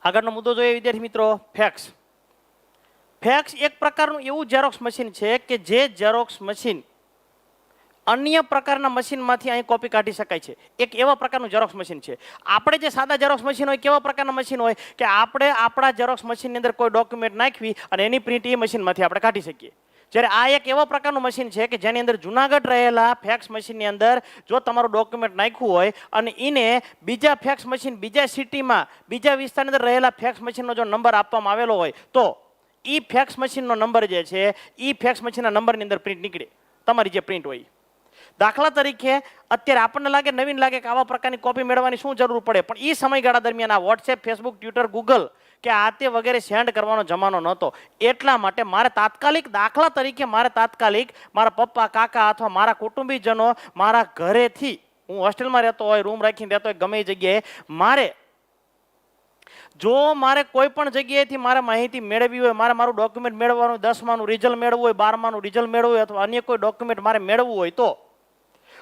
આગળનો મુદ્દો જોઈએ વિદ્યાર્થી મિત્રો, ફેક્સ. ફેક્સ એક પ્રકારનું એવું ઝેરોક્સ મશીન છે કે જે ઝેરોક્સ મશીન અન્ય પ્રકારના મશીનમાંથી અહીં કોપી કાઢી શકાય છે. એક એવા પ્રકારનું ઝેરોક્સ મશીન છે. આપણે જે સાદા ઝેરોક્સ મશીન હોય કેવા પ્રકારના મશીન હોય કે આપણે આપણા ઝેરોક્સ મશીનની અંદર કોઈ ડોક્યુમેન્ટ નાખવી અને એની પ્રિન્ટ એ મશીનમાંથી આપણે કાઢી શકીએ. જ્યારે આ એક એવા પ્રકારનું મશીન છે કે જેની અંદર જુનાગઢ રહેલા ફેક્સ મશીનની અંદર જો તમારું ડોક્યુમેન્ટ નાખ્યું હોય અને એને બીજા ફેક્સ મશીન બીજા સિટીમાં બીજા વિસ્તારની અંદર રહેલા ફેક્સ મશીનનો જો નંબર આપવામાં આવેલો હોય તો એ ફેક્સ મશીનનો નંબર જે છે એ ફેક્સ મશીનના નંબરની અંદર પ્રિન્ટ નીકળે, તમારી જે પ્રિન્ટ હોય. દાખલા તરીકે અત્યારે આપણને લાગે નવીન લાગે કે આવા પ્રકારની કોપી મેળવવાની શું જરૂર પડે, પણ એ સમયગાળા દરમિયાન આ વોટ્સએપ, ફેસબુક, ટ્વિટર, ગૂગલ કે આ તે વગેરે સેન્ડ કરવાનો જમાનો નહોતો. એટલા માટે મારે તાત્કાલિક, દાખલા તરીકે મારે તાત્કાલિક મારા પપ્પા, કાકા અથવા મારા કુટુંબીજનો મારા ઘરેથી, હું હોસ્ટેલમાં રહેતો હોય, રૂમ રાખીને રહેતો હોય, ગમે એ જગ્યાએ મારે કોઈ પણ જગ્યાએથી મારે માહિતી મેળવવી હોય, મારે મારું ડોક્યુમેન્ટ મેળવવાનું, 10માનું રિઝલ્ટ મેળવવું હોય, 12માનું રિઝલ્ટ મેળવવું હોય અથવા અન્ય કોઈ ડોક્યુમેન્ટ મારે મેળવવું હોય તો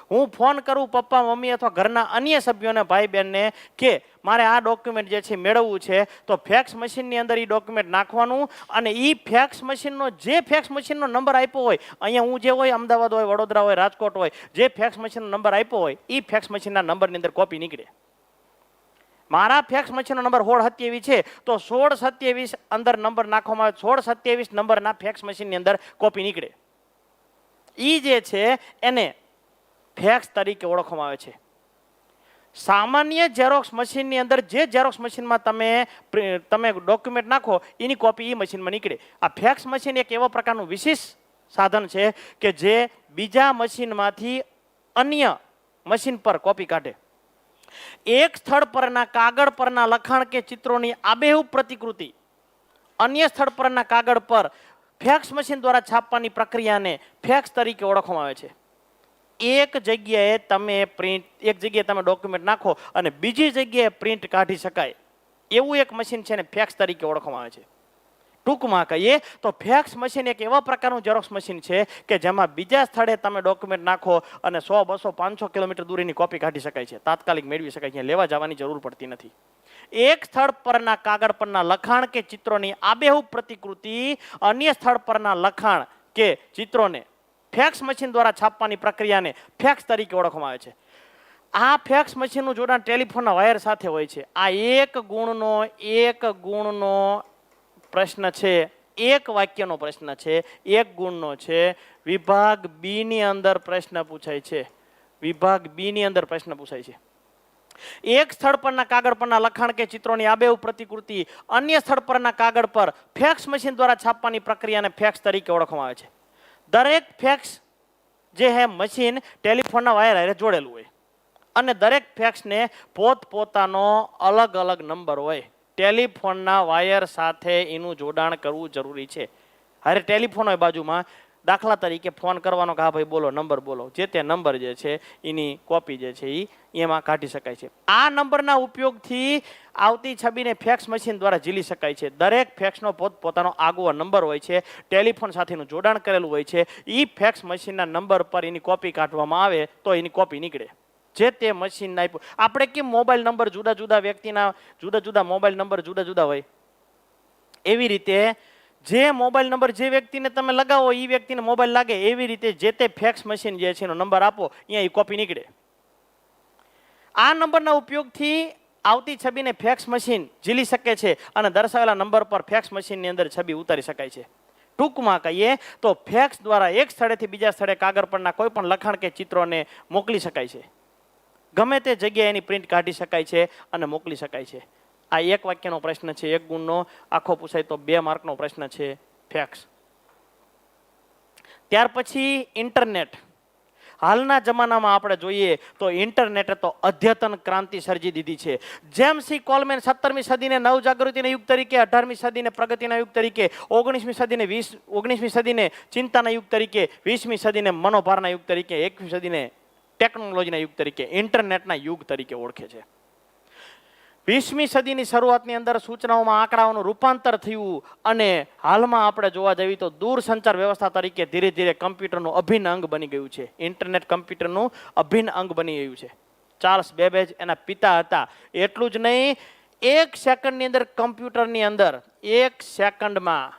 હું ફોન કરું પપ્પા, મમ્મી અથવા ઘરના અન્ય સભ્યોને, ભાઈ બહેનને કે મારે આ ડોક્યુમેન્ટ જે છે મેળવવું છે, તો ફેક્સ મશીનની અંદર એ ડોક્યુમેન્ટ નાખવાનું અને એ ફેક્સ મશીનનો જે ફેક્સ મશીનનો નંબર આપ્યો હોય, અહીંયા હું જે હોય અમદાવાદ હોય, વડોદરા હોય, રાજકોટ હોય, જે ફેક્સ મશીનનો નંબર આપ્યો હોય એ ફેક્સ મશીનના નંબરની અંદર કોપી નીકળે. મારા ફેક્સ મશીનનો નંબર 1627 છે તો 1627 અંદર નંબર નાખવામાં આવે, 1627 નંબરના ફેક્સ મશીનની અંદર કોપી નીકળે. એ જે છે એને ફેક્સ તરીકે ઓળખવામાં આવે છે. સામાન્ય ઝેરોક્સ મશીનની અંદર જે ઝેરોક્સ મશીનમાં તમે ડોક્યુમેન્ટ નાખો એની કોપી એ મશીનમાં નીકળે. આ ફેક્સ મશીન એક એવા પ્રકારનું વિશેષ સાધન છે કે જે બીજા મશીનમાંથી અન્ય મશીન પર કોપી કાઢે. એક સ્થળ પરના કાગળ પરના લખાણ કે ચિત્રોની આબેહૂબ પ્રતિકૃતિ અન્ય સ્થળ પરના કાગળ પર ફેક્સ મશીન દ્વારા છાપવાની પ્રક્રિયાને ફેક્સ તરીકે ઓળખવામાં આવે છે. એક જગ્યાએ તમે ડોક્યુમેન્ટ નાખો અને બીજી જગ્યાએ પ્રિન્ટ કાઢી શકાય એવું એક મશીન છે ને ફેક્સ તરીકે ઓળખવામાં આવે છે. ટૂંકમાં કહીએ તો ફેક્સ મશીન એક એવા પ્રકારનું ઝેરોક્સ મશીન છે કે જેમાં બીજા સ્થળે તમે ડોક્યુમેન્ટ નાખો અને 100, 200, 500 કિલોમીટર દૂરીની કોપી કાઢી શકાય છે, તાત્કાલિક મેળવી શકાય છે, લેવા જવાની જરૂર પડતી નથી. એક સ્થળ પરના કાગળ પરના લખાણ કે ચિત્રોની આબેહૂબ પ્રતિકૃતિ અન્ય સ્થળ પરના લખાણ કે ચિત્રોને ફેક્સ મશીન દ્વારા છાપવાની પ્રક્રિયાને ફેક્સ તરીકે ઓળખવામાં આવે છે. આ ફેક્સ મશીનનું જોડાણ ટેલિફોનના વાયર સાથે હોય છે. આ એક ગુણનો પ્રશ્ન છે, એક વાક્યનો પ્રશ્ન છે, એક ગુણનો છે. વિભાગ બી ની અંદર પ્રશ્ન પૂછાય છે. વિભાગ બી ની અંદર પ્રશ્ન પૂછાય છે. એક સ્થળ પરના કાગળ પરના લખાણ કે ચિત્રોની આબેહૂબ પ્રતિકૃતિ અન્ય સ્થળ પરના કાગળ પર ફેક્સ મશીન દ્વારા છાપવાની પ્રક્રિયાને ફેક્સ તરીકે ઓળખવામાં આવે છે. દરેક ફેક્સ જે હે મશીન ટેલિફોનના વાયર હારે જોડેલું હોય અને દરેક ફેક્સને પોતપોતાનો અલગ અલગ નંબર હોય. ટેલિફોનના વાયર સાથે એનું જોડાણ કરવું જરૂરી છે. હારે ટેલિફોન હોય બાજુમાં, દાખલા તરીકે ફોન કરવાનો કે હા ભાઈ બોલો, નંબર બોલો, જે તે નંબર જે છે એની કોપી જે છે એ એમાં કાઢી શકાય છે. આ નંબરના ઉપયોગથી આવતી છબીને ફેક્સ મશીન દ્વારા ઝીલી શકાય છે. દરેક ફેક્સનો પોતાનો આગવો નંબર હોય છે, ટેલિફોન સાથેનું જોડાણ કરેલું હોય છે. એ ફેક્સ મશીનના નંબર પર એની કોપી કાઢવામાં આવે તો એની કોપી નીકળે. જે તે મશીન આપ્યું. આપણે કેમ મોબાઈલ નંબર જુદા જુદા વ્યક્તિના જુદા જુદા મોબાઈલ નંબર જુદા જુદા હોય, એવી રીતે જે મોબાઈલ નંબર જે વ્યક્તિને તમે લગાવો એ વ્યક્તિને મોબાઈલ લાગે, એવી રીતે જે તે ફેક્સ મશીન જે છે એનો નંબર આપો, અહીંયા એ કોપી નીકળે. આ નંબરના ઉપયોગથી આવતી છબીને ફેક્સ મશીન ઝીલી શકે છે અને દર્શાવેલા નંબર પર ફેક્સ મશીનની અંદર છબી ઉતારી શકાય છે. ટૂંકમાં કહીએ તો ફેક્સ દ્વારા એક સ્થળેથી બીજા સ્થળે કાગળ પરના કોઈ પણ લખાણ કે ચિત્રોને મોકલી શકાય છે. ગમે તે જગ્યાએ એની પ્રિન્ટ કાઢી શકાય છે અને મોકલી શકાય છે. આ એક વાક્યનો પ્રશ્ન છે, એક ગુણનો. આખો પૂછાય તો 2 માર્કનો પ્રશ્ન છે ફેક્સ. ત્યાર પછી ઇન્ટરનેટ. હાલના જમાનામાં આપણે જોઈએ તો ઇન્ટરનેટે તો અદ્યતન ક્રાંતિ સર્જી દીધી છે. જેમ્સ સી કોલમેન 17મી સદીને નવજાગૃતિના યુગ તરીકે, 18મી સદીને પ્રગતિના યુગ તરીકે, 19મી સદીને ચિંતાના યુગ તરીકે, 20મી સદીને મનોભારના યુગ તરીકે, 21મી સદીને ટેકનોલોજીના યુગ તરીકે, ઇન્ટરનેટના યુગ તરીકે ઓળખે છે. 20મી સદીની શરૂઆતની અંદર સૂચનાઓમાં આંકડાઓનું રૂપાંતર થયું અને હાલમાં આપણે જોવા જઈએ તો દૂરસંચાર વ્યવસ્થા તરીકે ધીરે ધીરે કમ્પ્યુટરનું અભિન્ન અંગ બની ગયું છે. ઇન્ટરનેટ કમ્પ્યુટરનું અભિન્ન અંગ બની ગયું છે. ચાર્લ્સ બેબેજ એના પિતા હતા. એટલું જ નહીં, એક સેકન્ડની અંદર કમ્પ્યુટરની અંદર એક સેકન્ડમાં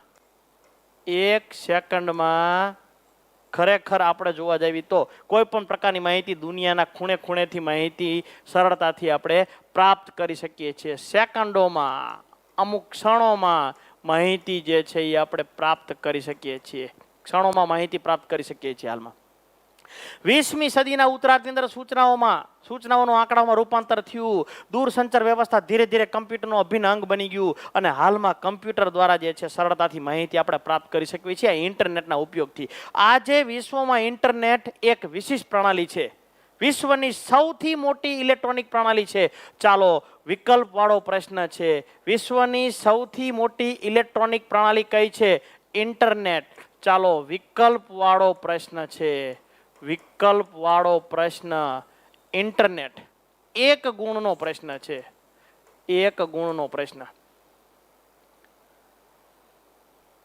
ખરેખર આપણે જોવા જઈએ તો કોઈ પણ પ્રકારની માહિતી દુનિયાના ખૂણે ખૂણેથી માહિતી સરળતાથી આપણે પ્રાપ્ત કરી શકીએ છીએ. સેકન્ડોમાં, અમુક ક્ષણોમાં માહિતી જે છે એ આપણે પ્રાપ્ત કરી શકીએ છીએ. ક્ષણોમાં માહિતી પ્રાપ્ત કરી શકીએ છીએ. હાલમાં 20મી સદીના ઉત્તરાર્ધની અંદર સૂચનાઓનું આંકડામાં રૂપાંતર થયું. દૂરસંચાર વ્યવસ્થા ધીરે ધીરે કમ્પ્યુટરનો અભિન્ન અંગ બની ગયું અને હાલમાં કમ્પ્યુટર દ્વારા જે છે સરળતાથી માહિતી આપણે પ્રાપ્ત કરી શકીએ છીએ ઇન્ટરનેટના ઉપયોગથી. આજે વિશ્વમાં ઇન્ટરનેટ એક વિશિષ્ટ પ્રણાલી છે. વિશ્વની સૌથી મોટી ઇલેક્ટ્રોનિક પ્રણાલી છે. ચાલો વિકલ્પવાળો પ્રશ્ન છે. વિશ્વની સૌથી મોટી ઇલેક્ટ્રોનિક પ્રણાલી કઈ છે? ઇન્ટરનેટ. ચાલો વિકલ્પવાળો પ્રશ્ન છે. વિકલ્પવાળો પ્રશ્ન ઇન્ટરનેટ. એક ગુણનો પ્રશ્ન છે. એક ગુણનો પ્રશ્ન.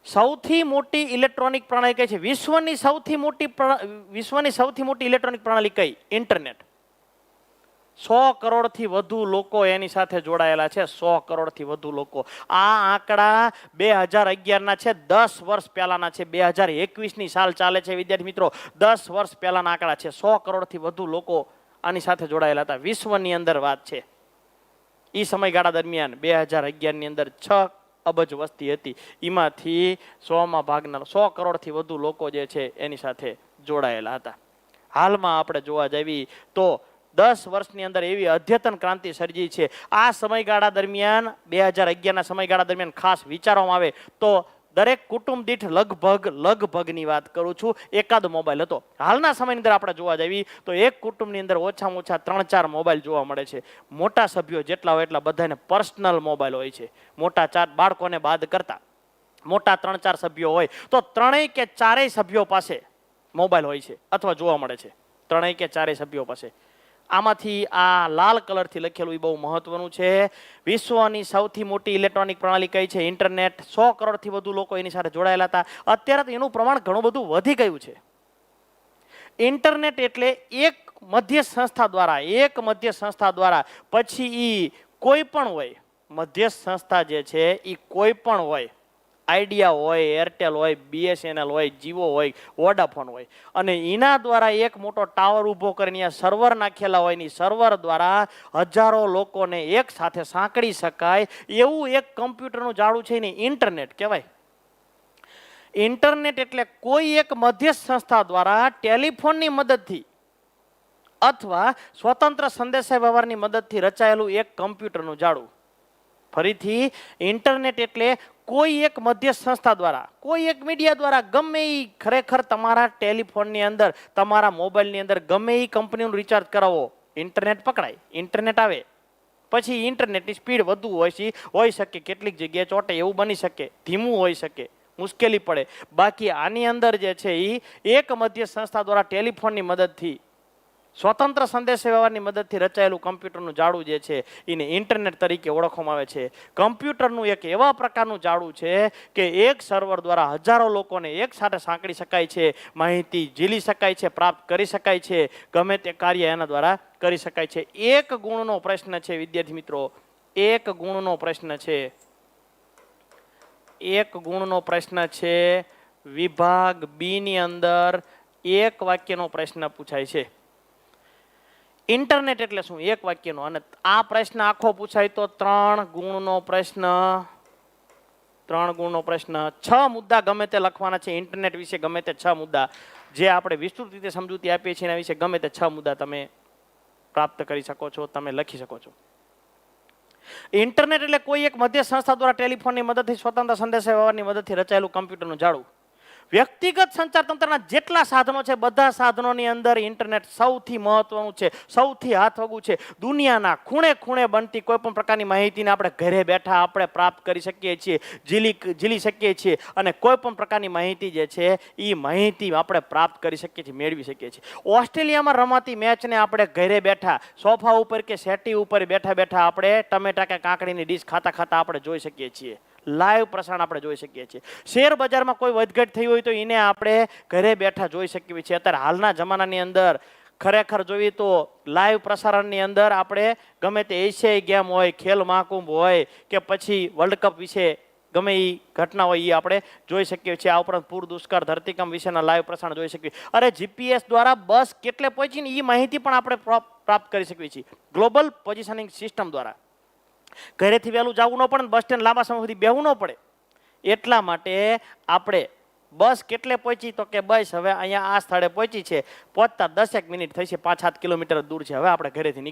સૌથી મોટી ઇલેક્ટ્રોનિક પ્રણાલી કઈ છે? વિશ્વની સૌથી મોટી ઇલેક્ટ્રોનિક પ્રણાલી કઈ? ઇન્ટરનેટ. 100 કરોડથી વધુ લોકો એની સાથે જોડાયેલા છે. 100 કરોડથી વધુ લોકો. આ આંકડા 2011ના છે. 10 વર્ષ પહેલાના છે. 2021ની સાલ ચાલે છે વિદ્યાર્થી મિત્રો. 10 વર્ષ પહેલાના આંકડા છે. 100 કરોડથી વધુ લોકો આની સાથે જોડાયેલા હતા. વિશ્વની અંદર વાત છે. એ સમયગાળા દરમિયાન 2011ની અંદર 6 અબજ વસ્તી હતી. એમાંથી 100માં ભાગના 100 કરોડથી વધુ લોકો જે છે એની સાથે જોડાયેલા હતા. હાલમાં આપણે જોવા જઈએ તો 10 વર્ષની અંદર એવી અદ્યતન ક્રાંતિ સર્જી છે. આ સમયગાળા દરમિયાન 2011ના સમયગાળા દરમિયાન ખાસ વિચારવામાં આવે તો દરેક કુટુંબ દીઠ લગભગની વાત કરું છું એકાદ મોબાઈલ હતો. હાલના સમયની અંદર આપણે જોવા જઈએ તો એક કુટુંબની અંદર ઓછામાં ઓછા 3-4 મોબાઈલ જોવા મળે છે. મોટા સભ્યો જેટલા હોય એટલા બધાને પર્સનલ મોબાઈલ હોય છે. મોટા 4 બાળકોને બાદ કરતા મોટા 3-4 સભ્યો હોય તો 3 કે 4 સભ્યો પાસે મોબાઈલ હોય છે અથવા જોવા મળે છે. 3 કે 4 સભ્યો પાસે. આમાંથી આ લાલ કલરથી લખેલું એ બહુ મહત્વનું છે. વિશ્વની સૌથી મોટી ઇલેક્ટ્રોનિક પ્રણાલી કઈ છે? ઇન્ટરનેટ. 100 કરોડથી વધુ લોકો એની સાથે જોડાયેલા હતા. અત્યારે તો એનું પ્રમાણ ઘણું બધું વધી ગયું છે. ઇન્ટરનેટ એટલે એક મધ્ય સંસ્થા દ્વારા પછી કોઈ પણ હોય, મધ્ય સંસ્થા જે છે એ કોઈ પણ હોય, આઈડિયા હોય, એરટેલ હોય, BSNL હોય, જીઓ હોય, વોડાફોન હોય, અને એના દ્વારા એક મોટો ટાવર ઊભો કરીને સર્વર નાખેલા હોય ની સર્વર દ્વારા હજારો લોકોને એક સાથે સાંકળી શકાય એવું એક કમ્પ્યુટરનું જાળું છે ને ઇન્ટરનેટ કહેવાય. ઇન્ટરનેટ એટલે કોઈ એક મધ્યસ્થ સંસ્થા દ્વારા ટેલિફોનની મદદથી અથવા સ્વતંત્ર સંદેશાવ્યવહારની મદદથી રચાયેલું એક કમ્પ્યુટરનું જાળું. ફરીથી ઇન્ટરનેટ એટલે કોઈ એક મધ્યસ્થ સંસ્થા દ્વારા, કોઈ એક મીડિયા દ્વારા ગમે એ ખરેખર તમારા ટેલિફોનની અંદર, તમારા મોબાઈલની અંદર ગમે એ કંપનીનું રિચાર્જ કરાવો, ઇન્ટરનેટ પકડાય, ઇન્ટરનેટ આવે. પછી ઇન્ટરનેટની સ્પીડ વધુ હોઈ શકે, કેટલીક જગ્યાએ ચોટે એવું બની શકે, ધીમું હોઈ શકે, મુશ્કેલી પડે. બાકી આની અંદર જે છે એ એક મધ્યસ્થ સંસ્થા દ્વારા ટેલિફોનની મદદથી, સ્વતંત્ર સંદેશાવ્યવહારની મદદથી રચાયેલું કમ્પ્યુટરનું જાળું જે છે એને ઇન્ટરનેટ તરીકે ઓળખવામાં આવે છે. કમ્પ્યુટરનું એક એવા પ્રકારનું જાળું છે કે એક સર્વર દ્વારા હજારો લોકોને એક સાથે સાંકળી શકાય છે, માહિતી ઝીલી શકાય છે, પ્રાપ્ત કરી શકાય છે, ગમે તે કાર્ય એના દ્વારા કરી શકાય છે. એક ગુણનો પ્રશ્ન છે વિદ્યાર્થી મિત્રો, એક ગુણનો પ્રશ્ન છે. એક ગુણનો પ્રશ્ન છે. વિભાગ બી ની અંદર એક વાક્યનો પ્રશ્ન પૂછાય છે. ઇન્ટરનેટ એટલે શું? એક વાક્યનો. અને આ પ્રશ્ન આખો પૂછાય તો 3 ગુણનો પ્રશ્ન. 3 ગુણનો પ્રશ્ન. 6 મુદ્દા ગમે તે લખવાના છે ઇન્ટરનેટ વિશે, ગમે તે 6 મુદ્દા જે આપણે વિસ્તૃત રીતે સમજૂતી આપીએ છીએ એના વિશે ગમે તે 6 મુદ્દા તમે પ્રાપ્ત કરી શકો છો, તમે લખી શકો છો. ઇન્ટરનેટ એટલે કોઈ એક મધ્ય સંસ્થા દ્વારા ટેલિફોનની મદદથી, સ્વતંત્ર સંદેશાવ્યવહારની મદદથી રચાયેલું કમ્પ્યુટરનું જાળું. વ્યક્તિગત સંચાર તંત્રના જેટલા સાધનો છે બધા સાધનોની અંદર ઇન્ટરનેટ સૌથી મહત્વનું છે, સૌથી હાથવગું છે. દુનિયાના ખૂણે ખૂણે બનતી કોઈ પણ પ્રકારની માહિતીને આપણે ઘરે બેઠા આપણે પ્રાપ્ત કરી શકીએ છીએ, ઝીલી શકીએ છીએ, અને કોઈ પણ પ્રકારની માહિતી જે છે એ માહિતી આપણે પ્રાપ્ત કરી શકીએ છીએ, મેળવી શકીએ છીએ. ઓસ્ટ્રેલિયામાં રમાતી મેચને આપણે ઘરે બેઠા સોફા ઉપર કે સેટી ઉપર બેઠા બેઠા આપણે ટમેટા કે કાકડીની ડીશ ખાતા ખાતા આપણે જોઈ શકીએ છીએ. લાઈવ પ્રસારણ આપણે જોઈ શકીએ છીએ. શેર બજારમાં કોઈ વધઘટ થઈ હોય તો એને આપણે ઘરે બેઠા જોઈ શકીએ છીએ. અત્યારે હાલના જમાનાની અંદર ખરેખર જોઈએ તો લાઈવ પ્રસારણની અંદર આપણે ગમે તે એશિયાઈ ગેમ હોય, ખેલ મહાકુંભ હોય કે પછી વર્લ્ડ કપ વિશે ગમે એ ઘટના હોય એ આપણે જોઈ શકીએ છીએ. આ ઉપરાંત પૂર, દુષ્કાળ, ધરતીકંપ વિશેના લાઈવ પ્રસારણ જોઈ શકીએ. અરે જીપીએસ દ્વારા બસ કેટલે પહોંચી ને એ માહિતી પણ આપણે પ્રાપ્ત કરી શકીએ છીએ ગ્લોબલ પોઝિશનિંગ સિસ્ટમ દ્વારા. ઘરેથી વહેલું જવું ન પડે, બસ સ્ટેન્ડ લાંબા સમય સુધી બેહવું ન પડે. એટલા માટે આપણે બસ કેટલે પહોંચી તો કે બસ હવે અહીંયા આ સ્થળે પહોંચી છે, પહોંચતા 10 મિનિટ થઈ છે, 5-7 કિલોમીટર દૂર છે, હવે આપણે ઘરેથી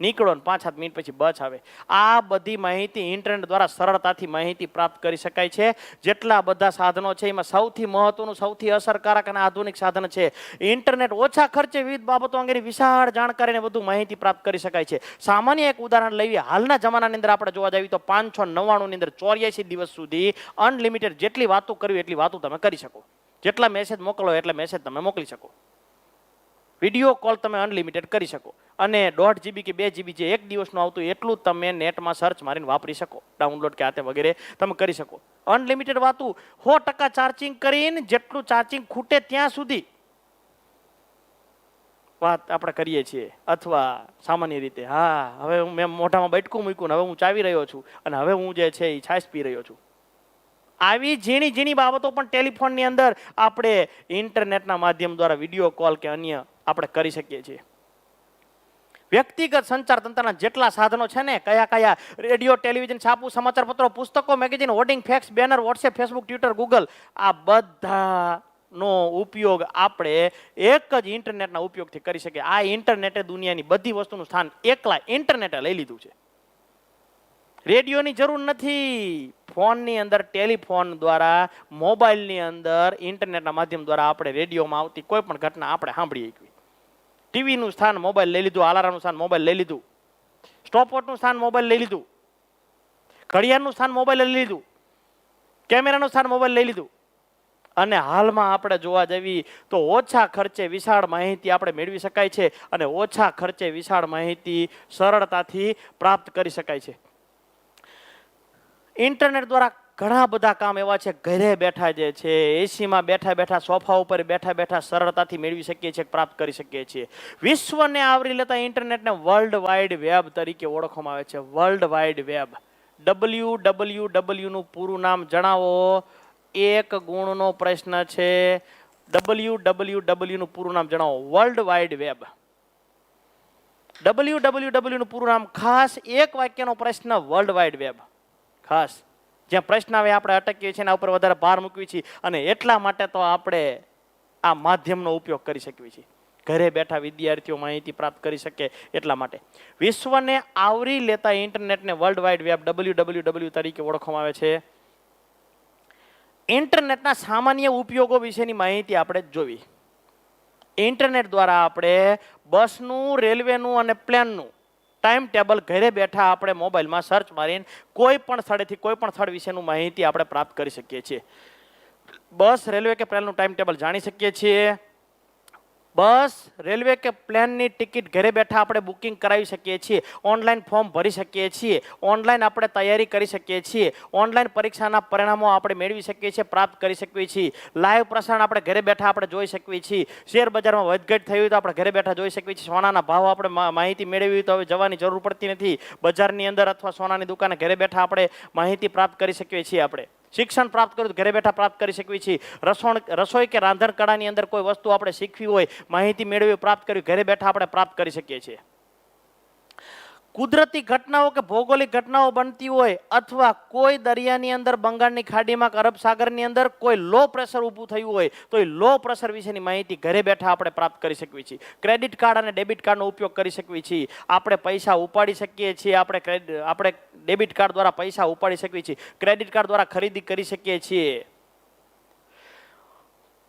નીકળો ને 5-7 મિનિટ પછી બસ આવે. આ બધી માહિતી ઇન્ટરનેટ દ્વારા સરળતાથી માહિતી પ્રાપ્ત કરી શકાય છે. જેટલા બધા સાધનો છે એમાં સૌથી મહત્વનું, સૌથી અસરકારક અને આધુનિક સાધન છે ઇન્ટરનેટ. ઓછા ખર્ચે વિવિધ બાબતો અંગેની વિશાળ જાણકારી અને વધુ માહિતી પ્રાપ્ત કરી શકાય છે. સામાન્ય એક ઉદાહરણ લઈએ. હાલના જમાનાની અંદર આપણે જોવા જઈએ તો 599 ની અંદર 84 દિવસ સુધી અનલિમિટેડ જેટલી વાતો કરવી એટલી વાતો તમે કરી શકો. જેટલા મેસેજ મોકલો એટલે મેસેજ તમે મોકલી શકો. વિડીયો કોલ તમે અનલિમિટેડ કરી શકો અને 1.5 GB કે 2 GB જે એક દિવસનું આવતું એટલું તમે નેટમાં સર્ચ મારીને વાપરી શકો. ડાઉનલોડ કે આતે વગેરે તમે કરી શકો. અનલિમિટેડ વાતું 100% ચાર્જિંગ કરીને જેટલું ચાર્જિંગ ખૂટે ત્યાં સુધી વાત આપણે કરીએ છીએ. અથવા સામાન્ય રીતે હવે મેં મોઢામાં બટકું મૂક્યું ને હવે હું ચાવી રહ્યો છું અને હવે હું જે છે એ છાશ પી રહ્યો છું. આવી ઝીણી ઝીણી બાબતો પણ ટેલિફોનની અંદર આપણે ઇન્ટરનેટના માધ્યમ દ્વારા વિડીયો કોલ કે અન્ય આપણે કરી શકીએ છીએ. વ્યક્તિગત સંચાર તંત્રના જેટલા સાધનો છે ને, કયા રેડિયો, ટેલિવિઝન, છાપું, સમાચાર પત્રો, પુસ્તકો, magazine, hoarding, fax, banner, WhatsApp, Facebook, Twitter, Google, આ બધાનો ઉપયોગ આપણે એક જ ઇન્ટરનેટના ઉપયોગથી કરી શકીએ. આ ઇન્ટરનેટે દુનિયાની બધી વસ્તુનું સ્થાન એકલા ઇન્ટરનેટે લઈ લીધું છે. રેડિયોની જરૂર નથી. ફોનની અંદર, ટેલિફોન દ્વારા, મોબાઈલની અંદર ઇન્ટરનેટના માધ્યમ દ્વારા આપણે રેડિયોમાં આવતી કોઈ પણ ઘટના આપણે સાંભળી શકીએ. ટીવીનું સ્થાન મોબાઈલ લઈ લીધું, અલાર્મનું સ્થાન મોબાઈલ લઈ લીધું, સ્ટોપવોચનું સ્થાન મોબાઈલ લઈ લીધું, ઘડિયાળનું સ્થાન મોબાઈલ લઈ લીધું, કેમેરાનું સ્થાન મોબાઈલ લઈ લીધું. અને હાલમાં આપણે જોવા જઈએ તો ઓછા ખર્ચે વિશાળ માહિતી આપણે મેળવી શકાય છે અને ઓછા ખર્ચે વિશાળ માહિતી સરળતાથી પ્રાપ્ત કરી શકાય છે. ઇન્ટરનેટ દ્વારા ઘણા બધા કામ એવા છે, ઘરે બેઠા જે છે, એસીમાં બેઠા બેઠા, સોફા ઉપર બેઠા બેઠા સરળતાથી મેળવી શકીએ છીએ, પ્રાપ્ત કરી શકીએ છીએ. વિશ્વને આવરી લેતા ઇન્ટરનેટને વર્લ્ડ વાઇડ વેબ તરીકે ઓળખવામાં આવે છે. વર્લ્ડ વાઇડ વેબ, WWW નું પૂરું નામ જણાવો. એક ગુણનો પ્રશ્ન છે. WWW નું પૂરું નામ જણાવો. World wide web. WWW નું પૂરું નામ. ખાસ એક વાક્યનો પ્રશ્ન, વર્લ્ડ વાઇડ વેબ. ખાસ જ્યાં પ્રશ્ન આવે આપણે અટકીએ છીએ, એના ઉપર વધારે ભાર મૂકવી છીએ અને એટલા માટે તો આપણે આ માધ્યમનો ઉપયોગ કરી શકીએ છીએ. ઘરે બેઠા વિદ્યાર્થીઓ માહિતી પ્રાપ્ત કરી શકે એટલા માટે. વિશ્વને આવરી લેતા ઇન્ટરનેટને વર્લ્ડ વાઇડ વેબ WWW તરીકે ઓળખવામાં આવે છે. ઇન્ટરનેટના સામાન્ય ઉપયોગો વિશેની માહિતી આપણે જોવી. ઇન્ટરનેટ દ્વારા આપણે બસનું, રેલવેનું અને પ્લેનનું ટાઈમ ટેબલ ઘરે બેઠા આપણે મોબાઈલમાં સર્ચ મારીને કોઈ પણ સ્થળેથી કોઈ પણ સ્થળ વિશેનું માહિતી આપણે પ્રાપ્ત કરી શકીએ છીએ. બસ, રેલવે કે પ્લેનનું ટાઈમ ટેબલ જાણી શકીએ છીએ. બસ, રેલવે કે પ્લેનની ટિકિટ ઘરે બેઠા આપણે બુકિંગ કરાવી શકીએ છીએ. ઓનલાઈન ફોર્મ ભરી શકીએ છીએ. ઓનલાઈન આપણે તૈયારી કરી શકીએ છીએ. ઓનલાઈન પરીક્ષાના પરિણામો આપણે મેળવી શકીએ છીએ, પ્રાપ્ત કરી શકીએ છીએ. લાઈવ પ્રસારણ આપણે ઘરે બેઠા આપણે જોઈ શકીએ છીએ. શેર બજારમાં વધઘટ થઈ હોય તો આપણે ઘરે બેઠા જોઈ શકીએ છીએ. સોનાના ભાવ આપણે માહિતી મેળવી હોય તો હવે જવાની જરૂર પડતી નથી. બજારની અંદર અથવા સોનાની દુકાને ઘરે બેઠા આપણે માહિતી પ્રાપ્ત કરી શકીએ છીએ. આપણે શિક્ષણ પ્રાપ્ત કર્યું ઘરે બેઠા પ્રાપ્ત કરી શકીએ છીએ. રસોઈ કે રાંધણ કળાની અંદર કોઈ વસ્તુ આપણે શીખવી હોય, માહિતી મેળવી, પ્રાપ્ત કરવી, ઘરે બેઠા આપણે પ્રાપ્ત કરી શકીએ છીએ. કુદરતી ઘટનાઓ કે ભૌગોલિક ઘટનાઓ બનતી હોય અથવા કોઈ દરિયાની અંદર, બંગાળની ખાડીમાં કે અરબ સાગરની અંદર કોઈ લો પ્રેશર ઊભું થયું હોય તો એ લો પ્રેશર વિશેની માહિતી ઘરે બેઠા આપણે પ્રાપ્ત કરી શકીએ છીએ. ક્રેડિટ કાર્ડ અને ડેબિટ કાર્ડનો ઉપયોગ કરી શકીએ છીએ. આપણે પૈસા ઉપાડી શકીએ છીએ. આપણે ડેબિટ કાર્ડ દ્વારા પૈસા ઉપાડી શકીએ છીએ. ક્રેડિટ કાર્ડ દ્વારા ખરીદી કરી શકીએ છીએ.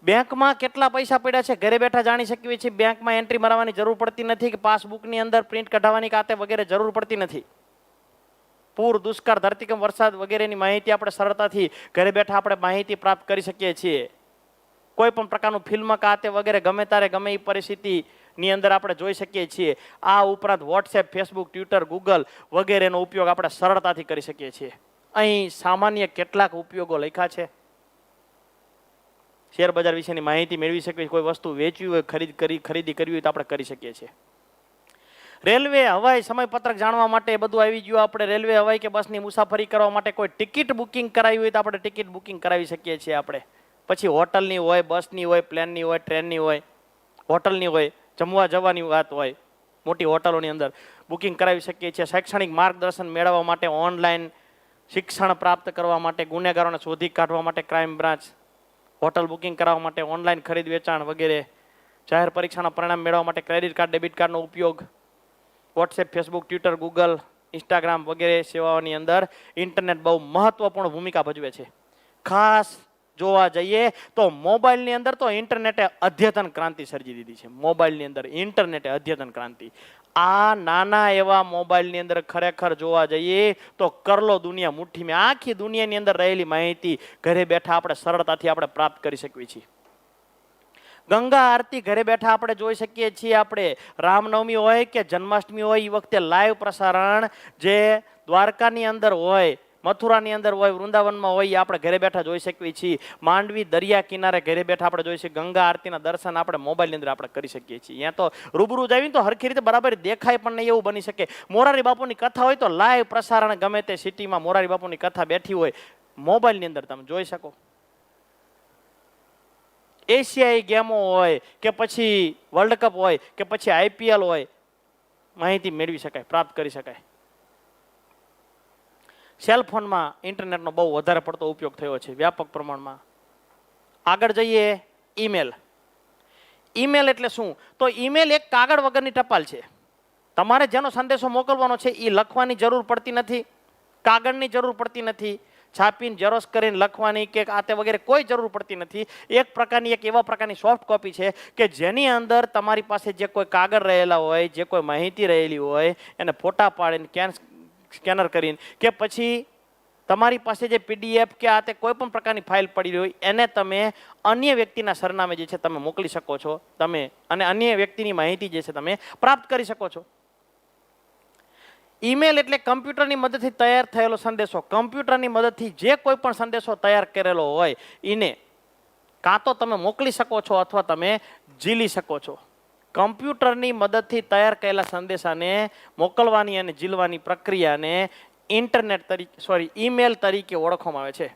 બેંકમાં કેટલા પૈસા પડ્યા છે ઘરે બેઠા જાણી શકીએ છીએ. બેંકમાં એન્ટ્રી મારવાની જરૂર પડતી નથી કે પાસબુકની અંદર પ્રિન્ટ કઢાવવાની કાતે વગેરે જરૂર પડતી નથી. પૂર, દુષ્કાળ, ધરતીકંપ, વરસાદ વગેરેની માહિતી આપણે સરળતાથી ઘરે બેઠા આપણે માહિતી પ્રાપ્ત કરી શકીએ છીએ. કોઈ પણ પ્રકારનું ફિલ્મ કાતે વગેરે ગમે ત્યારે ગમે એ પરિસ્થિતિની અંદર આપણે જોઈ શકીએ છીએ. આ ઉપરાંત વોટ્સએપ, ફેસબુક, ટ્વિટર, ગૂગલ વગેરેનો ઉપયોગ આપણે સરળતાથી કરી શકીએ છીએ. અહીં સામાન્ય કેટલાક ઉપયોગો લખ્યા છે. શેર બજાર વિશેની માહિતી મેળવી શકીએ, કોઈ વસ્તુ વેચવી હોય, ખરીદી કરવી હોય તો આપણે કરી શકીએ છીએ. રેલવે હવાઈ સમયપત્રક જાણવા માટે એ બધું આવી ગયું. આપણે રેલવે હવાઈ કે બસની મુસાફરી કરવા માટે કોઈ ટિકિટ બુકિંગ કરાવી હોય તો આપણે ટિકિટ બુકિંગ કરાવી શકીએ છીએ આપણે. પછી હોટલની હોય, બસની હોય, પ્લેનની હોય, ટ્રેનની હોય, હોટલની હોય, જમવા જવાની વાત હોય, મોટી હોટલોની અંદર બુકિંગ કરાવી શકીએ છીએ. શૈક્ષણિક માર્ગદર્શન મેળવવા માટે, ઓનલાઈન શિક્ષણ પ્રાપ્ત કરવા માટે, ગુનેગારોને શોધી કાઢવા માટે ક્રાઇમ બ્રાન્ચ, હોટલ બુકિંગ કરાવવા માટે, ઓનલાઈન ખરીદ વેચાણ વગેરે, જાહેર પરીક્ષાના પરિણામ મેળવવા માટે ક્રેડિટ કાર્ડ, ડેબિટ કાર્ડનો ઉપયોગ, WhatsApp, Facebook, Twitter, Google, Instagram વગેરે સેવાઓની અંદર ઇન્ટરનેટ બહુ મહત્વપૂર્ણ ભૂમિકા ભજવે છે. ખાસ જોવા જઈએ તો મોબાઈલની અંદર તો ઇન્ટરનેટે અદ્યતન ક્રાંતિ સર્જી દીધી છે. મોબાઈલની અંદર ઇન્ટરનેટે અદ્યતન ક્રાંતિ. આ નાના એવા મોબાઈલની અંદર ખરેખર જોવા જઈએ તો કરલો દુનિયા મુઠ્ઠીમાં, આખી દુનિયાની અંદર રહેલી માહિતી ઘરે બેઠા આપણે સરળતાથી આપણે પ્રાપ્ત કરી શકીએ છીએ. ગંગા આરતી ઘરે બેઠા આપણે જોઈ શકીએ છીએ. આપણે રામનવમી હોય કે જન્માષ્ટમી હોય એ વખતે લાઈવ પ્રસારણ જે દ્વારકાની અંદર હોય, મથુરાની અંદર હોય, વૃંદાવનમાં હોય, એ આપણે ઘરે બેઠા જોઈ શકીએ છીએ. માંડવી દરિયા કિનારે ઘરે બેઠા આપણે જોઈ શકીએ. ગંગા આરતીના દર્શન આપણે મોબાઈલની અંદર આપણે કરી શકીએ છીએ. અહીંયા તો રૂબરૂ જઈને તો હરખી રીતે બરાબર દેખાય પણ નહીં એવું બની શકે. મોરારી બાપુની કથા હોય તો લાઈવ પ્રસારણ ગમે તે સિટીમાં મોરારી બાપુની કથા બેઠી હોય મોબાઈલની અંદર તમે જોઈ શકો. એશિયાઈ ગેમો હોય કે પછી વર્લ્ડ કપ હોય કે પછી IPL હોય, માહિતી મેળવી શકાય, પ્રાપ્ત કરી શકાય. સેલફોનમાં ઇન્ટરનેટનો બહુ વધારે પડતો ઉપયોગ થયો છે વ્યાપક પ્રમાણમાં. આગળ જઈએ, ઈમેલ. ઈમેલ એટલે શું? તો ઈમેલ એક કાગળ વગરની ટપાલ છે. તમારે જેનો સંદેશો મોકલવાનો છે એ લખવાની જરૂર પડતી નથી, કાગળની જરૂર પડતી નથી, છાપીને ઝેરોક્ષ કરીને લખવાની કે આ તે વગેરે કોઈ જરૂર પડતી નથી. એક પ્રકારની એક એવા પ્રકારની સોફ્ટ કોપી છે કે જેની અંદર તમારી પાસે જે કોઈ કાગળ રહેલા હોય, જે કોઈ માહિતી રહેલી હોય એને ફોટા પાડીને સ્કેનર કરીને કે પછી તમારી પાસે જે PDF કે આ તે કોઈ પણ પ્રકારની ફાઇલ પડી હોય એને તમે અન્ય વ્યક્તિના સરનામે જે છે તમે મોકલી શકો છો તમે, અને અન્ય વ્યક્તિની માહિતી જે છે તમે પ્રાપ્ત કરી શકો છો. ઈમેલ એટલે કમ્પ્યુટરની મદદથી તૈયાર થયેલો સંદેશો. કમ્પ્યુટરની મદદથી જે કોઈ પણ સંદેશો તૈયાર કરેલો હોય એને કાં તો તમે મોકલી શકો છો અથવા તમે ઝીલી શકો છો. કમ્પ્યુટરની મદદથી તૈયાર કરેલા સંદેશાને મોકલવાની અને ઝીલવાની પ્રક્રિયાને ઈમેલ તરીકે ઓળખવામાં આવે છે.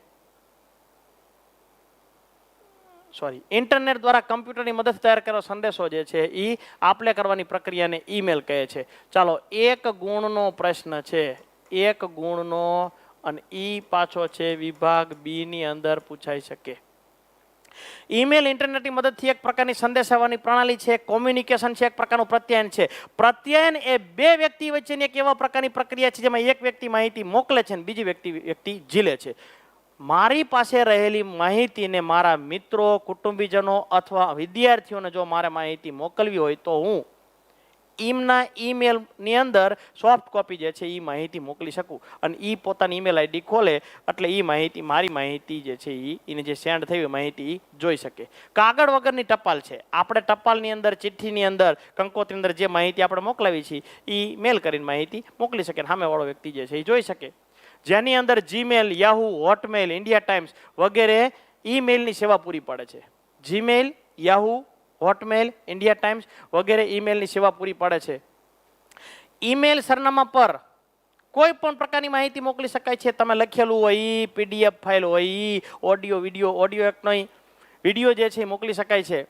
ઇન્ટરનેટ દ્વારા કમ્પ્યુટરની મદદથી તૈયાર કરેલો સંદેશો જે છે એ આપલે કરવાની પ્રક્રિયાને ઈમેલ કહે છે. ચાલો, એક ગુણનો પ્રશ્ન છે, એક ગુણનો, અને ઈ પાછો છે વિભાગ B ની અંદર પૂછાઈ શકે. ઈમેલ ઇન્ટરનેટની મદદથી એક પ્રકારની સંદેશાવ્યવહારની પ્રણાલી છે, કોમ્યુનિકેશન છે, એક પ્રકારનું પ્રત્યાયન છે. પ્રત્યાયન એ બે વ્યક્તિ વચ્ચેની એક એવા પ્રકારની પ્રક્રિયા છે જેમાં એક વ્યક્તિ માહિતી મોકલે છે અને બીજી વ્યક્તિ ઝીલે છે. મારી પાસે રહેલી માહિતીને મારા મિત્રો, કુટુંબીજનો અથવા વિદ્યાર્થીઓને જો મારે માહિતી મોકલવી હોય તો હું એમના ઈમેલની અંદર સોફ્ટ કોપી જે છે એ માહિતી મોકલી શકું, અને એ પોતાની ઈમેલ ID ખોલે એટલે એ માહિતી, મારી માહિતી જે છે એને જે સેન્ડ થઈ હોય માહિતી જોઈ શકે. કાગળ વગરની ટપાલ છે. આપણે ટપાલની અંદર, ચિઠ્ઠીની અંદર, કંકોત્રીની અંદર જે માહિતી આપણે મોકલાવી છીએ એ મેલ કરીને માહિતી મોકલી શકે, સામેવાળો વ્યક્તિ જે છે એ જોઈ શકે. જેની અંદર Gmail, Yahoo, Hotmail, India times વગેરે ઈમેલની સેવા પૂરી પાડે છે. Gmail, Yahoo, Hotmail, India times વગેરે ઈમેલની સેવા પૂરી પાડે છે. ઈમેલ સરનામા પર કોઈ પણ પ્રકારની માહિતી મોકલી શકાય છે. તમે લખેલું હોય, PDF ફાઇલ હોય, ઓડિયો, ઓડિયો એક નહીં, વિડીયો જે છે એ મોકલી શકાય છે,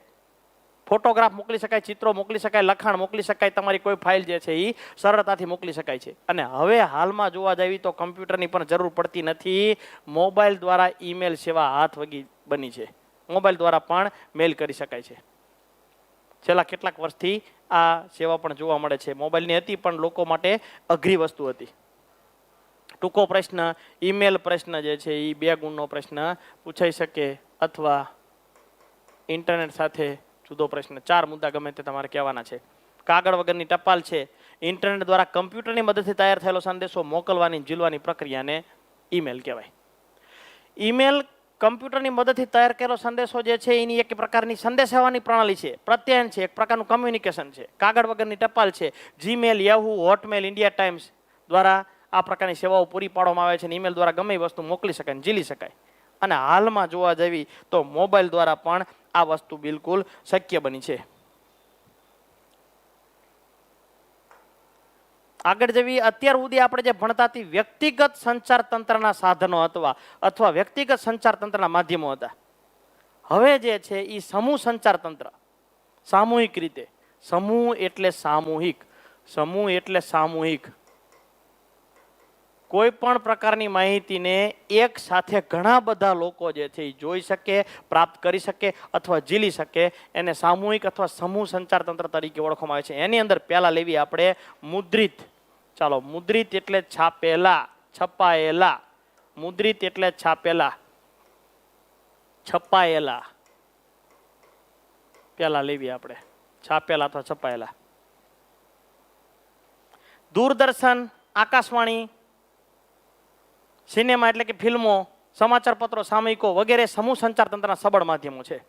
ફોટોગ્રાફ મોકલી શકાય, ચિત્રો મોકલી શકાય, લખાણ મોકલી શકાય, તમારી કોઈ ફાઇલ જે છે એ સરળતાથી મોકલી શકાય છે. અને હવે હાલમાં જોવા જઈએ તો કમ્પ્યુટરની પણ જરૂર પડતી નથી. મોબાઈલ દ્વારા ઈમેલ સેવા હાથ વગી બની છે. મોબાઈલ દ્વારા પણ મેલ કરી શકાય છે. છેલ્લા કેટલાક વર્ષથી આ સેવા પણ જોવા મળે છે. મોબાઈલની હતી પણ લોકો માટે અઘરી વસ્તુ હતી. ટૂંકો પ્રશ્ન, ઈમેલ પ્રશ્ન જે છે એ 2 ગુણનો પ્રશ્ન પૂછાઈ શકે, અથવા ઇન્ટરનેટ સાથે જુદો પ્રશ્ન. 4 મુદ્દા ગમે તે તમારે કહેવાના છે. કાગળ વગરની ટપાલ છે, ઇન્ટરનેટ દ્વારા કમ્પ્યુટરની મદદથી તૈયાર થયેલો સંદેશો મોકલવાની, ઝીલવાની પ્રક્રિયાને ઈમેલ કહેવાય. ઈમેલ કમ્પ્યુટરની મદદથી તૈયાર કરેલો સંદેશો જે છે એની એક પ્રકારની સંદેશાવ્યવહારની પ્રણાલી છે, પ્રત્યાયન છે, એક પ્રકારનું કમ્યુનિકેશન છે. કાગળ વગરની ટપાલ છે. Gmail, Yahoo, Hotmail, India times દ્વારા આ પ્રકારની સેવાઓ પૂરી પાડવામાં આવે છે અને ઈમેલ દ્વારા ગમે એ વસ્તુ મોકલી શકાય, ઝીલી શકાય. અને હાલમાં જોવા જવી તો મોબાઈલ દ્વારા પણ આ વસ્તુ બિલકુલ શક્ય બની છે. આગળ જવી, અત્યાર સુધી આપણે જે ભણતા હતી વ્યક્તિગત સંચાર તંત્રના સાધનો અથવા વ્યક્તિગત સંચાર તંત્રના માધ્યમો હતા. હવે જે છે એ સમૂહ સંચાર તંત્ર, સામૂહિક રીતે. સમૂહ એટલે સામૂહિક, સમૂહ એટલે સામૂહિક. કોઈ પણ પ્રકારની માહિતીને એક સાથે ઘણા બધા લોકો જે છે એ જોઈ શકે, પ્રાપ્ત કરી શકે અથવા ઝીલી શકે, એને સામૂહિક અથવા સમૂહ સંચાર તંત્ર તરીકે ઓળખવામાં આવે છે. એની અંદર પહેલા લેવી આપણે મુદ્રિત. ચાલો, મુદ્રિત એટલે છાપેલા, છપાયેલા. મુદ્રિત એટલે છાપેલા, છપાયેલા. પહેલા લેવી આપણે છાપેલા અથવા છપાયેલા. દૂરદર્શન, આકાશવાણી, સિનેમા એટલે કે ફિલ્મો, સમાચાર પત્રો, સામયિકો વગેરે સમૂહ સંચાર તંત્રના સબળ માધ્યમો છે.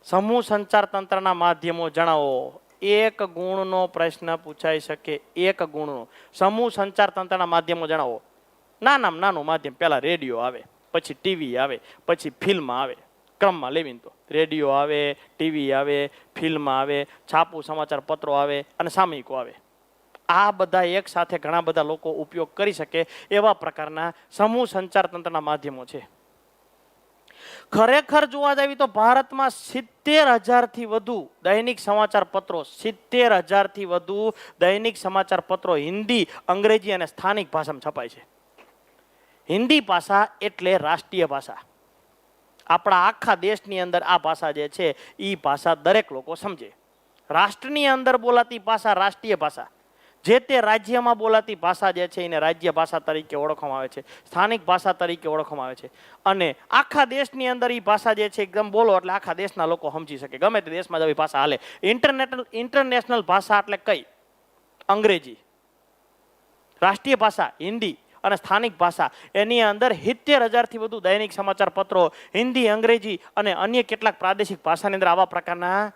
સમૂહ સંચાર તંત્રના માધ્યમો જણાવો. એક ગુણનો પ્રશ્ન પૂછાઈ શકે. એક ગુણનો. સમૂહ સંચાર તંત્રના માધ્યમો જણાવો. નાનું માધ્યમ, પહેલા રેડિયો આવે, પછી ટીવી આવે, પછી ફિલ્મ આવે. ક્રમમાં લેવીને તો રેડિયો આવે, ટીવી આવે, ફિલ્મ આવે, છાપુ સમાચાર પત્રો આવે અને સામયિકો આવે. આ બધા એક સાથે ઘણા બધા લોકો ઉપયોગ કરી શકે એવા પ્રકારના સમૂહ સંચાર તંત્રના માધ્યમો છે. ખરેખર જોવા જઈએ તો ભારતમાં 70,000થી વધુ દૈનિક સમાચાર પત્રો, 70,000થી વધુ દૈનિક સમાચાર પત્રો હિન્દી, અંગ્રેજી અને સ્થાનિક ભાષામાં છપાય છે. હિન્દી ભાષા એટલે રાષ્ટ્રીય ભાષા. આપણા આખા દેશની અંદર આ ભાષા જે છે એ ભાષા દરેક લોકો સમજે. રાષ્ટ્રની અંદર બોલાતી ભાષા રાષ્ટ્રીય ભાષા. જે તે રાજ્યમાં બોલાતી ભાષા જે છે એને રાજ્ય ભાષા તરીકે ઓળખવામાં આવે છે, સ્થાનિક ભાષા તરીકે ઓળખવામાં આવે છે. અને આખા દેશની અંદર એ ભાષા જે છે એકદમ બોલો એટલે આખા દેશના લોકો સમજી શકે. ગમે તે દેશમાં જવી ભાષા હાલે. ઇન્ટરનેશનલ ભાષા એટલે કઈ? અંગ્રેજી. રાષ્ટ્રીય ભાષા હિન્દી અને સ્થાનિક ભાષા. એની અંદર 70,000થી વધુ દૈનિક સમાચાર પત્રો હિન્દી, અંગ્રેજી અને અન્ય કેટલાક પ્રાદેશિક ભાષાની અંદર આવા પ્રકારના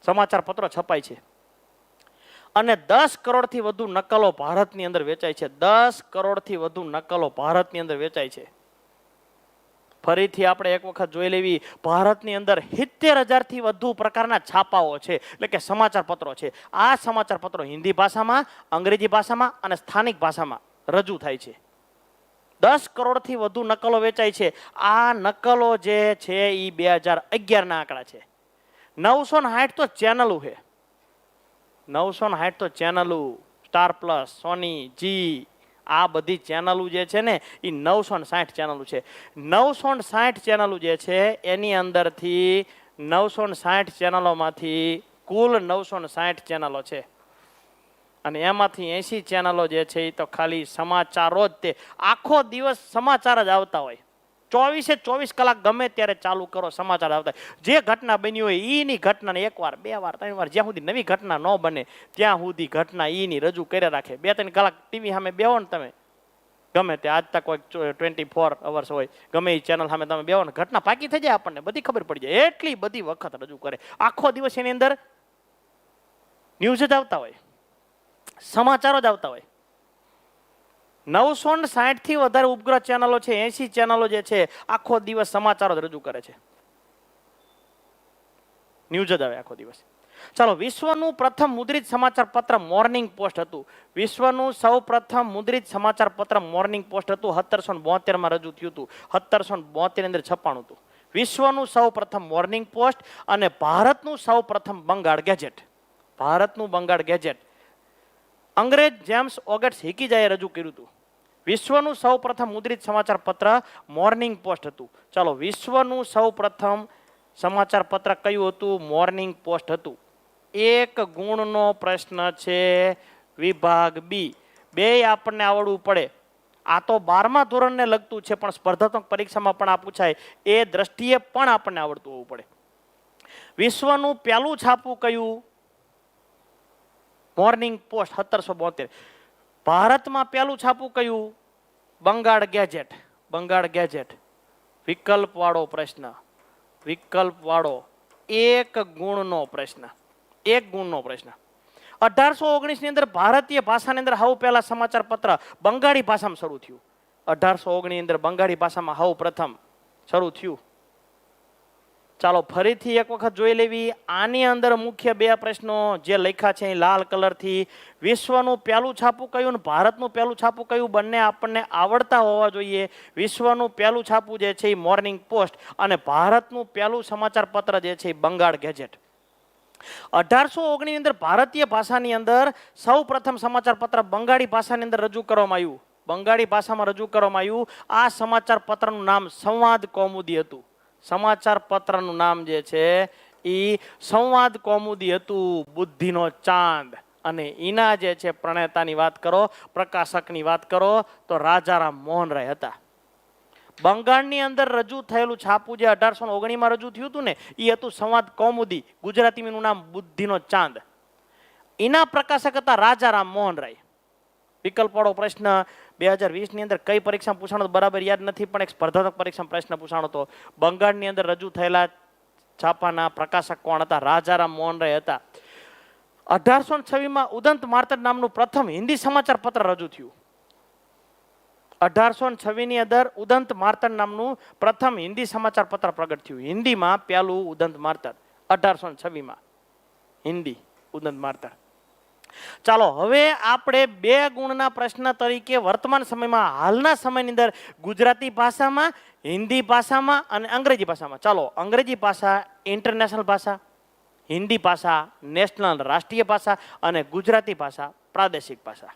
સમાચાર પત્રો છપાય છે. અને 10 કરોડથી વધુ નકલો ભારતની અંદર વેચાય છે. 10 કરોડથી વધુ નકલો ભારતની અંદર વેચાય છે. ફરીથી આપણે એક વખત જોઈ લેવી, ભારતની અંદર 70,000થી વધુ પ્રકારના છાપાઓ છે, એટલે કે સમાચાર પત્રો છે. આ સમાચાર પત્રો હિન્દી ભાષામાં, અંગ્રેજી ભાષામાં અને સ્થાનિક ભાષામાં રજૂ થાય છે. 10 કરોડથી વધુ નકલો વેચાય છે. આ નકલો જે છે એ 2011ના આંકડા છે. 960 તો ચેનલો છે. 960 તો ચેનલો, સ્ટાર પ્લસ, સોની, જી, આ બધી ચેનલો જે છે ને એ 960 ચેનલો છે. 960 ચેનલો જે છે એની અંદરથી 960 ચેનલોમાંથી કુલ 960 ચેનલો છે. અને એમાંથી 80 ચેનલો જે છે એ તો ખાલી સમાચારો જ, તે આખો દિવસ સમાચાર જ આવતા હોય. 24 કલાક ગમે ત્યારે ચાલુ કરો સમાચાર આવતા. જે ઘટના બની હોય એની ઘટનાને 1 વાર, 2 વાર, 3 વાર, જ્યાં સુધી નવી ઘટના ન બને ત્યાં સુધી ઘટના એની રજૂ કરી રાખે. 2-3 કલાક ટીવી સામે બેહો ને તમે, ગમે તે આજ તક કોઈ 24 અવર્સ હોય, ગમે એ ચેનલ સામે તમે બેહો ને ઘટના પાકી થઈ જાય, આપણને બધી ખબર પડી જાય. એટલી બધી વખત રજૂ કરે. આખો દિવસ એની અંદર ન્યૂઝ જ આવતા હોય, સમાચારો જ આવતા હોય. 960થી વધારે ઉપગ્રહ ચેનલો છે. 80 ચેનલો જે છે આખો દિવસ સમાચારો જ રજૂ કરે છે. ન્યૂઝ જ આવે આખો દિવસ. ચાલો, વિશ્વનું પ્રથમ મુદ્રિત સમાચાર પત્ર મોર્નિંગ પોસ્ટ હતું. વિશ્વનું સૌ પ્રથમ મુદ્રિત સમાચાર પત્ર મોર્નિંગ પોસ્ટ હતું. 1772માં રજૂ થયું હતું. 1772 અંદર છપાણું હતું. વિશ્વનું સૌ પ્રથમ મોર્નિંગ પોસ્ટ અને ભારતનું સૌ પ્રથમ બંગાળ ગેજેટ. ભારતનું બંગાળ ગેજેટ અંગ્રેજ જેમ્સ ઓગસ્ટ હિકીજાએ રજૂ કર્યું હતું. વિશ્વનું સૌ પ્રથમ મુદ્રિત સમાચાર પત્ર મોર્નિંગ પોસ્ટ હતું. ચાલો, વિશ્વનું સૌ પ્રથમ સમાચાર પત્ર કયું હતું? મોર્નિંગ પોસ્ટ હતું. 1 ગુણનો પ્રશ્ન છે, વિભાગ બી. 2 આપણને આવડવું પડે. આ તો 12મા ધોરણને લગતું છે, પણ સ્પર્ધાત્મક પરીક્ષામાં પણ આ પૂછાય એ દ્રષ્ટિએ પણ આપણને આવડતું હોવું પડે. વિશ્વનું પહેલું છાપું કયું? Morning post 1772. ભારતમાં પહેલું છાપું કયું? બંગાળ ગેજેટ. બંગાળ ગેજેટ. વિકલ્પ વાળો પ્રશ્ન, વિકલ્પ વાળો 1 ગુણનો પ્રશ્ન. 1 ગુણનો પ્રશ્ન. 1819 ની અંદર ભારતીય ભાષાની અંદર સૌ પહેલા સમાચાર પત્ર બંગાળી ભાષામાં શરૂ થયું. 1819 અંદર બંગાળી ભાષામાં સૌ પ્રથમ શરૂ થયું. ચાલો ફરીથી એક વખત જોઈ લેવી. આની અંદર મુખ્ય બે પ્રશ્નો જે લખ્યા છે લાલ કલરથી, વિશ્વનું પહેલું છાપું કયું ને ભારતનું પહેલું છાપું કયું, બંને આપણને આવડતા હોવા જોઈએ. વિશ્વનું પહેલું છાપું જે છે એ મોર્નિંગ પોસ્ટ અને ભારતનું પહેલું સમાચાર પત્ર જે છે એ બંગાળ ગેજેટ. 1819 અંદર ભારતીય ભાષાની અંદર સૌ પ્રથમ સમાચાર પત્ર બંગાળી ભાષાની અંદર રજૂ કરવામાં આવ્યું. બંગાળી ભાષામાં રજૂ કરવામાં આવ્યું. આ સમાચાર પત્રનું નામ સંવાદ કૌમુદી હતું. સમાચાર પત્રનું નામ જે છે એ સંવાદ કૌમુદી હતું. બુદ્ધિનો ચાંદ. અને એના જે છે પ્રણેતાની વાત કરો, પ્રકાશકની વાત કરો તો રાજારામ મોહન રાય હતા. બંગાળની અંદર રજૂ થયેલું છાપું જે 1819 માં રજૂ થયું હતું ને એ હતું સંવાદ કૌમુદી. ગુજરાતીનું નામ બુદ્ધિનો ચાંદ. એના પ્રકાશક હતા રાજારામ મોહન રાય. વિકલ્પવાળો પ્રશ્ન 2020 ની અંદર કઈ પરીક્ષા પૂછાણો બરાબર યાદ નથી, પણ એક સ્પર્ધાત્મક પરીક્ષા પ્રશ્ન પૂછાણો હતો. બંગાળની અંદર રજૂ થયેલા છાપાના પ્રકાશક કોણ હતા? રાજારામ મોહન રાય હતા. 1826 માં ઉદંત માર્તંડ નામનું પ્રથમ હિન્દી સમાચાર પત્ર રજૂ થયું. 1826 ની અંદર ઉદંત માર્તંડ નામનું પ્રથમ હિન્દી સમાચાર પત્ર પ્રગટ થયું. હિન્દીમાં પહેલું ઉદંત માર્તંડ 1826 માં હિન્દી ઉદંત માર્તંડ. ચાલો હવે આપણે બે ગુણના પ્રશ્ન તરીકે વર્તમાન સમયમાં હાલના સમયની અંદર ગુજરાતી ભાષામાં, હિન્દી ભાષામાં અને અંગ્રેજી ભાષામાં. ચાલો અંગ્રેજી ભાષા ઇન્ટરનેશનલ ભાષા, હિન્દી ભાષા નેશનલ રાષ્ટ્રીય ભાષા અને ગુજરાતી ભાષા પ્રાદેશિક ભાષા,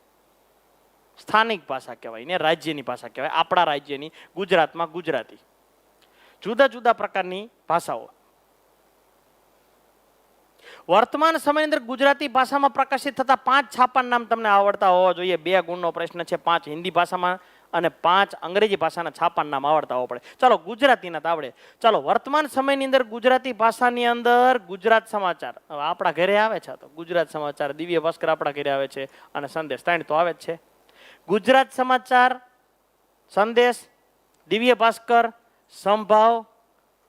સ્થાનિક ભાષા કહેવાય ને રાજ્યની ભાષા કહેવાય. આપણા રાજ્યની ગુજરાતમાં ગુજરાતી. જુદા જુદા પ્રકારની ભાષાઓ. વર્તમાન સમયની અંદર ગુજરાતી ભાષામાં પ્રકાશિત થતા 5 છાપાના નામ તમને આવડતા હોવા જોઈએ. 2 ગુણનો પ્રશ્ન છે. 5 હિન્દી ભાષામાં અને 5 અંગ્રેજી ભાષાના છાપાના નામ આવડતા હોવા પડે. ચાલો ગુજરાતીના તો આવડે. ચાલો વર્તમાન સમયની અંદર ગુજરાતી ભાષાની અંદર ગુજરાત સમાચાર આપણા ઘરે આવે છે. તો ગુજરાત સમાચાર, દિવ્ય ભાસ્કર આપણા ઘરે આવે છે અને સંદેશ 3 તો આવે જ છે. ગુજરાત સમાચાર, સંદેશ, દિવ્ય ભાસ્કર, સંભાવ,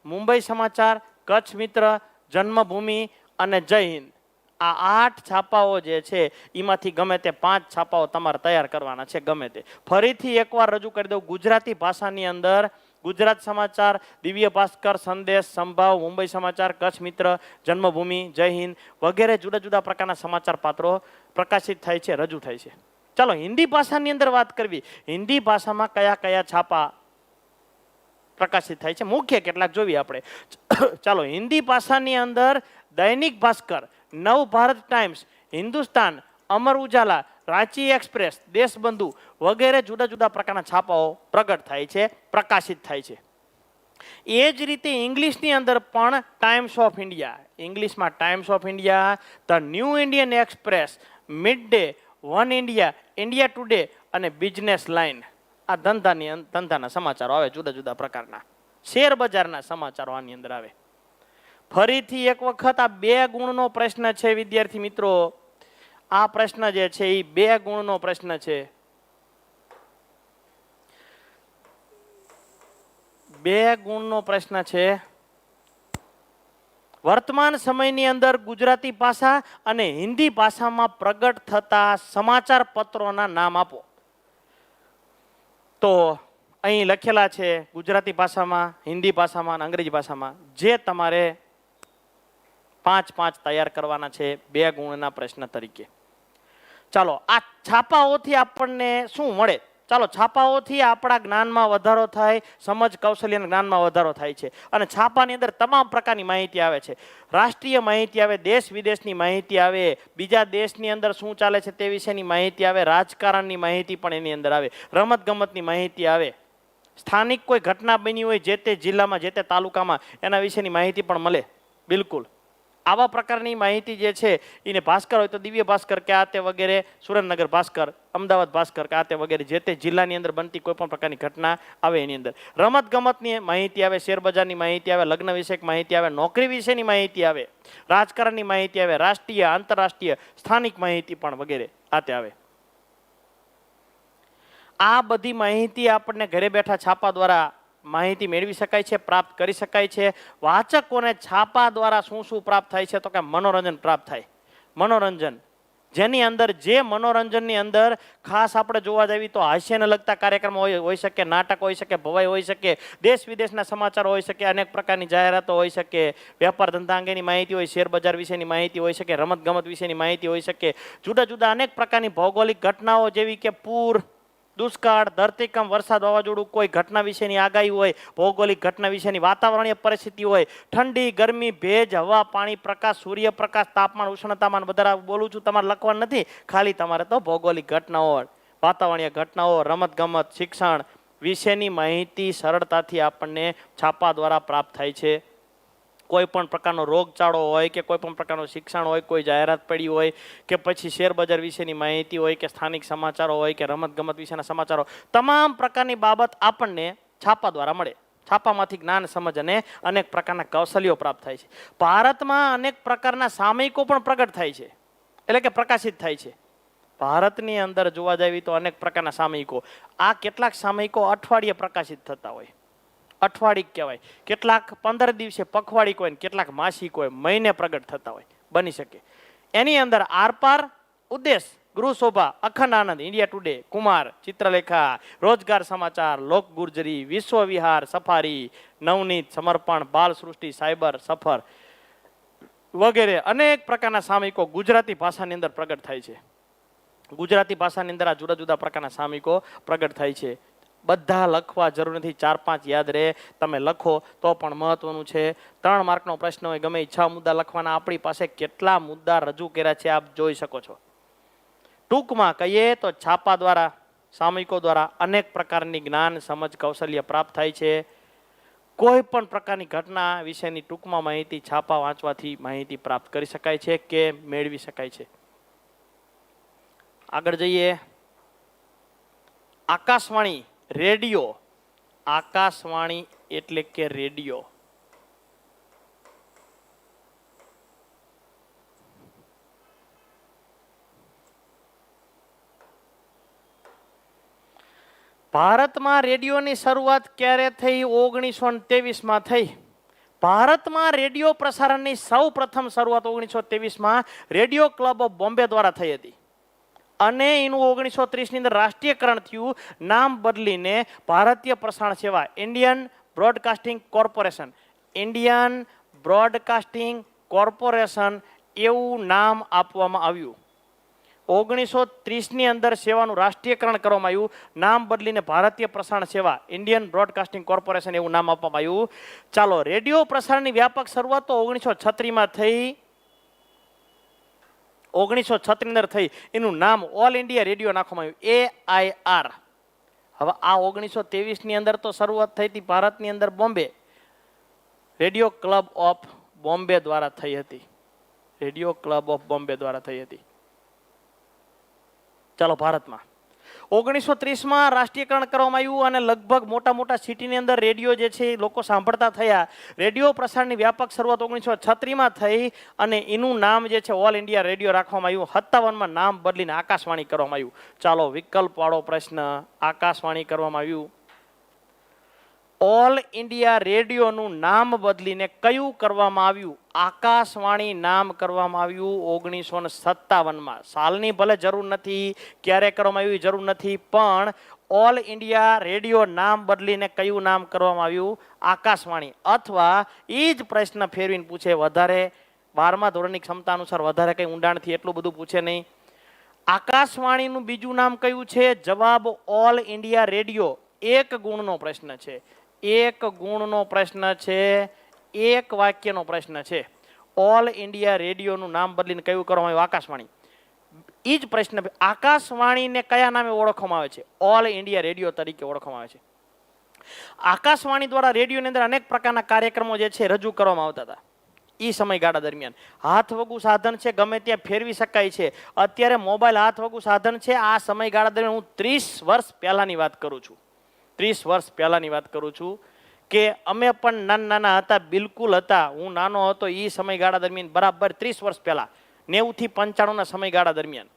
મુંબઈ સમાચાર, કચ્છ મિત્ર, જન્મભૂમિ અને જય હિન્દ. આ 8 છાપાઓ જે છે એમાંથી ગમે તે 5 છાપાઓ તમારે તૈયાર કરવાના છે. ગમે તે ફરીથી એકવાર રજૂ કરી દઉં. ગુજરાતી ભાષાની અંદર ગુજરાત સમાચાર, દિવ્ય ભાસ્કર, સંદેશ, સંભાવ, મુંબઈ સમાચાર, કચ્છ મિત્ર, જન્મભૂમિ, જય હિન્દ વગેરે જુદા જુદા પ્રકારના સમાચાર પાત્રો પ્રકાશિત થાય છે, રજૂ થાય છે. ચાલો હિન્દી ભાષાની અંદર વાત કરવી. હિન્દી ભાષામાં કયા કયા છાપા પ્રકાશિત થાય છે મુખ્ય કેટલાક જોઈએ આપણે. ચાલો હિન્દી ભાષાની અંદર દૈનિક ભાસ્કર, નવ ભારત ટાઈમ્સ, હિન્દુસ્તાન, અમર ઉજાલા, રાંચી એક્સપ્રેસ, દેશબંધુ વગેરે જુદા જુદા પ્રકારના છાપાઓ પ્રગટ થાય છે, પ્રકાશિત થાય છે. એ જ રીતે ઇંગ્લિશની અંદર પણ ટાઈમ્સ ઓફ ઇન્ડિયા, ઇંગ્લિશમાં times of India, the new Indian express, mid day, one India, India today અને બિઝનેસ લાઇન. આ ધંધાના સમાચારો આવે જુદા જુદા પ્રકારના. શેર બજારના સમાચારો આની અંદર આવે. ફરીથી એક વખત આ 2 ગુણનો પ્રશ્ન છે વિદ્યાર્થી મિત્રો. આ પ્રશ્ન જે છે એ 2 ગુણનો પ્રશ્ન છે. 2 ગુણનો પ્રશ્ન છે. વર્તમાન સમયની અંદર ગુજરાતી ભાષા અને હિન્દી ભાષામાં પ્રગટ થતા સમાચાર પત્રોના નામ આપો. તો અહીં લખેલા છે ગુજરાતી ભાષામાં, હિન્દી ભાષામાં અને અંગ્રેજી ભાષામાં. જે તમારે 5 તૈયાર કરવાના છે 2 ગુણના પ્રશ્ન તરીકે. ચાલો આ છાપાઓથી આપણને શું મળે? ચાલો છાપાઓથી આપણા જ્ઞાનમાં વધારો થાય, સમજ કૌશલ્યના જ્ઞાનમાં વધારો થાય છે. અને છાપાની અંદર તમામ પ્રકારની માહિતી આવે છે. રાષ્ટ્રીય માહિતી આવે, દેશ વિદેશની માહિતી આવે, બીજા દેશની અંદર શું ચાલે છે તે વિશેની માહિતી આવે, રાજકારણની માહિતી પણ એની અંદર આવે, રમત ગમતની માહિતી આવે, સ્થાનિક કોઈ ઘટના બની હોય જે તે જિલ્લામાં, જે તે તાલુકામાં એના વિશેની માહિતી પણ મળે. બિલકુલ આવા પ્રકારની માહિતી જે છે એને ભાસ્કર હોય તો દિવ્ય ભાસ્કર કે આ તે વગેરે, સુરેન્દ્રનગર ભાસ્કર, અમદાવાદ ભાસ્કર કે આ તે વગેરે જે તે જિલ્લાની અંદર બનતી કોઈ પણ પ્રકારની ઘટના આવે એની અંદર. રમત ગમતની માહિતી આવે, શેરબજારની માહિતી આવે, લગ્ન વિષયક માહિતી આવે, નોકરી વિશેની માહિતી આવે, રાજકારણની માહિતી આવે, રાષ્ટ્રીય આંતરરાષ્ટ્રીય સ્થાનિક માહિતી પણ વગેરે આ તે આવે. આ બધી માહિતી આપણને ઘરે બેઠા છાપા દ્વારા માહિતી મેળવી શકાય છે, પ્રાપ્ત કરી શકાય છે. વાચકોને છાપા દ્વારા શું શું પ્રાપ્ત થાય છે? તો કે મનોરંજન પ્રાપ્ત થાય. મનોરંજન જેની અંદર જે મનોરંજનની અંદર ખાસ આપણે જોવા જઈએ તો હાસ્યને લગતા કાર્યક્રમો હોઈ શકે, નાટક હોઈ શકે, ભવાઈ હોઈ શકે, દેશ વિદેશના સમાચારો હોઈ શકે, અનેક પ્રકારની જાહેરાતો હોઈ શકે, વેપાર ધંધા અંગેની માહિતી હોય, શેર બજાર વિશેની માહિતી હોઈ શકે, રમત ગમત વિશેની માહિતી હોઈ શકે, જુદા જુદા અનેક પ્રકારની ભૌગોલિક ઘટનાઓ જેવી કે પૂર, દુષ્કાળ, ધરતીકંપ, વરસાદ, વાવાઝોડું, કોઈ ઘટના વિશેની આગાહી હોય, ભૌગોલિક ઘટના વિશેની વાતાવરણીય પરિસ્થિતિ હોય, ઠંડી, ગરમી, ભેજ, હવા, પાણી, પ્રકાશ, સૂર્યપ્રકાશ, તાપમાન, ઉષ્ણતામાન, બધા બોલું છું, તમારે લખવાનું નથી, ખાલી તમારે તો ભૌગોલિક ઘટનાઓ, વાતાવરણીય ઘટનાઓ, રમત ગમત, શિક્ષણ વિશેની માહિતી સરળતાથી આપણને છાપા દ્વારા પ્રાપ્ત થાય છે. કોઈ પણ પ્રકારનો રોગચાળો હોય કે કોઈ પણ પ્રકારનું શિક્ષણ હોય, કોઈ જાહેરાત પડી હોય કે પછી શેર બજાર વિશેની માહિતી હોય કે સ્થાનિક સમાચારો હોય કે રમત ગમત વિશેના સમાચારો, તમામ પ્રકારની બાબત આપણને છાપા દ્વારા મળે. છાપામાંથી જ્ઞાન, સમજ અને અનેક પ્રકારના કૌશલ્યો પ્રાપ્ત થાય છે. ભારતમાં અનેક પ્રકારના સામયિકો પણ પ્રગટ થાય છે, એટલે કે પ્રકાશિત થાય છે. ભારતની અંદર જોવા જઈએ તો અનેક પ્રકારના સામયિકો, આ કેટલાક સામયિકો અઠવાડિયે પ્રકાશિત થતા હોય, અઠવાડિક કહેવાય, કેટલાક 15 દિવસે પખવાડિક હોય, કેટલાક માસિક હોય, મહિને પ્રગટ થતા હોય, બની શકે. એની અંદર આરપાર, ઉદ્દેશ, ગૃહ શોભા, અખંડ આનંદ, ઇન્ડિયા ટુડે, કુમાર, ચિત્રલેખા, રોજગાર સમાચાર, લોક ગુર્જરી, વિશ્વ વિહાર, સફારી, નવનીત, સમર્પણ, બાલ સૃષ્ટિ, સાયબર, સફર વગેરે અનેક પ્રકારના સામયિકો ગુજરાતી ભાષાની અંદર પ્રગટ થાય છે. ગુજરાતી ભાષાની અંદર આ જુદા જુદા પ્રકારના સામયિકો પ્રગટ થાય છે. બધા લખવા જરૂર નથી, 4-5 યાદ રહે, તમે લખો તો પણ મહત્વનું છે. 3 માર્કનો પ્રશ્ન હોય, ગમે 6 મુદ્દા લખવાના. આપણી પાસે કેટલા મુદ્દા રજૂ કર્યા છે આપ જોઈ શકો છો. ટૂંકમાં કહીએ તો છાપા દ્વારા, સામયિકો દ્વારા અનેક પ્રકારની જ્ઞાન, સમજ, કૌશલ્ય પ્રાપ્ત થાય છે. કોઈ પણ પ્રકારની ઘટના વિશેની ટૂંકમાં માહિતી છાપા વાંચવાથી માહિતી પ્રાપ્ત કરી શકાય છે કે મેળવી શકાય છે. આગળ જઈએ. આકાશવાણી, રેડિયો. આકાશવાણી એટલે કે રેડિયો. ભારતમાં રેડિયોની શરૂઆત ક્યારે થઈ? 1923માં થઈ. ભારતમાં રેડિયો પ્રસારણની સૌ પ્રથમ શરૂઆત 1923માં રેડિયો ક્લબ ઓફ બોમ્બે દ્વારા થઈ હતી અને એનું 1930ની અંદર રાષ્ટ્રીયકરણ થયું. નામ બદલીને ભારતીય પ્રસારણ સેવા, Indian broadcasting corporation, Indian broadcasting corporation એવું નામ આપવામાં આવ્યું. 1930ની અંદર સેવાનું રાષ્ટ્રીયકરણ કરવામાં આવ્યું. નામ બદલીને ભારતીય પ્રસારણ સેવા, ઇન્ડિયન બ્રોડકાસ્ટિંગ કોર્પોરેશન એવું નામ આપવામાં આવ્યું. ચાલો, રેડિયો પ્રસારણની વ્યાપક શરૂઆત તો 1936માં થઈ. 1936ની અંદર થઈ. એનું નામ ઓલ ઇન્ડિયા રેડિયો નાખવામાં આવ્યું, AIR. હવે આ 1923ની અંદર તો શરૂઆત થઈ હતી ભારતની અંદર Bombay, radio club of Bombay દ્વારા થઈ હતી. રેડિયો ક્લબ ઓફ બોમ્બે દ્વારા થઈ હતી. ચાલો, ભારતમાં 1930માં રાષ્ટ્રીયકરણ કરવામાં આવ્યું અને લગભગ મોટા મોટા સિટીની અંદર રેડિયો જે છે લોકો સાંભળતા થયા. રેડિયો પ્રસારણની વ્યાપક શરૂઆત 1936માં થઈ અને એનું નામ જે છે ઓલ ઇન્ડિયા રેડિયો રાખવામાં આવ્યું. 57માં નામ બદલીને આકાશવાણી કરવામાં આવ્યું. ચાલો, વિકલ્પવાળો પ્રશ્ન. આકાશવાણી કરવામાં આવ્યું. ઓલ ઇન્ડિયા રેડિયોનું નામ બદલીને કયું કરવામાં આવ્યું? આકાશવાણી નામ કરવામાં આવ્યું 1957માં. સાલની ભલે જરૂર નથી, ક્યારે કરવામાં આવ્યું જરૂર નથી, પણ ઓલ ઇન્ડિયા રેડિયો નામ બદલીને કયું નામ કરવામાં આવ્યું? આકાશવાણી. અથવા એ જ પ્રશ્ન ફેરવીને પૂછે, વધારે 12મા ધોરણની ક્ષમતા અનુસાર વધારે કંઈ ઊંડાણથી એટલું બધું પૂછે નહીં. આકાશવાણીનું બીજું નામ કયું છે? જવાબ ઓલ ઇન્ડિયા રેડિયો. 1 ગુણનો પ્રશ્ન છે. 1 ગુણનો પ્રશ્ન છે. 1 વાક્યનો પ્રશ્ન છે. ઓલ ઇન્ડિયા રેડિયોનું નામ બદલીને કયું કરવામાં આવ્યું? આકાશવાણી. એ જ પ્રશ્ન. આકાશવાણીને કયા નામે ઓળખવામાં આવે છે? ઓલ ઇન્ડિયા રેડિયો તરીકે ઓળખવામાં આવે છે. આકાશવાણી દ્વારા રેડિયોની અંદર અનેક પ્રકારના કાર્યક્રમો જે છે રજૂ કરવામાં આવતા હતા એ સમયગાળા દરમિયાન. હાથવગું સાધન છે, ગમે ત્યાં ફેરવી શકાય છે. અત્યારે મોબાઈલ હાથવગું સાધન છે. આ સમયગાળા દરમિયાન હું 30 વર્ષ પહેલાની વાત કરું છું. 30 વર્ષ પહેલાની વાત કરું છું કે અમે પણ નાના હતા, બિલકુલ હતા. હું નાનો હતો એ સમયગાળા દરમિયાન, બરાબર 30 વર્ષ પહેલા, 90 થી 95ના સમયગાળા દરમિયાન.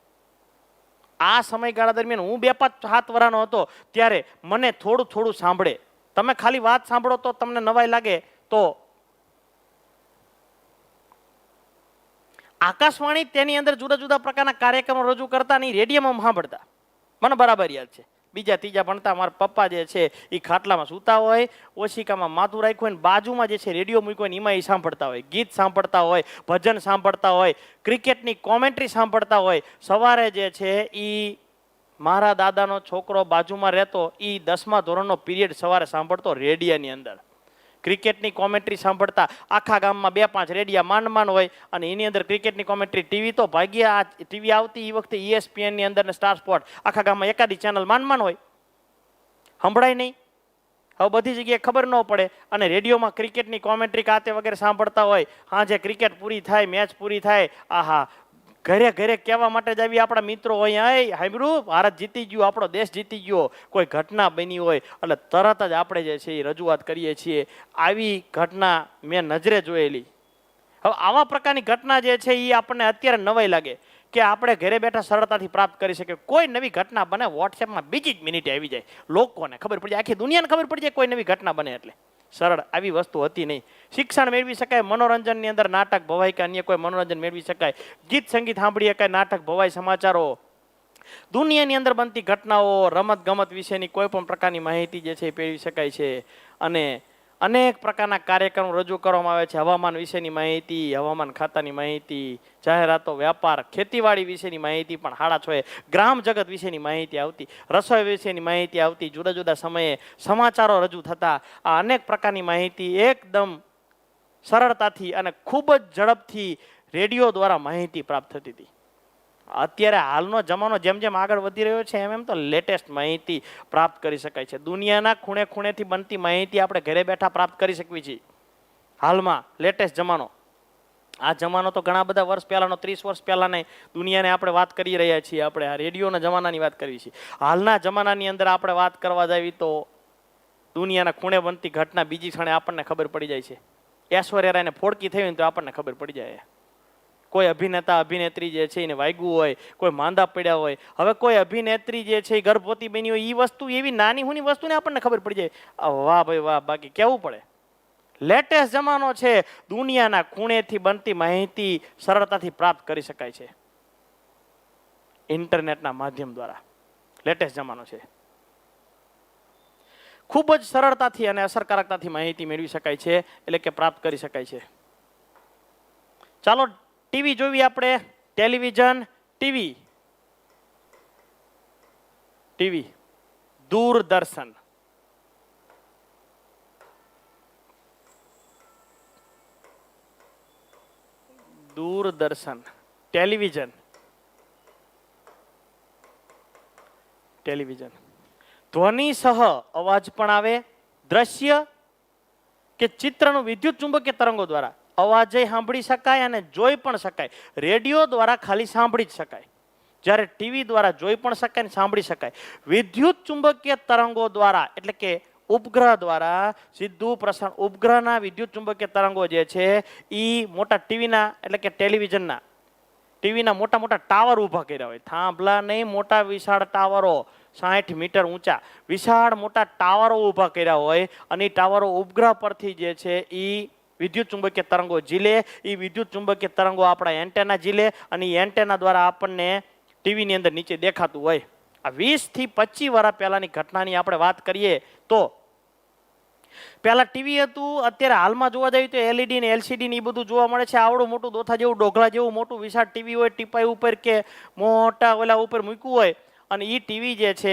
આ સમયગાળા દરમિયાન હું 2-5-7 વર્ષનો હતો ત્યારે મને થોડું થોડું સાંભળે. તમે ખાલી વાત સાંભળો તો તમને નવાઈ લાગે તો આકાશવાણી તેની અંદર જુદા જુદા પ્રકારના કાર્યક્રમો રજૂ કરતા નહીં, રેડિયોમાં સાંભળતા. મને બરાબર યાદ છે. બીજા ત્રીજા ભણતા મારા પપ્પા જે છે એ ખાટલામાં સૂતા હોય, ઓશિકામાં માથું રાખ્યું હોય, બાજુમાં જે છે રેડિયો મૂક્યો હોય એમાં એ સાંભળતા હોય, ગીત સાંભળતા હોય, ભજન સાંભળતા હોય, ક્રિકેટની કોમેન્ટ્રી સાંભળતા હોય. સવારે જે છે એ મારા દાદાનો છોકરો બાજુમાં રહેતો, એ 10મા ધોરણનો પીરિયડ સવારે સાંભળતો રેડિયાની અંદર. ક્રિકેટની કોમેન્ટ્રી સાંભળતા. આખા ગામમાં 2-5 રેડિયા માંડ હોય અને એની અંદર ક્રિકેટની કોમેન્ટ્રી. ટીવી તો ભાગ્યા ટીવી આવતી એ વખતે ESPN ની અંદર ને સ્ટાર સ્પોર્ટ, આખા ગામમાં એકાદી ચેનલ માંડ હોય, સંભળાય નહીં. હવે બધી જગ્યાએ ખબર ન પડે અને રેડિયોમાં ક્રિકેટની કોમેન્ટ્રી કાતે વગેરે સાંભળતા હોય. હાજે ક્રિકેટ પૂરી થાય, મેચ પૂરી થાય, આહા ઘરે ઘરે કહેવા માટે જ આવી આપણા મિત્રો હોય, સાંભળ્યું ભારત જીતી ગયું, આપણો દેશ જીતી ગયો. કોઈ ઘટના બની હોય એટલે તરત જ આપણે જે છે એ રજૂઆત કરીએ છીએ. આવી ઘટના મેં નજરે જોયેલી. હવે આવા પ્રકારની ઘટના જે છે એ આપણને અત્યારે નવાઈ લાગે કે આપણે ઘરે બેઠા સરળતાથી પ્રાપ્ત કરી શકીએ. કોઈ નવી ઘટના બને વોટ્સએપમાં બીજી જ મિનિટે આવી જાય, લોકોને ખબર પડી જાય, આખી દુનિયાને ખબર પડી જાય કોઈ નવી ઘટના બને. એટલે સરળ આવી વસ્તુ હતી નહીં. શિક્ષણ મેળવી શકાય, મનોરંજનની અંદર નાટક ભવાય કે અન્ય કોઈ મનોરંજન મેળવી શકાય, ગીત સંગીત સાંભળી શકાય, નાટક ભવાય, સમાચારો, દુનિયાની અંદર બનતી ઘટનાઓ, રમત ગમત વિશેની કોઈ પણ પ્રકારની માહિતી જે છે એ મેળવી શકાય છે. અને અનેક પ્રકારના કાર્યક્રમો રજૂ કરવામાં આવે છે. હવામાન વિશેની માહિતી, હવામાન ખાતાની માહિતી, જાહેરાતો, વ્યાપાર, ખેતીવાડી વિશેની માહિતી પણ 6:30 ગ્રામ જગત વિશેની માહિતી આવતી, રસોઈ વિશેની માહિતી આવતી, જુદા જુદા સમયે સમાચારો રજૂ થતા. આ અનેક પ્રકારની માહિતી એકદમ સરળતાથી અને ખૂબ જ ઝડપથી રેડિયો દ્વારા માહિતી પ્રાપ્ત થતી હતી. અત્યારે હાલનો જમાનો જેમ જેમ આગળ વધી રહ્યો છે એમ તો લેટેસ્ટ માહિતી પ્રાપ્ત કરી શકાય છે. દુનિયાના ખૂણે ખૂણેથી બનતી માહિતી આપણે ઘરે બેઠા પ્રાપ્ત કરી શકવી છીએ. હાલમાં લેટેસ્ટ જમાનો, આ જમાનો તો ઘણા બધા વર્ષ પહેલાનો, 30 વર્ષ પહેલાની દુનિયાને આપણે વાત કરી રહ્યા છીએ. આપણે આ રેડિયોના જમાનાની વાત કરીએ છીએ. હાલના જમાનાની અંદર આપણે વાત કરવા જાવી તો દુનિયાના ખૂણે બનતી ઘટના બીજી ક્ષણે આપણને ખબર પડી જાય છે. ઐશ્વર્યા રાયને ફોડકી થઈ હોય તો આપણને ખબર પડી જાય. કોઈ અભિનેતા અભિનેત્રી જે છે એને વાગ્યું હોય, કોઈ માંદા પડ્યા હોય, હવે કોઈ અભિનેત્રી જે છે એ ગર્ભવતી બની હોય, એ વસ્તુ એવી નાની હુની વસ્તુને આપણને ખબર પડી જાય. વાહ ભાઈ વાહ, બાકી કેવું પડે. લેટેસ્ટ જમાનો છે, દુનિયાના ખૂણેથી બનતી માહિતી સરળતાથી પ્રાપ્ત કરી શકાય છે ઇન્ટરનેટના માધ્યમ દ્વારા. લેટેસ્ટ જમાનો છે, ખૂબ જ સરળતાથી અને અસરકારકતાથી માહિતી મેળવી શકાય છે, એટલે કે પ્રાપ્ત કરી શકાય છે. ચાલો ટીવી જોઈએ આપણે. Television, TV, Doordarshan. Doordarshan, television, ધ્વનિ સહ અવાજ પણ આવે, દ્રશ્ય કે ચિત્રનું વિદ્યુત ચુંબકીય તરંગો દ્વારા અવાજે સાંભળી શકાય અને જોઈ પણ શકાય. રેડિયો દ્વારા ખાલી સાંભળી જ શકાય, જ્યારે ટીવી દ્વારા જોઈ પણ શકાય અને સાંભળી શકાય. વિદ્યુત ચુંબકીય તરંગો દ્વારા એટલે કે ઉપગ્રહ દ્વારા સીધું પ્રસારણ. ઉપગ્રહના વિદ્યુત ચુંબકીય તરંગો જે છે એ મોટા ટીવીના એટલે કે ટીવીના મોટા મોટા ટાવર ઊભા કર્યા હોય. થાંભલા નહીં, મોટા વિશાળ ટાવરો, 60 મીટર ઊંચા વિશાળ મોટા ટાવરો ઊભા કર્યા હોય અને એ ટાવરો ઉપગ્રહ પરથી જે છે એ વિદ્યુત ચુંબકીય તરંગો ઝીલે. એ વિદ્યુત ચુંબકીય તરંગો આપણા એન્ટેના ઝીલે અને એ એન્ટેના દ્વારા આપણને ટીવીની અંદર નીચે દેખાતું હોય. આ 20 થી 25 વર્ષ પહેલાની ઘટનાની આપણે વાત કરીએ તો પહેલા ટીવી હતું, અત્યારે હાલમાં જોવા જઈએ તો LED ને LCD ને એ બધું જોવા મળે છે. આવડું મોટું દોથા જેવું, ડોગલા જેવું મોટું વિશાળ ટીવી હોય, ટીપાઈ ઉપર કે મોટા ઓલા ઉપર મૂક્યું હોય અને એ ટીવી જે છે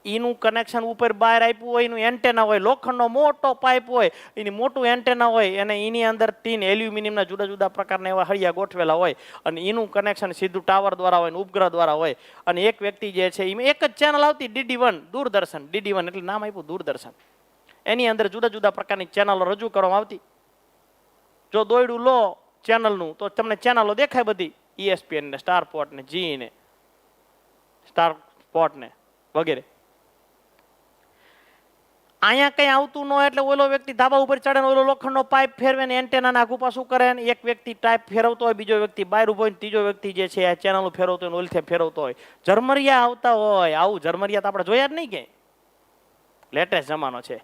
એનું કનેક્શન ઉપર બહાર આપ્યું હોય, એનું એન્ટેના હોય, લોખંડનો મોટો પાઇપ હોય, એની મોટું એન્ટેના હોય અને એની અંદર 3 એલ્યુમિનિયમના જુદા જુદા પ્રકારના એવા હળિયા ગોઠવેલા હોય અને એનું કનેક્શન સીધું ટાવર દ્વારા હોય, ઉપગ્રહ દ્વારા હોય. અને એક વ્યક્તિ જે છે એમાં એક જ ચેનલ આવતી, DD1, દૂરદર્શન. DD1 એટલે નામ આપ્યું દૂરદર્શન. એની અંદર જુદા જુદા પ્રકારની ચેનલો રજૂ કરવામાં આવતી. જો દોયડું લો ચેનલનું તો તમને ચેનલો દેખાય બધી, ESPN ને, સ્ટાર સ્પોર્ટ ને, જી ને, સ્ટાર સ્પોર્ટ ને વગેરે. અહીંયા કંઈ આવતું ન એટલે ઓલો વ્યક્તિ ધાબા ઉપર ચડે ને ઓલો લોખંડનો પાઇપ ફેરવે ને એન્ટેના આગુ પાછું કરે ને એક વ્યક્તિ ટાઈપ ફેરવતો હોય, બીજો વ્યક્તિ બહાર ઉભો હોય, ત્રીજો વ્યક્તિ જે છે આ ચેનલ ફેરવતો હોય, ઓલથી ફેરવતો હોય. ઝરમરિયા આવતા હોય. આવું ઝરમરિયા તો આપણે જોયા જ નહીં કે. લેટેસ્ટ જમાનો છે.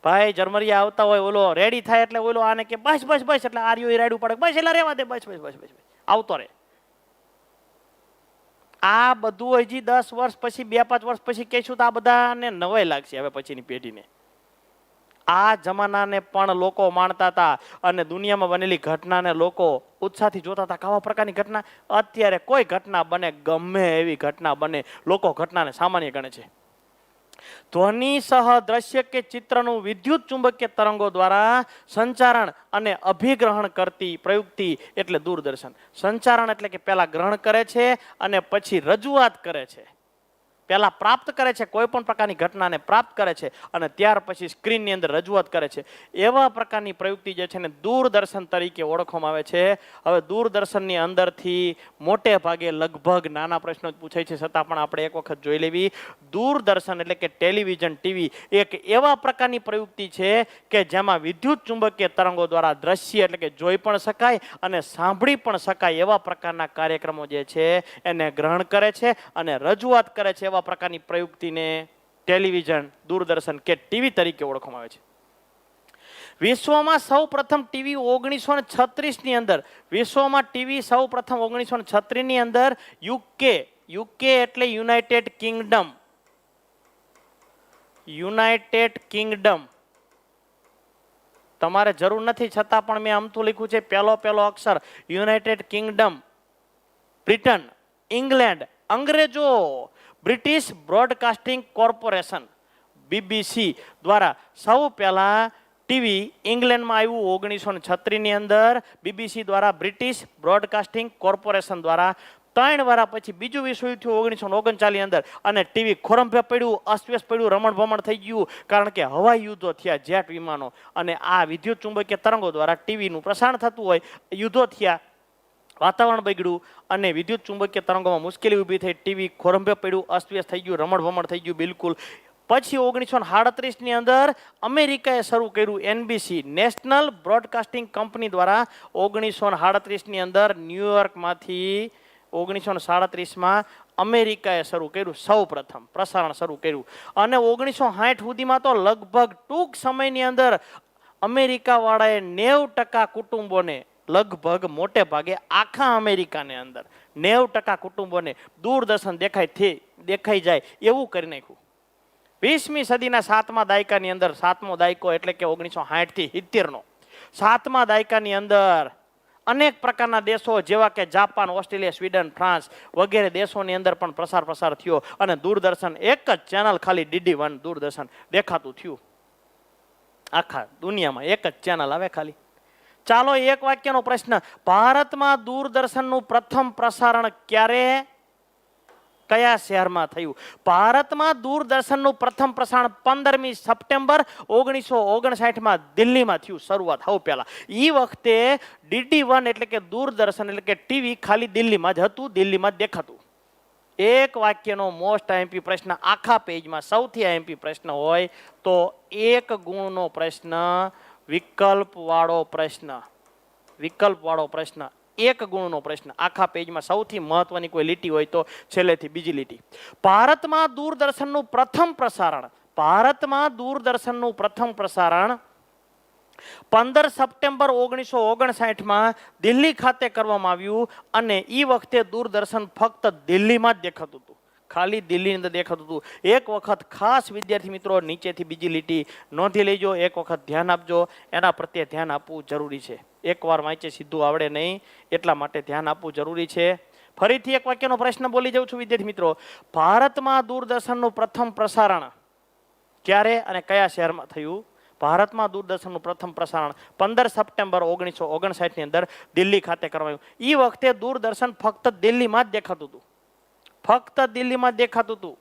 ભાઈ જર્મરિયા આવતા હોય, ઓલો રેડી થાય એટલે ઓલો આને કે બસ બસ બસ, એટલે આર્યો એ રાડું પડે, બસ એટલે રેવા દે, બસ બસ બસ બસ આવતો રે. આ બધું હજી 10 વર્ષ પછી 2-5 વર્ષ પછી કહીશું તો આ બધાને નવાઈ લાગશે હવે પછીની પેઢીને. આ જમાનાને પણ લોકો માણતા હતા અને દુનિયામાં બનેલી ઘટનાને લોકો ઉત્સાહથી જોતા હતા. કેવા પ્રકારની ઘટના? અત્યારે કોઈ ઘટના બને, ગમે એવી ઘટના બને, લોકો ઘટનાને સામાન્ય ગણે છે. ધ્વનિ સહ દ્રશ્ય કે ચિત્રનું વિદ્યુત ચુંબકીય તરંગો દ્વારા સંચારણ અને અભિગ્રહણ કરતી પ્રયુક્તિ એટલે દૂરદર્શન. સંચારણ એટલે કે પહેલા ગ્રહણ કરે છે અને પછી રજૂઆત કરે છે. પહેલા પ્રાપ્ત કરે છે, કોઈ પણ પ્રકારની ઘટનાને પ્રાપ્ત કરે છે અને ત્યાર પછી સ્ક્રીનની અંદર રજૂઆત કરે છે. એવા પ્રકારની પ્રયુક્તિ જે છે ને દૂરદર્શન તરીકે ઓળખવામાં આવે છે. હવે દૂરદર્શનની અંદરથી મોટે ભાગે લગભગ નાના પ્રશ્નો જ પૂછાય છે, છતાં પણ આપણે એક વખત જોઈ લેવી. દૂરદર્શન એટલે કે ટેલિવિઝન, ટીવી એક એવા પ્રકારની પ્રયુક્તિ છે કે જેમાં વિદ્યુત ચુંબકીય તરંગો દ્વારા દ્રશ્ય એટલે કે જોઈ પણ શકાય અને સાંભળી પણ શકાય એવા પ્રકારના કાર્યક્રમો જે છે એને ગ્રહણ કરે છે અને રજૂઆત કરે છે. એવા પ્રકારની પ્રયુક્તિને ટેલિવિઝન, દૂરદર્શન કે ટીવી તરીકે ઓળખવામાં આવે છે. વિશ્વમાં સૌ પ્રથમ ટીવી 1936 ની અંદર, વિશ્વમાં ટીવી સૌ પ્રથમ 1936 ની અંદર યુકે એટલે યુનાઇટેડ કિંગડમ, યુનાઇટેડ કિંગડમ તમારે જરૂર નથી છતાં પણ મેં અમથું લખ્યું છે. પહેલો અક્ષર યુનાઇટેડ કિંગડમ, બ્રિટન, ઇંગ્લેન્ડ, અંગ્રેજો, બ્રિટિશ બ્રોડકાસ્ટિંગ કોર્પોરેશન BBC દ્વારા સૌ પહેલા ટીવી ઇંગ્લેન્ડમાં આવ્યું 1936 ની અંદર. BBC દ્વારા બ્રિટિશ બ્રોડકાસ્ટિંગ કોર્પોરેશન દ્વારા 3 વાર પછી બીજું વિશ્વ યુદ્ધ થયું 1939 ની અંદર અને ટીવી ખોરંભે પડ્યું, અસ્તવ્યસ્ત પડ્યું, રમણ ભમણ થઈ ગયું, કારણ કે હવાઈ યુદ્ધો થયા, જેટ વિમાનો અને આ વિદ્યુત ચુંબકીય તરંગો દ્વારા ટીવીનું પ્રસારણ થતું હોય, યુદ્ધો થયા, વાતાવરણ બગડ્યું અને વિદ્યુત ચુંબકીય તરંગોમાં મુશ્કેલી ઊભી થઈ, ટીવી ખોરંભે પડ્યું, અસ્તવ્યસ્ત થઈ ગયું, રમણ ભમણ થઈ ગયું બિલકુલ. પછી 1937 ની અંદર અમેરિકાએ શરૂ કર્યું NBC, નેશનલ બ્રોડકાસ્ટિંગ કંપની દ્વારા 1937 ની અંદર ન્યુયોર્કમાંથી 1937માં અમેરિકાએ શરૂ કર્યું, સૌ પ્રથમ પ્રસારણ શરૂ કર્યું અને 1960 સુધીમાં તો લગભગ ટૂંક સમયની અંદર અમેરિકાવાળાએ 90% કુટુંબોને, લગભગ મોટે ભાગે આખા અમેરિકાની અંદર 90% કુટુંબોને દૂરદર્શન દેખાઈ જાય એવું કરી નાખ્યું. 20મી સદીના 7મા દાયકાની અંદર, 7મો દાયકો એટલે કે 1960 થી 70નો 7મા દાયકાની અંદર અનેક પ્રકારના દેશો જેવા કે જાપાન, ઓસ્ટ્રેલિયા, સ્વીડન, ફ્રાન્સ વગેરે દેશોની અંદર પણ પ્રસાર થયો અને દૂરદર્શન એક જ ચેનલ ખાલી DD1 દૂરદર્શન દેખાતું થયું. આખા દુનિયામાં એક જ ચેનલ આવે ખાલી. ચાલો એક વાક્યનો પ્રશ્ન, ભારતમાં દૂરદર્શનનું પ્રથમ પ્રસારણ ક્યારે, કયા શહેરમાં થયું? ભારતમાં દૂરદર્શનનું પ્રથમ પ્રસારણ 15મી સપ્ટેમ્બર 1959માં દિલ્હીમાં થયું. શરૂઆત હવે પહેલા એ વખતે DD1 એટલે કે દૂરદર્શન એટલે કે ટીવી ખાલી દિલ્હીમાં જ હતું, દિલ્હીમાં જ દેખાતું. એક વાક્યનો મોસ્ટ IMP પ્રશ્ન આખા પેજમાં સૌથી IMP પ્રશ્ન હોય તો 1 ગુણનો પ્રશ્ન, વિકલ્પવાળો પ્રશ્ન, 1 ગુણનો પ્રશ્ન આખા પેજમાં. સૌથી મહત્વની કોઈ લીટી હોય તો છેલ્લેથી બીજી લીટી. ભારતમાં દૂરદર્શનનું પ્રથમ પ્રસારણ, ભારતમાં દૂરદર્શનનું પ્રથમ પ્રસારણ 15 સપ્ટેમ્બર 1959માં દિલ્હી ખાતે કરવામાં આવ્યું અને એ વખતે દૂરદર્શન ફક્ત દિલ્હીમાં જ દેખાતું હતું, ખાલી દિલ્હીની અંદર દેખાતું હતું. એક વખત ખાસ વિદ્યાર્થી મિત્રો નીચેથી બીજી લીટી નોંધી લેજો, એક વખત ધ્યાન આપજો, એના પ્રત્યે ધ્યાન આપવું જરૂરી છે. એકવાર વાંચે સીધું આવડે નહીં, એટલા માટે ધ્યાન આપવું જરૂરી છે. ફરીથી એક વાક્યનો પ્રશ્ન બોલી જાઉં છું વિદ્યાર્થી મિત્રો, ભારતમાં દૂરદર્શનનું પ્રથમ પ્રસારણ ક્યારે અને કયા શહેરમાં થયું? ભારતમાં દૂરદર્શનનું પ્રથમ પ્રસારણ 15 સપ્ટેમ્બર 1959ની અંદર દિલ્હી ખાતે કરવામાં આવ્યું. એ વખતે દૂરદર્શન ફક્ત દિલ્હીમાં જ દેખાતું હતું, ફક્ત દિલ્હીમાં જ દેખાતું હતું.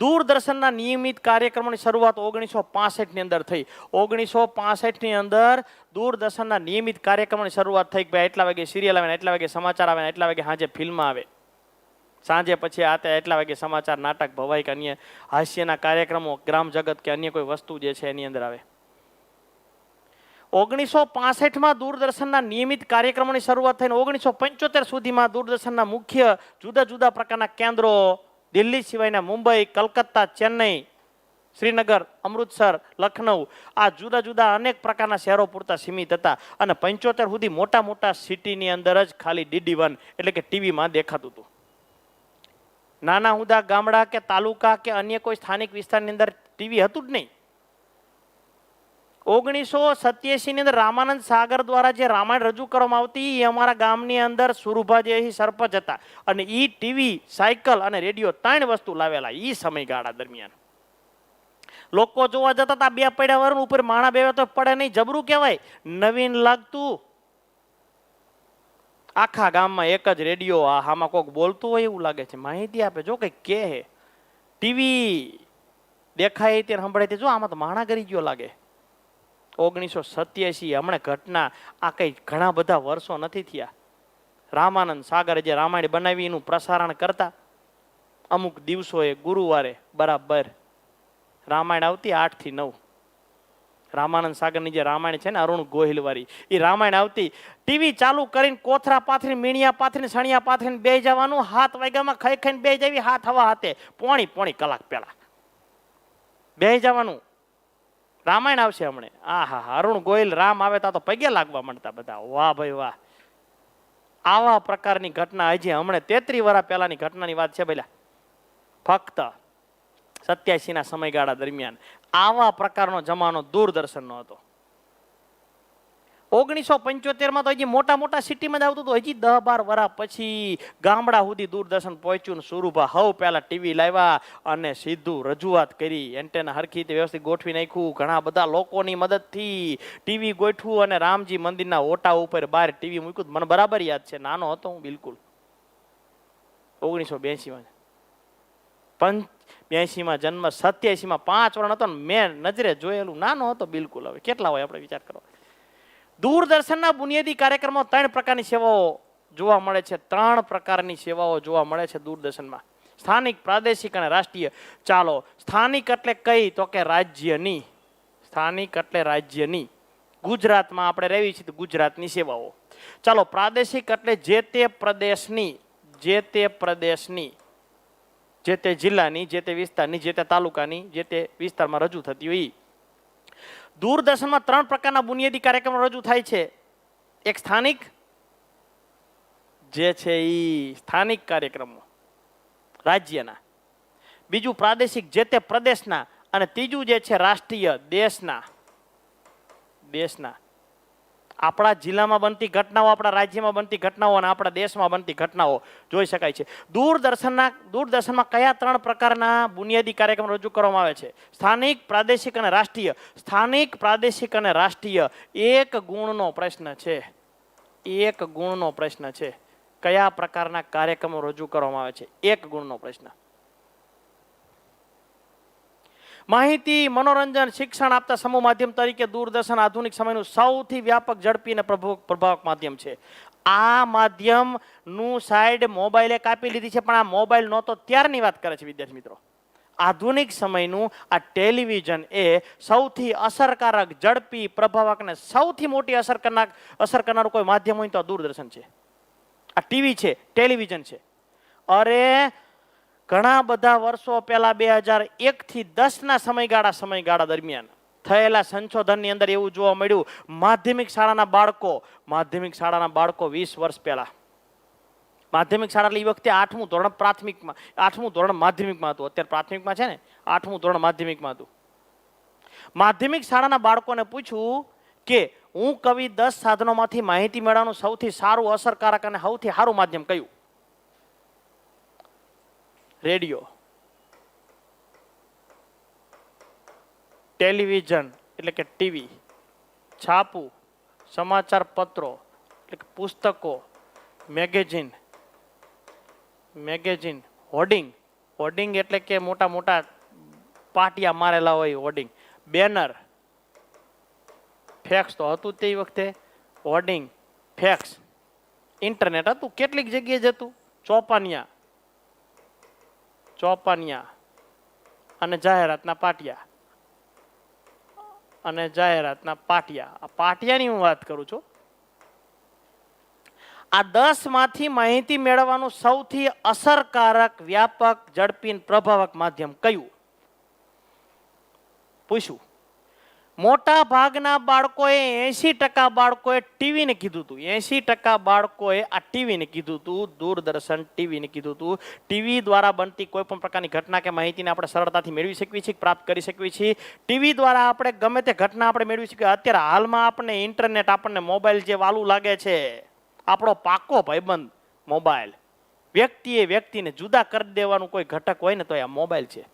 દૂરદર્શનના નિયમિત કાર્યક્રમોની શરૂઆત 1965ની અંદર થઈ. 1965ની અંદર દૂરદર્શનના નિયમિત કાર્યક્રમોની શરૂઆત થઈ. ભાઈ એટલા વાગે સિરિયલ આવે, એટલા વાગે સમાચાર આવે, એટલા વાગે સાંજે ફિલ્મ આવે, સાંજે પછી આતે એટલા વાગે સમાચાર, નાટક, ભવાઈ કે અન્ય હાસ્યના કાર્યક્રમો, ગ્રામ જગત કે અન્ય કોઈ વસ્તુ જે છે એની અંદર આવે. 1965માં દૂરદર્શનના નિયમિત કાર્યક્રમોની શરૂઆત થઈને 1975 સુધીમાં દૂરદર્શનના મુખ્ય જુદા જુદા પ્રકારના કેન્દ્રો દિલ્હી સિવાયના મુંબઈ, કલકત્તા, ચેન્નઈ શ્રીનગર, અમૃતસર, લખનઉ, આ જુદા જુદા અનેક પ્રકારના શહેરો પૂરતા સીમિત હતા અને 75 સુધી મોટા મોટા સિટીની અંદર જ ખાલી DD1 એટલે કે ટીવીમાં દેખાતું હતું. નાના હુદા ગામડા કે તાલુકા કે અન્ય કોઈ સ્થાનિક વિસ્તારની અંદર ટીવી હતું જ નહીં. 1987 ની અંદર રામાનંદ સાગર દ્વારા જે રામાયણ રજૂ કરવામાં આવતી એ અમારા ગામની અંદર સુરુભા જે સરપંચ હતા અને ઈ ટીવી, સાયકલ અને રેડિયો 3 વસ્તુ લાવેલા ઈ સમયગાળા દરમિયાન. લોકો જોવા જતા હતા, 2 પૈડા વરણ ઉપર માણા બેવે તો પડે નહીં, જબરું કહેવાય, નવીન લાગતું. આખા ગામમાં એક જ રેડિયો, આમાં કોક બોલતું હોય એવું લાગે છે, માહિતી આપે, જો કઈ કે ટીવી દેખાય તે સંભળાય, જો આમાં તો માણા કરી ગયો લાગે. 1987 હમણાં ઘટના, આ કઈ ઘણા બધા વર્ષો નથી થયા. રામાનંદ સાગર જે રામાયણ બનાવી એનું પ્રસારણ કરતા. અમુક દિવસોએ ગુરુવારે બરાબર રામાયણ આવતી 8 થી 9. રામાનંદ સાગરની જે રામાયણ છે ને અરુણ ગોહિલ વાળી, એ રામાયણ આવતી. ટીવી ચાલુ કરીને કોથરા પાથરી, મીણિયા પાથરી, સણિયા પાથરીને બે જવાનું. 7 વાગ્યામાં ખાઈ ખાઈને બે જવી, 7 હવા હાથે પોણી કલાક પહેલા બે જવાનું. રામાયણ આવશે હમણે, આહા અરુણ ગોહિલ રામ આવે તો પગે લાગવા માંડતા બધા, વાહ ભાઈ વાહ. આવા પ્રકારની ઘટના હજી હમણે 33 વર્ષ પહેલાની ઘટનાની વાત છે પેલા. ફક્ત 87 ના સમયગાળા દરમિયાન આવા પ્રકારનો જમાનો દૂરદર્શનનો હતો. 1975 તો હજી મોટા મોટા સિટીમાં જ આવતું હતું. હજી 10-12 વર્ષ પછી ગામડા સુધી દૂરદર્શન પહોંચ્યું ને સુરુભા હવ પહેલા ટીવી લાવ્યા અને સીધું રજૂઆત કરી. એન્ટેના હરખી રીતે વ્યવસ્થિત ગોઠવી નાખ્યું. ઘણા બધા લોકોની મદદથી ટીવી ગોઠવું અને રામજી મંદિરના ઓટા ઉપર બહાર ટીવી મૂક્યું. મને બરાબર યાદ છે, નાનો હતો હું બિલકુલ. 1982માં 82માં જન્મ, 87માં 5 વર્ષ હતો ને મેં નજરે જોયેલું, નાનો હતો બિલકુલ. હવે કેટલા હોય આપણે વિચાર કરો. દૂરદર્શનના બુનિયાદી કાર્યક્રમો 3 પ્રકારની સેવાઓ જોવા મળે છે. 3 પ્રકારની સેવાઓ જોવા મળે છે દૂરદર્શનમાં: સ્થાનિક, પ્રાદેશિક અને રાષ્ટ્રીય. ચાલો, સ્થાનિક એટલે કઈ? તો કે રાજ્યની. સ્થાનિક એટલે રાજ્યની. ગુજરાતમાં આપણે રહેવી છીએ તો ગુજરાતની સેવાઓ. ચાલો, પ્રાદેશિક એટલે જે તે પ્રદેશની, જે તે પ્રદેશની, જે તે જિલ્લાની, જે તે વિસ્તારની, જે તે તાલુકાની, જે તે વિસ્તારમાં રજૂ થતી હોય. દૂરદર્શનમાં 3 પ્રકારના બુનિયાદી કાર્યક્રમો રજૂ થાય છે. એક સ્થાનિક, જે છે એ સ્થાનિક કાર્યક્રમો રાજ્યના. બીજું પ્રાદેશિક, જે તે પ્રદેશના. અને ત્રીજું જે છે રાષ્ટ્રીય, દેશના. આપણા જિલ્લામાં બનતી ઘટનાઓ, આપણા રાજ્યમાં બનતી ઘટનાઓ અને આપણા દેશમાં બનતી ઘટનાઓ જોઈ શકાય છે. દૂરદર્શનમાં કયા 3 પ્રકારના બુનિયાદી કાર્યક્રમ રજૂ કરવામાં આવે છે? સ્થાનિક, પ્રાદેશિક અને રાષ્ટ્રીય. સ્થાનિક, પ્રાદેશિક અને રાષ્ટ્રીય. 1 ગુણનો પ્રશ્ન છે. 1 ગુણનો પ્રશ્ન છે. કયા પ્રકારના કાર્યક્રમો રજૂ કરવામાં આવે છે? 1 ગુણનો પ્રશ્ન. માહિતી, મનોરંજન, શિક્ષણ આપતા સમૂહ માધ્યમ તરીકે દૂરદર્શન આધુનિક સમયનું સૌથી વ્યાપક, ઝડપી અને પ્રભાવક માધ્યમ છે. આ માધ્યમનું સાઈડ મોબાઈલે કાપી લીધી છે, પણ આ મોબાઈલ નહોતો ત્યારની વાત કરે છે વિદ્યાર્થી મિત્રો. આધુનિક સમયનું આ ટેલિવિઝન એ સૌથી અસરકારક, ઝડપી, પ્રભાવક અને સૌથી મોટી અસર કરનારું કોઈ માધ્યમ હોય તો આ દૂરદર્શન છે. આ ટીવી છે, ટેલિવિઝન છે. અરે ઘણા બધા વર્ષો પહેલા 2001 થી 10 ના સમયગાળા દરમિયાન થયેલા સંશોધનની અંદર એવું જોવા મળ્યું, માધ્યમિક શાળાના બાળકો 20 વર્ષ પહેલા, માધ્યમિક શાળા એ વખતે 8મું ધોરણ પ્રાથમિકમાં, 8મું ધોરણ માધ્યમિકમાં હતું. અત્યારે પ્રાથમિકમાં છે ને, 8મું ધોરણ માધ્યમિકમાં હતું. માધ્યમિક શાળાના બાળકોને પૂછ્યું કે હું કવિ 10 સાધનોમાંથી માહિતી મેળવવાનું સૌથી સારું, અસરકારક અને સૌથી સારું માધ્યમ કયું? રેડિયો, ટેલિવિઝન એટલે કે ટીવી, છાપું, સમાચાર પત્રો એટલે કે પુસ્તકો, મેગેઝીન, હોર્ડિંગ એટલે કે મોટા મોટા પાટિયા મારેલા હોય હોર્ડિંગ, બેનર, ફેક્સ તો હતું તે વખતે, હોર્ડિંગ, ફેક્સ, ઇન્ટરનેટ હતું, કેટલીક જગ્યાએ જ હતું, ચોપાનિયા અને જાહેરાતના પાટિયા. આ પાટિયાની હું વાત કરું છું. આ 10 માંથી માહિતી મેળવવાનું સૌથી અસરકારક, વ્યાપક, ઝડપી, પ્રભાવક માધ્યમ કયું? પૂછ્યું. મોટા ભાગના બાળકોએ 80% બાળકોએ ટીવીને કીધું હતું. 80% બાળકોએ આ ટીવીને કીધું હતું, દૂરદર્શન ટીવીને કીધું હતું. ટીવી દ્વારા બનતી કોઈ પણ પ્રકારની ઘટના કે માહિતીને આપણે સરળતાથી મેળવી શકીએ છીએ, પ્રાપ્ત કરી શકીએ છીએ. ટીવી દ્વારા આપણે ગમે તે ઘટના આપણે મેળવી શકીએ. અત્યારે હાલમાં આપણને ઇન્ટરનેટ, આપણને મોબાઈલ જે વાલું લાગે છે, આપણો પાકો ભાઈબંધ મોબાઈલ. વ્યક્તિને જુદા કરી દેવાનું કોઈ ઘટક હોય ને તો આ મોબાઈલ છે.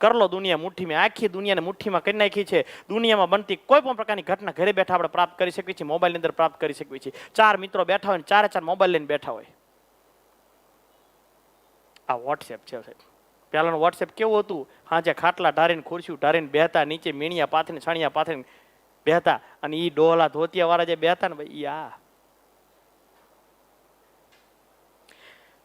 કરલો દુનિયા મુઠ્ઠીમાં, આખી દુનિયાને મુઠ્ઠીમાં કરી નાખી છે. દુનિયામાં બનતી કોઈ પણ પ્રકારની ઘટના ઘરે બેઠા આપણે પ્રાપ્ત કરી શકીએ છીએ, મોબાઈલની અંદર પ્રાપ્ત કરી શકીએ છીએ. 4 મિત્રો બેઠા હોય, ચારે મોબાઈલ લઈને બેઠા હોય. આ વોટ્સએપ છે સાહેબ. પહેલાનું વોટ્સએપ કેવું હતું? હાજે ખાટલા ઢારીને, ખુરશી ઢારીને બેહતા, નીચે મીણિયા પાથરીને, છણિયા પાથરીને બેહતા, અને ઈ ડોલા ધોતિયા વાળા જે બેહતા ને ભાઈ, આ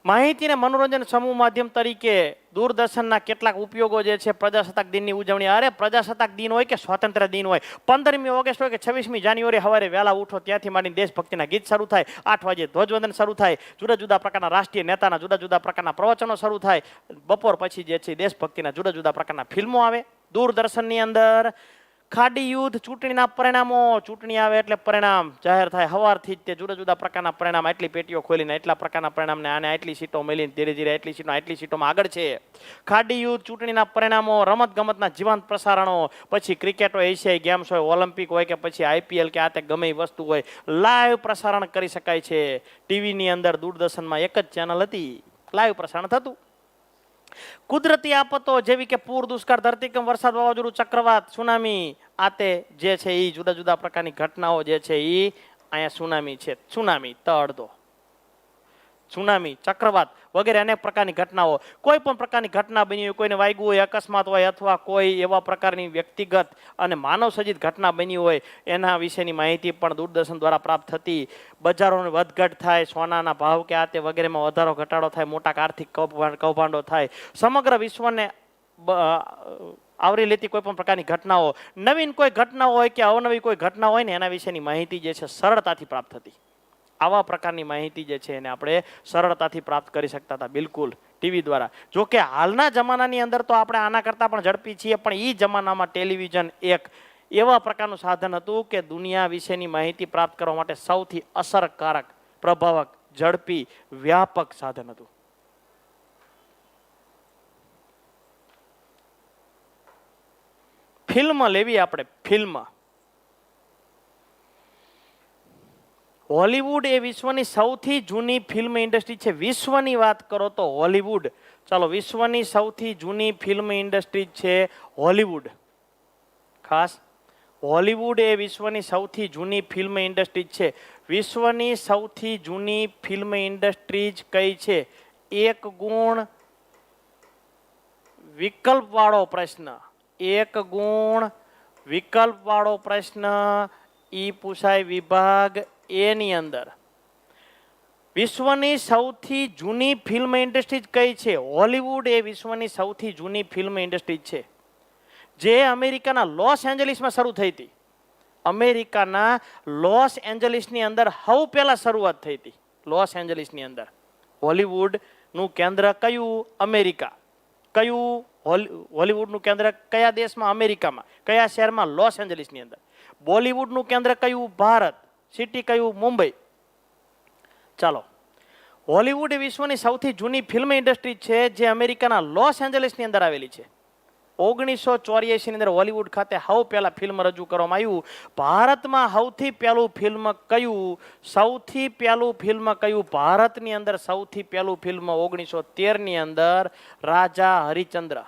માહિતી અને મનોરંજન સમૂહ માધ્યમ તરીકે દૂરદર્શનના કેટલાક ઉપયોગો જે છે. પ્રજાસત્તાક દિનની ઉજવણી. અરે પ્રજાસત્તાક દિન હોય કે સ્વાતંત્ર્ય દિન હોય, 15મી ઓગસ્ટ હોય કે 26મી જાન્યુઆરી, સવારે વહેલા ઉઠો ત્યાંથી માંડીને દેશભક્તિના ગીત શરૂ થાય. 8 વાગે ધ્વજવંદન શરૂ થાય. જુદા જુદા પ્રકારના રાષ્ટ્રીય નેતાના જુદા જુદા પ્રકારના પ્રવચનો શરૂ થાય. બપોર પછી જે છે દેશભક્તિના જુદા જુદા પ્રકારના ફિલ્મો આવે. દૂરદર્શનની અંદર ખાડી યુદ્ધ, ચૂંટણીના પરિણામો, ચૂંટણી આવે એટલે પરિણામ જાહેર થાય. સવારથી જ તે જુદા જુદા પ્રકારના પરિણામ, આટલી પેટીઓ ખોલીને એટલા પ્રકારના પરિણામને આને આટલી સીટો મળીને ધીરે ધીરે આટલી સીટોમાં આગળ છે. ખાડી યુદ્ધ, ચૂંટણીના પરિણામો, રમત ગમતના જીવંત પ્રસારણો, પછી ક્રિકેટ હોય, એશિયાઈ ગેમ્સ હોય, ઓલિમ્પિક હોય કે પછી IPL કે આ તે ગમે એ વસ્તુ હોય, લાઈવ પ્રસારણ કરી શકાય છે. ટીવીની અંદર દૂરદર્શનમાં એક જ ચેનલ હતી, લાઈવ પ્રસારણ થતું. કુદરતી આફતો જેવી કે પૂર, દુષ્કાળ, ધરતીકંપ, વરસાદ, વાવાઝોડું, ચક્રવાત, સુનામી, આ તે જે છે એ જુદા જુદા પ્રકારની ઘટનાઓ જે છે એ અહીંયા સુનામી છે. સુનામી, તળદો, સુનામી, ચક્રવાત વગેરે અનેક પ્રકારની ઘટનાઓ. કોઈ પણ પ્રકારની ઘટના બની હોય, કોઈને વાગ્યું હોય, અકસ્માત હોય, અથવા કોઈ એવા પ્રકારની વ્યક્તિગત અને માનવ સર્જિત ઘટના બની હોય, એના વિશેની માહિતી પણ દૂરદર્શન દ્વારા પ્રાપ્ત થતી. બજારોની વધઘટ થાય, સોનાના ભાવ કે આ તે વગેરેમાં વધારો ઘટાડો થાય, મોટા આર્થિક કૌભાંડો થાય. સમગ્ર વિશ્વને આવરી લેતી કોઈ પણ પ્રકારની ઘટનાઓ, નવીન કોઈ ઘટના હોય કે અવનવી કોઈ ઘટના હોય ને એના વિશેની માહિતી જે છે સરળતાથી પ્રાપ્ત થતી. આવા પ્રકારની માહિતી જે છે એને આપણે સરળતાથી પ્રાપ્ત કરી શકતા હતા બિલકુલ ટીવી દ્વારા. જો કે હાલના જમાનાની અંદર તો આપણે આના કરતાં પણ ઝડપી છીએ, પણ એ જમાનામાં ટેલિવિઝન એક એવા પ્રકારનું સાધન હતું કે દુનિયા વિશેની માહિતી પ્રાપ્ત કરવા માટે સૌથી અસરકારક, પ્રભાવક, ઝડપી, વ્યાપક સાધન હતું. ફિલ્મ લેવી આપણે, ફિલ્મ. હોલીવુડ એ વિશ્વની સૌથી જૂની ફિલ્મ ઇન્ડસ્ટ્રી છે. વિશ્વની વાત કરો તો હોલીવુડ, ચાલો વિશ્વની સૌથી જૂની ફિલ્મ ઇન્ડસ્ટ્રી છે હોલીવુડ. ખાસ હોલીવુડ એ વિશ્વની સૌથી જૂની ફિલ્મ ઇન્ડસ્ટ્રી છે. વિશ્વની સૌથી જૂની ફિલ્મ ઇન્ડસ્ટ્રીઝ કઈ છે? એક ગુણ વિકલ્પ વાળો પ્રશ્ન, એક ગુણ વિકલ્પ વાળો પ્રશ્ન ઈ પૂછાય વિભાગ એ ની અંદર. વિશ્વની સૌથી જૂની ફિલ્મ ઇન્ડસ્ટ્રી કઈ છે? હોલીવુડ એ વિશ્વની સૌથી જૂની ફિલ્મ ઇન્ડસ્ટ્રી છે, જે અમેરિકાના લોસ એન્જલિસમાં શરૂ થઈ હતી. અમેરિકાના લોસ એન્જલિસની અંદર સૌ પહેલા શરૂઆત થઈ હતી. લોસ એન્જલિસની અંદર. હોલીવુડનું કેન્દ્ર કયું? અમેરિકા. કયું? હોલીવુડનું કેન્દ્ર કયા દેશમાં? અમેરિકામાં. કયા શહેરમાં? લોસ એન્જલિસની અંદર. બોલિવૂડનું કેન્દ્ર કયું? ભારત. સિટી કયું? મુંબઈ. ચાલો, હોલીવુડ એ વિશ્વની સૌથી જૂની ફિલ્મ ઇન્ડસ્ટ્રી છે, જે અમેરિકાના લોસ એન્જલિસની અંદર આવેલી છે. 1984 ની અંદર હોલીવુડ ખાતે સૌ પહેલા ફિલ્મ રજૂ કરવામાં આવ્યું. ભારતમાં સૌથી પહેલું ફિલ્મ કયું? સૌથી પહેલું ફિલ્મ કયું? ભારતની અંદર સૌથી પહેલું ફિલ્મ 1913 ની અંદર રાજા હરિશ્ચંદ્ર.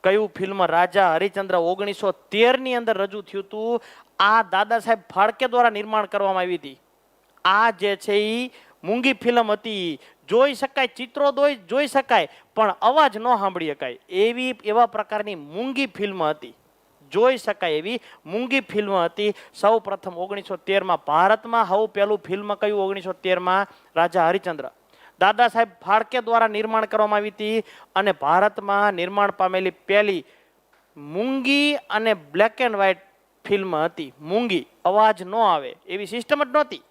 કયું ફિલ્મ? રાજા હરિશ્ચંદ્ર 1913 ની અંદર રજૂ થયું હતું. આ દાદા સાહેબ ફાળકે દ્વારા નિર્માણ કરવામાં આવી હતી. આ જે છે એ મૂંગી ફિલ્મ હતી. જોઈ શકાય, ચિત્રો જોઈ શકાય, પણ અવાજ ન સાંભળી શકાય એવા પ્રકારની મૂંગી ફિલ્મ હતી. જોઈ શકાય એવી મૂંગી ફિલ્મ હતી. સૌ પ્રથમ 1913માં ભારતમાં સૌ પહેલું ફિલ્મ કયું? 1913માં રાજા હરિશ્ચંદ્ર. દાદા સાહેબ ફાળકે દ્વારા નિર્માણ કરવામાં આવી હતી, અને ભારતમાં નિર્માણ પામેલી પહેલી મૂંગી અને બ્લેક એન્ડ વ્હાઇટ ફિલ્મ હતી. મૂંગી, અવાજ ન આવે એવી સિસ્ટમ જ નહોતી.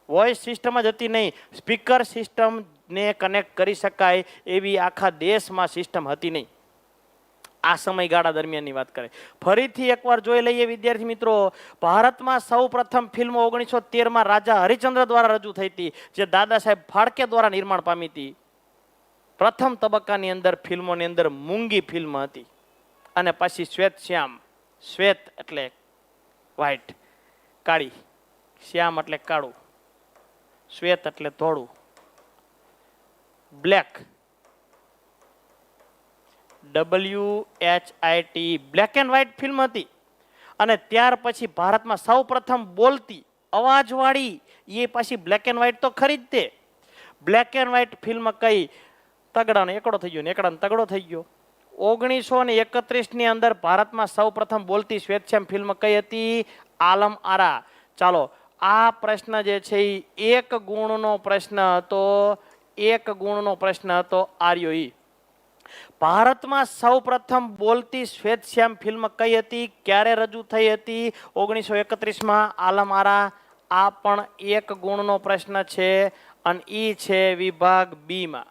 વોઇસ સિસ્ટમ જ હતી નહીં. સ્પીકર સિસ્ટમને કનેક્ટ કરી શકાય એવી આખા દેશમાં સિસ્ટમ હતી નહીં. આ સમયગાળા દરમિયાનની વાત કરે. ફરીથી એકવાર જોઈ લઈએ વિદ્યાર્થી મિત્રો, ભારતમાં સૌ પ્રથમ ફિલ્મ 1913માં રાજા હરિશ્ચંદ્ર દ્વારા રજૂ થઈ હતી, જે દાદા સાહેબ ફાળકે દ્વારા નિર્માણ પામી હતી. પ્રથમ તબક્કાની અંદર ફિલ્મોની અંદર મૂંગી ફિલ્મ હતી, અને પછી શ્વેત શ્યામ. શ્વેત એટલે વ્હાઈટ, કાળી, શ્યામ એટલે કાળું, શ્વેત એટલે ધોળું, black, WHIT, black and white film હતી. અને ત્યાર પછી ભારતમાં સૌ પ્રથમ બોલતી અવાજવાળી, એ પાછી બ્લેક એન્ડ વ્હાઇટ તો ખરી જ તે. બ્લેક એન્ડ વ્હાઇટ ફિલ્મ કઈ? તગડાનો એકડો થઈ ગયો ને એકડાનો તગડો થઈ ગયો. 1931ની અંદર ભારતમાં સૌ પ્રથમ બોલતી શ્વેતશ્યામ ફિલ્મ કઈ હતી? આલમ આરા. ચાલો, આ પ્રશ્ન જે છે એ 1 ગુણનો પ્રશ્ન હતો. 1 ગુણનો પ્રશ્ન હતો આર્યો ઈ. ભારતમાં સૌ પ્રથમ બોલતી શ્વેતશ્યામ ફિલ્મ કઈ હતી? ક્યારે રજૂ થઈ હતી? 1931માં આલમ આરા. આ પણ 1 ગુણનો પ્રશ્ન છે, અને ઈ છે વિભાગ બી માં.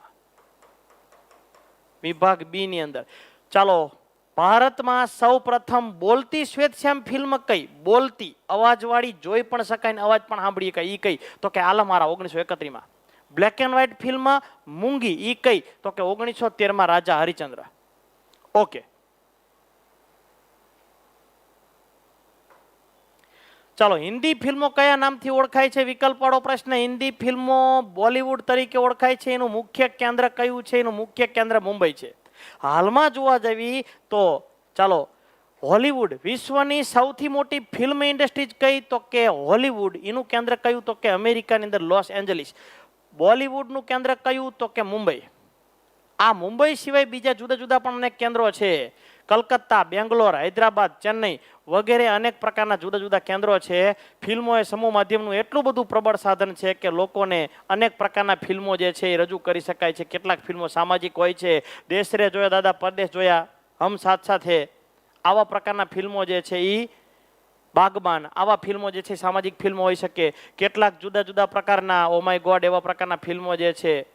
વિભાગ બી ની અંદર. ચાલો, ભારતમાં સૌ પ્રથમ બોલતી શ્વેતશ્યામ ફિલ્મ કઈ? બોલતી અવાજવાળી, જોઈ પણ શકાય ને અવાજ પણ સાંભળી શકાય, ઈ કઈ? તો કે આલમ આરા 1931માં. બ્લેક એન્ડ વ્હાઇટ ફિલ્મ મૂંગી, ઈ કઈ? તો કે 1913માં રાજા હરિશ્ચંદ્ર. ઓકે, ચાલો, હિન્દી ફિલ્મો કયા નામથી ઓળખાય છે? વિકલ્પ વાળો પ્રશ્ન. હિન્દી ફિલ્મો બોલિવૂડ તરીકે ઓળખાય છે. એનું મુખ્ય કેન્દ્ર કયું છે? એનું મુખ્ય કેન્દ્ર મુંબઈ છે. હાલમાં જોવા જવી તો ચાલો, હોલીવુડ વિશ્વની સૌથી મોટી ફિલ્મ ઇન્ડસ્ટ્રી કઈ? તો કે હોલીવુડ. એનું કેન્દ્ર કયું? તો કે અમેરિકાની અંદર લોસ એન્જલિસ. બોલિવૂડનું કેન્દ્ર કયું? તો કે મુંબઈ. આ મુંબઈ સિવાય બીજા જુદા જુદા પણ અનેક કેન્દ્રો છે. કલકત્તા, બેંગ્લોર, હૈદરાબાદ, ચેન્નઈ વગેરે અનેક પ્રકારના જુદા જુદા કેન્દ્રો છે. ફિલ્મો એ સમૂહ માધ્યમનું એટલું બધું પ્રબળ સાધન છે કે લોકોને અનેક પ્રકારના ફિલ્મો જે છે એ રજૂ કરી શકાય છે. કેટલાક ફિલ્મો સામાજિક હોય છે. દેશરે જોયા, દાદા પરદેશ જોયા, હમ સાથ સાથે, આવા પ્રકારના ફિલ્મો જે છે એ, બાગબાન, આવા ફિલ્મો જે છે સામાજિક ફિલ્મો હોઈ શકે. કેટલાક જુદા જુદા પ્રકારના ઓ માય ગોડ એવા પ્રકારના ફિલ્મો જે છે,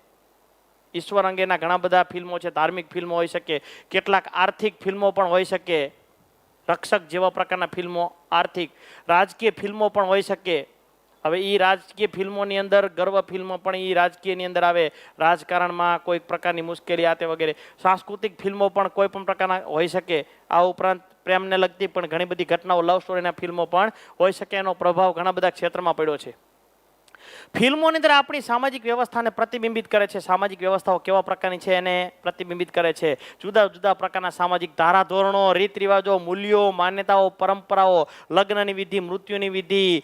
ઈશ્વર અંગેના ઘણા બધા ફિલ્મો છે. ધાર્મિક ફિલ્મો હોઈ શકે. કેટલાક આર્થિક ફિલ્મો પણ હોઈ શકે. રક્ષક જેવા પ્રકારના ફિલ્મો, આર્થિક. રાજકીય ફિલ્મો પણ હોઈ શકે. હવે એ રાજકીય ફિલ્મોની અંદર ગર્વ ફિલ્મો પણ એ રાજકીયની અંદર આવે. રાજકારણમાં કોઈ પ્રકારની મુશ્કેલી આતે વગેરે. સાંસ્કૃતિક ફિલ્મો પણ કોઈ પણ પ્રકારના હોઈ શકે. આ ઉપરાંત પ્રેમને લગતી પણ ઘણી બધી ઘટનાઓ, લવ સ્ટોરીના ફિલ્મો પણ હોઈ શકે. એનો પ્રભાવ ઘણા બધા ક્ષેત્રમાં પડ્યો છે. ફિલ્મોની અંદર આપણી સામાજિક વ્યવસ્થાને પ્રતિબિંબિત કરે છે. સામાજિક વ્યવસ્થાઓ કેવા પ્રકારની છે એને પ્રતિબિંબિત કરે છે. જુદા જુદા પ્રકારના સામાજિક ધારાધોરણો, રીત રિવાજો, મૂલ્યો, માન્યતાઓ, પરંપરાઓ, લગ્નની વિધિ, મૃત્યુની વિધિ,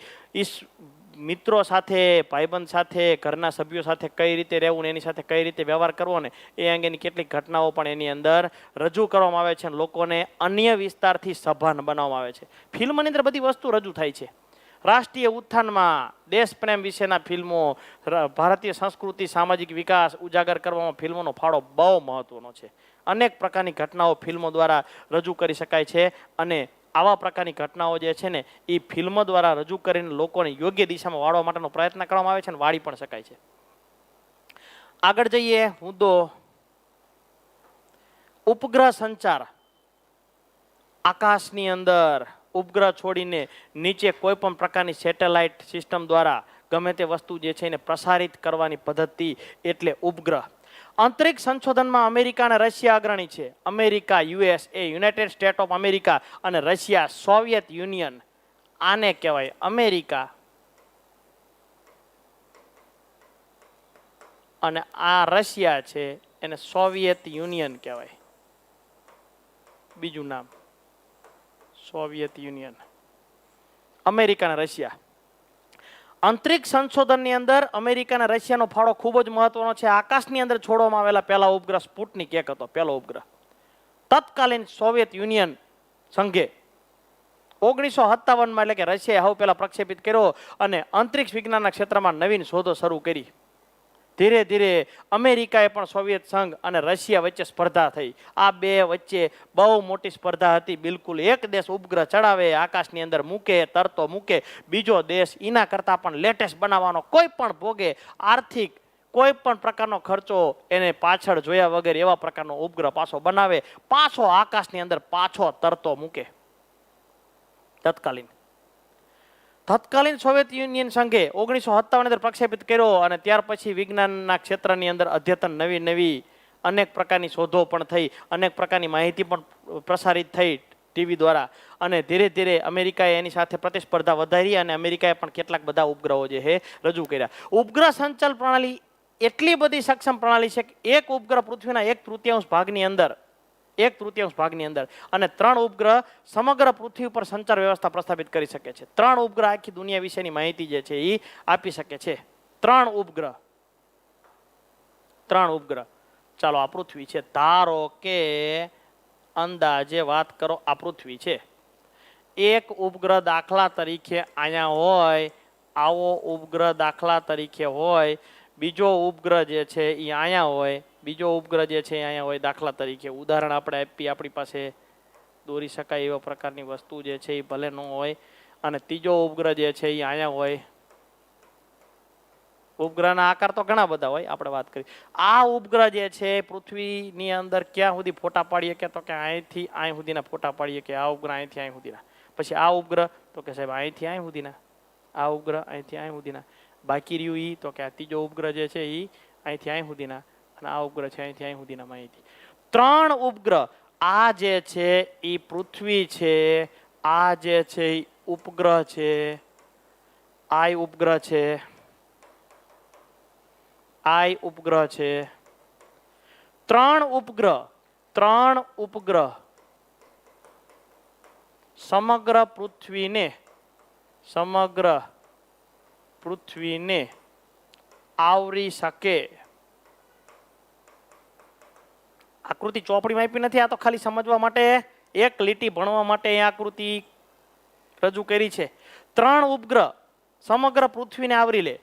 મિત્રો સાથે, ભાઈબંધ સાથે, ઘરના સભ્યો સાથે કઈ રીતે રહેવું ને એની સાથે કઈ રીતે વ્યવહાર કરવો ને એ અંગેની કેટલીક ઘટનાઓ પણ એની અંદર રજૂ કરવામાં આવે છે. અને લોકોને અન્ય વિસ્તારથી સભાન બનાવવામાં આવે છે. ફિલ્મની અંદર બધી વસ્તુ રજૂ થાય છે. રાષ્ટ્રીય ઉત્થાનમાં દેશ પ્રેમ વિશેના ફિલ્મો, ભારતીય સંસ્કૃતિ, સામાજિક વિકાસ ઉજાગર કરવામાં ફિલ્મોનો ફાળો બહુ મહત્વનો છે. અનેક પ્રકારની ઘટનાઓ ફિલ્મો દ્વારા રજૂ કરી શકાય છે. અને આવા પ્રકારની ઘટનાઓ જે છે ને એ ફિલ્મો દ્વારા રજૂ કરીને લોકોને યોગ્ય દિશામાં વાળવા માટેનો પ્રયત્ન કરવામાં આવે છે, અને વાળી પણ શકાય છે. આગળ જઈએ મુદ્દો ઉપગ્રહ સંચાર. આકાશની અંદર ઉપગ્રહ છોડીને નીચે કોઈ પણ પ્રકારની સેટેલાઇટ સિસ્ટમ દ્વારા ગમે તે વસ્તુ જે છે એને પ્રસારિત કરવાની પદ્ધતિ એટલે ઉપગ્રહ. અંતરિક્ષ સંશોધનમાં અમેરિકા અને રશિયા અગ્રણી છે. America USA, United state of America, અને રશિયા સોવિયત યુનિયન. આને કહેવાય અમેરિકા, અને આ રશિયા છે એને સોવિયત યુનિયન કહેવાય. બીજું નામ સોવિયત યુનિયન. અમેરિકા અને રશિયા. અંતરિક્ષ સંશોધનની અંદર અમેરિકા અને રશિયાનો ફાળો ખૂબ જ મહત્વનો છે. આકાશની અંદર છોડવામાં આવેલા પહેલા ઉપગ્રહ સ્પુટનિક 1 હતો. પહેલો ઉપગ્રહ તત્કાલીન સોવિયત યુનિયન સંઘે 1957માં એટલે કે રશિયાએ હવે પહેલા પ્રક્ષેપિત કર્યો અને અંતરિક્ષ વિજ્ઞાનના ક્ષેત્રમાં નવીન શોધો શરૂ કરી. ધીરે ધીરે અમેરિકાએ પણ સોવિયત સંઘ અને રશિયા વચ્ચે સ્પર્ધા થઈ. આ બે વચ્ચે બહુ મોટી સ્પર્ધા હતી. બિલકુલ એક દેશ ઉપગ્રહ ચડાવે, આકાશની અંદર મૂકે, તરતો મૂકે, બીજો દેશ એના કરતાં પણ લેટેસ્ટ બનાવવાનો કોઈ પણ ભોગે આર્થિક કોઈ પણ પ્રકારનો ખર્ચો એને પાછળ જોયા વગર એવા પ્રકારનો ઉપગ્રહ પાછો બનાવે, પાછો આકાશની અંદર પાછો તરતો મૂકે. તત્કાલીન સોવિયત યુનિયન સંઘે 1957 અંદર પ્રક્ષેપિત કર્યો અને ત્યાર પછી વિજ્ઞાનના ક્ષેત્રની અંદર અદ્યતન નવી નવી અનેક પ્રકારની શોધો પણ થઈ, અનેક પ્રકારની માહિતી પણ પ્રસારિત થઈ ટીવી દ્વારા, અને ધીરે ધીરે અમેરિકાએ એની સાથે પ્રતિસ્પર્ધા વધારી અને અમેરિકાએ પણ કેટલાક બધા ઉપગ્રહો જે છે રજૂ કર્યા. ઉપગ્રહ સંચાર પ્રણાલી એટલી બધી સક્ષમ પ્રણાલી છે કે એક ઉપગ્રહ પૃથ્વીના 1/3 ભાગની અંદર અને 3 ઉપગ્રહ સમગ્ર પૃથ્વી ઉપર સંચાર વ્યવસ્થા પ્રસ્થાપિત કરી શકે છે. 3 ઉપગ્રહ આખી દુનિયા વિશેની માહિતી જે છે એ આપી શકે છે. 3 ઉપગ્રહ. ચાલો, આ પૃથ્વી છે. ધારો કે અંદાજે વાત કરો આ પૃથ્વી છે. એક ઉપગ્રહ દાખલા તરીકે અહીંયા હોય, આવો ઉપગ્રહ દાખલા તરીકે હોય, બીજો ઉપગ્રહ જે છે એ અહીંયા હોય, બીજો ઉપગ્રહ જે છે અહીંયા હોય દાખલા તરીકે. ઉદાહરણ આપણે આપી, આપણી પાસે દોરી શકાય એવા પ્રકારની વસ્તુ જે છે એ ભલે ન હોય, અને ત્રીજો ઉપગ્રહ જે છે એ અહીંયા હોય. ઉપગ્રહના આકાર તો ઘણા બધા હોય, આપણે વાત કરી. આ ઉપગ્રહ જે છે પૃથ્વીની અંદર ક્યાં સુધી ફોટા પાડીએ કે તો કે અહીંથી અહીં સુધીના ફોટા પાડીએ કે આ ઉપગ્રહ અહીંથી અહીં સુધીના. પછી આ ઉપગ્રહ તો કે સાહેબ અહીંથી અહીં સુધીના, આ ઉપગ્રહ અહીંથી અહીં સુધીના. બાકી રહ્યું ઈ તો કે આ ત્રીજો ઉપગ્રહ જે છે એ અહીંથી અહીં સુધીના, અને આ ઉપગ્રહ છે અહીંથી અહીં સુધીના માહિતી. 3 ઉપગ્રહ. આ જે છે એ પૃથ્વી છે, આ જે છે એ ઉપગ્રહ છે, આ ઉપગ્રહ છે, આ ઉપગ્રહ છે. 3 ઉપગ્રહ સમગ્ર પૃથ્વીને આવરી શકે. આકૃતિ ચોપડીમાં આપી નથી, આ તો ખાલી સમજવા માટે, એક લીટી ભણવા માટે એ આકૃતિ રજૂ કરી છે. 3 ઉપગ્રહ સમગ્ર પૃથ્વીને આવરી લે,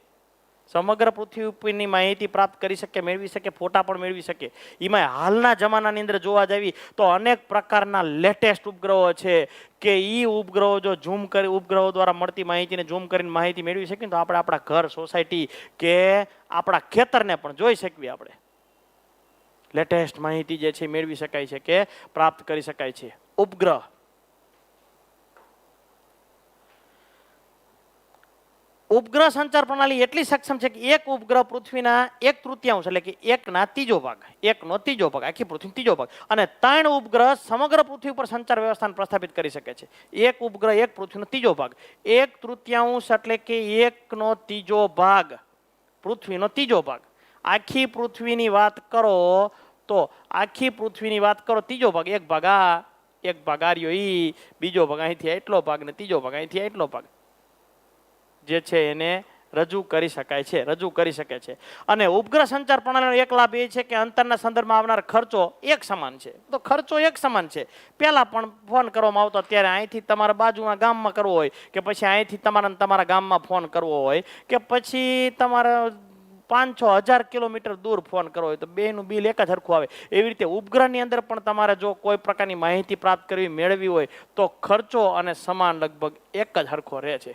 સમગ્ર પૃથ્વી ઉપરની માહિતી પ્રાપ્ત કરી શકે, મેળવી શકે, ફોટા પણ મેળવી શકે. એમાં હાલના જમાનાની અંદર જોવા જઈએ તો અનેક પ્રકારના લેટેસ્ટ ઉપગ્રહો છે કે એ ઉપગ્રહો જો ઝૂમ કરી, ઉપગ્રહો દ્વારા મળતી માહિતીને ઝૂમ કરીને માહિતી મેળવી શકીએ તો આપણે આપણા ઘર, સોસાયટી કે આપણા ખેતરને પણ જોઈ શકીએ. આપણે લેટેસ્ટ માહિતી જે છે મેળવી શકાય છે કે પ્રાપ્ત કરી શકાય છે. ઉપગ્રહ સંચાર પ્રણાલી એટલી સક્ષમ છે કે એક ઉપગ્રહ પૃથ્વીના 1/3 એટલે કે 1/3 ભાગ, 1/3 ભાગ, આખી પૃથ્વીનો 3 ભાગ, અને 3 ઉપગ્રહ સમગ્ર પૃથ્વી પર સંચાર વ્યવસ્થાને પ્રસ્થાપિત કરી શકે છે. એક ઉપગ્રહ 1/3 ભાગ, 1/3 એટલે કે 1/3 ભાગ, પૃથ્વીનો 3 ભાગ. આખી પૃથ્વીની વાત કરો તો આખી પૃથ્વીની વાત કરો, 3 ભાગ, એક ભાગ આ, એક ભાગ આ રહ્યો ઈ, બીજો ભાગ અહીંથી એટલો ભાગ ને ત્રીજો ભાગ અહીંથી એટલો ભાગ જે છે એને રજૂ કરી શકે છે. અને ઉપગ્રહ સંચાર પ્રણાલીનો એક લાભ એ છે કે અંતરના સંદર્ભમાં આવનાર ખર્ચો એક સમાન છે. તો ખર્ચો એક સમાન છે. પહેલા પણ ફોન કરવામાં આવતો, ત્યારે અહીંથી તમારા બાજુના ગામમાં કરવો હોય કે પછી અહીંથી તમારા ગામમાં ફોન કરવો હોય કે પછી તમારે 5-6 હજાર કિલોમીટર દૂર ફોન કરવો હોય તો બેનું બિલ એક જ સરખું આવે. એવી રીતે ઉપગ્રહની અંદર પણ તમારે જો કોઈ પ્રકારની માહિતી પ્રાપ્ત કરવી, મેળવી હોય તો ખર્ચો અને સમાન લગભગ એક જ સરખો રહે છે.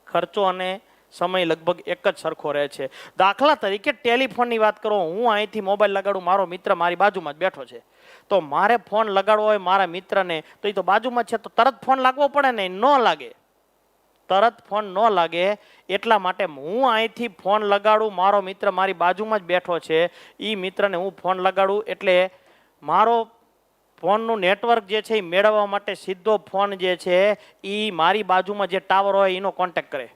ખર્ચો અને સમય લગભગ એક જ સરખો રહે છે. દાખલા તરીકે ટેલિફોનની વાત કરો, હું અહીંથી મોબાઈલ લગાડું, મારો મિત્ર મારી બાજુમાં જ બેઠો છે, તો મારે ફોન લગાડવો હોય મારા મિત્રને, તો એ તો બાજુમાં છે, તો તરત ફોન લાગવો પડે ને, ન લાગે. તરત ફોન ન લાગે એટલા માટે હું અહીંથી ફોન લગાડું, મારો મિત્ર મારી બાજુમાં જ બેઠો છે, એ મિત્રને હું ફોન લગાડું એટલે મારો ફોનનું નેટવર્ક જે છે એ મેળવવા માટે સીધો ફોન જે છે એ મારી બાજુમાં જે ટાવર હોય એનો કોન્ટેક્ટ કરે.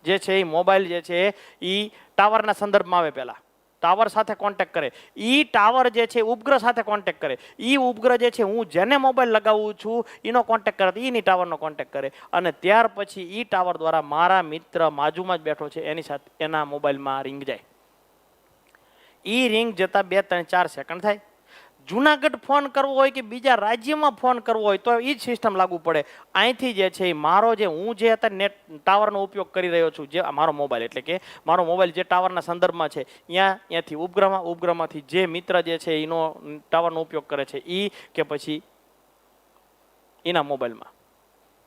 જે છે એ મોબાઈલ જે છે એ ટાવરના સંદર્ભમાં આવે, પહેલા ટાવર સાથે કોન્ટેક્ટ કરે. એ ટાવર જે છે ઉપગ્રહ સાથે કોન્ટેક્ટ કરે. એ ઉપગ્રહ જે છે હું જેને મોબાઈલ લગાવું છું એનો કોન્ટેક્ટ કરે, એની ટાવરનો કોન્ટેક્ટ કરે, અને ત્યાર પછી એ ટાવર દ્વારા મારા મિત્ર બાજુમાં જ બેઠો છે એની સાથે એના મોબાઈલમાં રિંગ જાય. એ રિંગ જતા 2, 3, 4 સેકન્ડ થાય. જુનાગઢ ફોન કરવો હોય કે બીજા રાજ્યમાં ફોન કરવો હોય તો એ જ સિસ્ટમ લાગુ પડે. અહીંથી જે છે મારો જે હું જે અત્યારે નેટ ટાવરનો ઉપયોગ કરી રહ્યો છું, જે મારો મોબાઈલ એટલે કે મારો મોબાઈલ જે ટાવરના સંદર્ભમાં છે, ત્યાંથી ઉપગ્રહમાંથી જે મિત્ર જે છે એનો ટાવરનો ઉપયોગ કરે છે એ કે પછી એના મોબાઈલમાં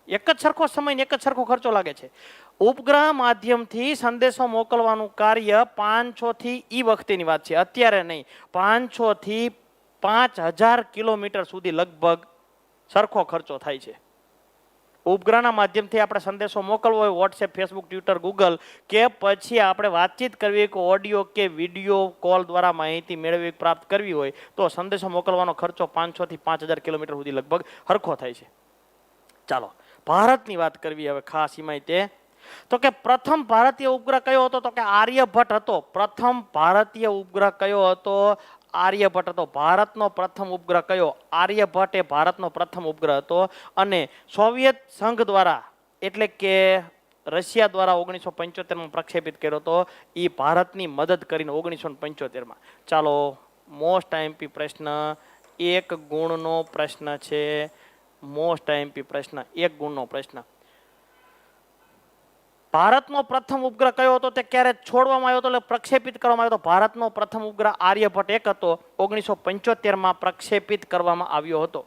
એક જ સરખો સમય ને એક જ સરખો ખર્ચો લાગે છે. ઉપગ્રહ માધ્યમથી સંદેશો મોકલવાનું કાર્ય 500 થી ઈ વખતેની વાત છે, અત્યારે નહીં, 500 થી 5000 કિલોમીટર સુધી લગભગ સરખો ખર્ચો થાય છે. ઉપગ્રહના માધ્યમથી આપણે સંદેશો મોકલવો હોય, વોટ્સએપ, ફેસબુક, ટ્વિટર, ગૂગલ કે પછી આપણે વાતચીત કરવી કે ઓડિયો કે વિડીયો કોલ દ્વારા માહિતી મેળવવી પ્રાપ્ત કરવી હોય તો સંદેશો મોકલવાનો ખર્ચો 500 થી 5000 કિલોમીટર સુધી લગભગ સરખો થાય છે. ચાલો ભારતની વાત કરવી હવે ખાસ એમાં તે તો કે પ્રથમ ભારતીય ઉપગ્રહ કયો હતો તો કે આર્યભટ્ટ હતો. પ્રથમ ભારતીય ઉપગ્રહ કયો હતો? આર્યભટ્ટ હતો. ભારતનો પ્રથમ ઉપગ્રહ કયો? આર્યભટ્ટ એ ભારતનો પ્રથમ ઉપગ્રહ હતો અને સોવિયત સંઘ દ્વારા એટલે કે રશિયા દ્વારા 1975માં પ્રક્ષેપિત કર્યો હતો. એ ભારતની મદદ કરીને 1975માં. ચાલો મોસ્ટ આઈએમપી પ્રશ્ન, 1 ગુણનો પ્રશ્ન છે. મોસ્ટ આઈએમપી પ્રશ્ન, 1 ગુણનો પ્રશ્ન. ભારતનો પ્રથમ ઉપગ્રહ કયો હતો તે ક્યારે છોડવામાં આવ્યો હતો એટલે પ્રક્ષેપિત કરવામાં આવ્યો હતો? ભારતનો પ્રથમ ઉપગ્રહ આર્યભટ્ટ 1 હતો, 1975માં પ્રક્ષેપિત કરવામાં આવ્યો હતો.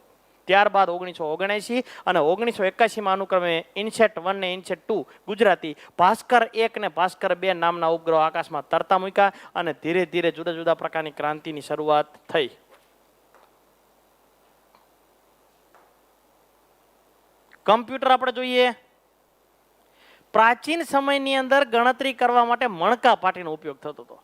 ત્યારબાદ 1979 અને 1981માં અનુક્રમે ઇનસેટ 1 ને ઇનસેટ 2 ગુજરાતી, ભાસ્કર 1 ને ભાસ્કર 2 નામના ઉપગ્રહો આકાશમાં તરતા મૂક્યા અને ધીરે ધીરે જુદા જુદા પ્રકારની ક્રાંતિની શરૂઆત થઈ. કમ્પ્યુટર આપણે જોઈએ. પ્રાચીન સમયની અંદર ગણતરી કરવા માટે મણકા પાટીનો ઉપયોગ થતો હતો.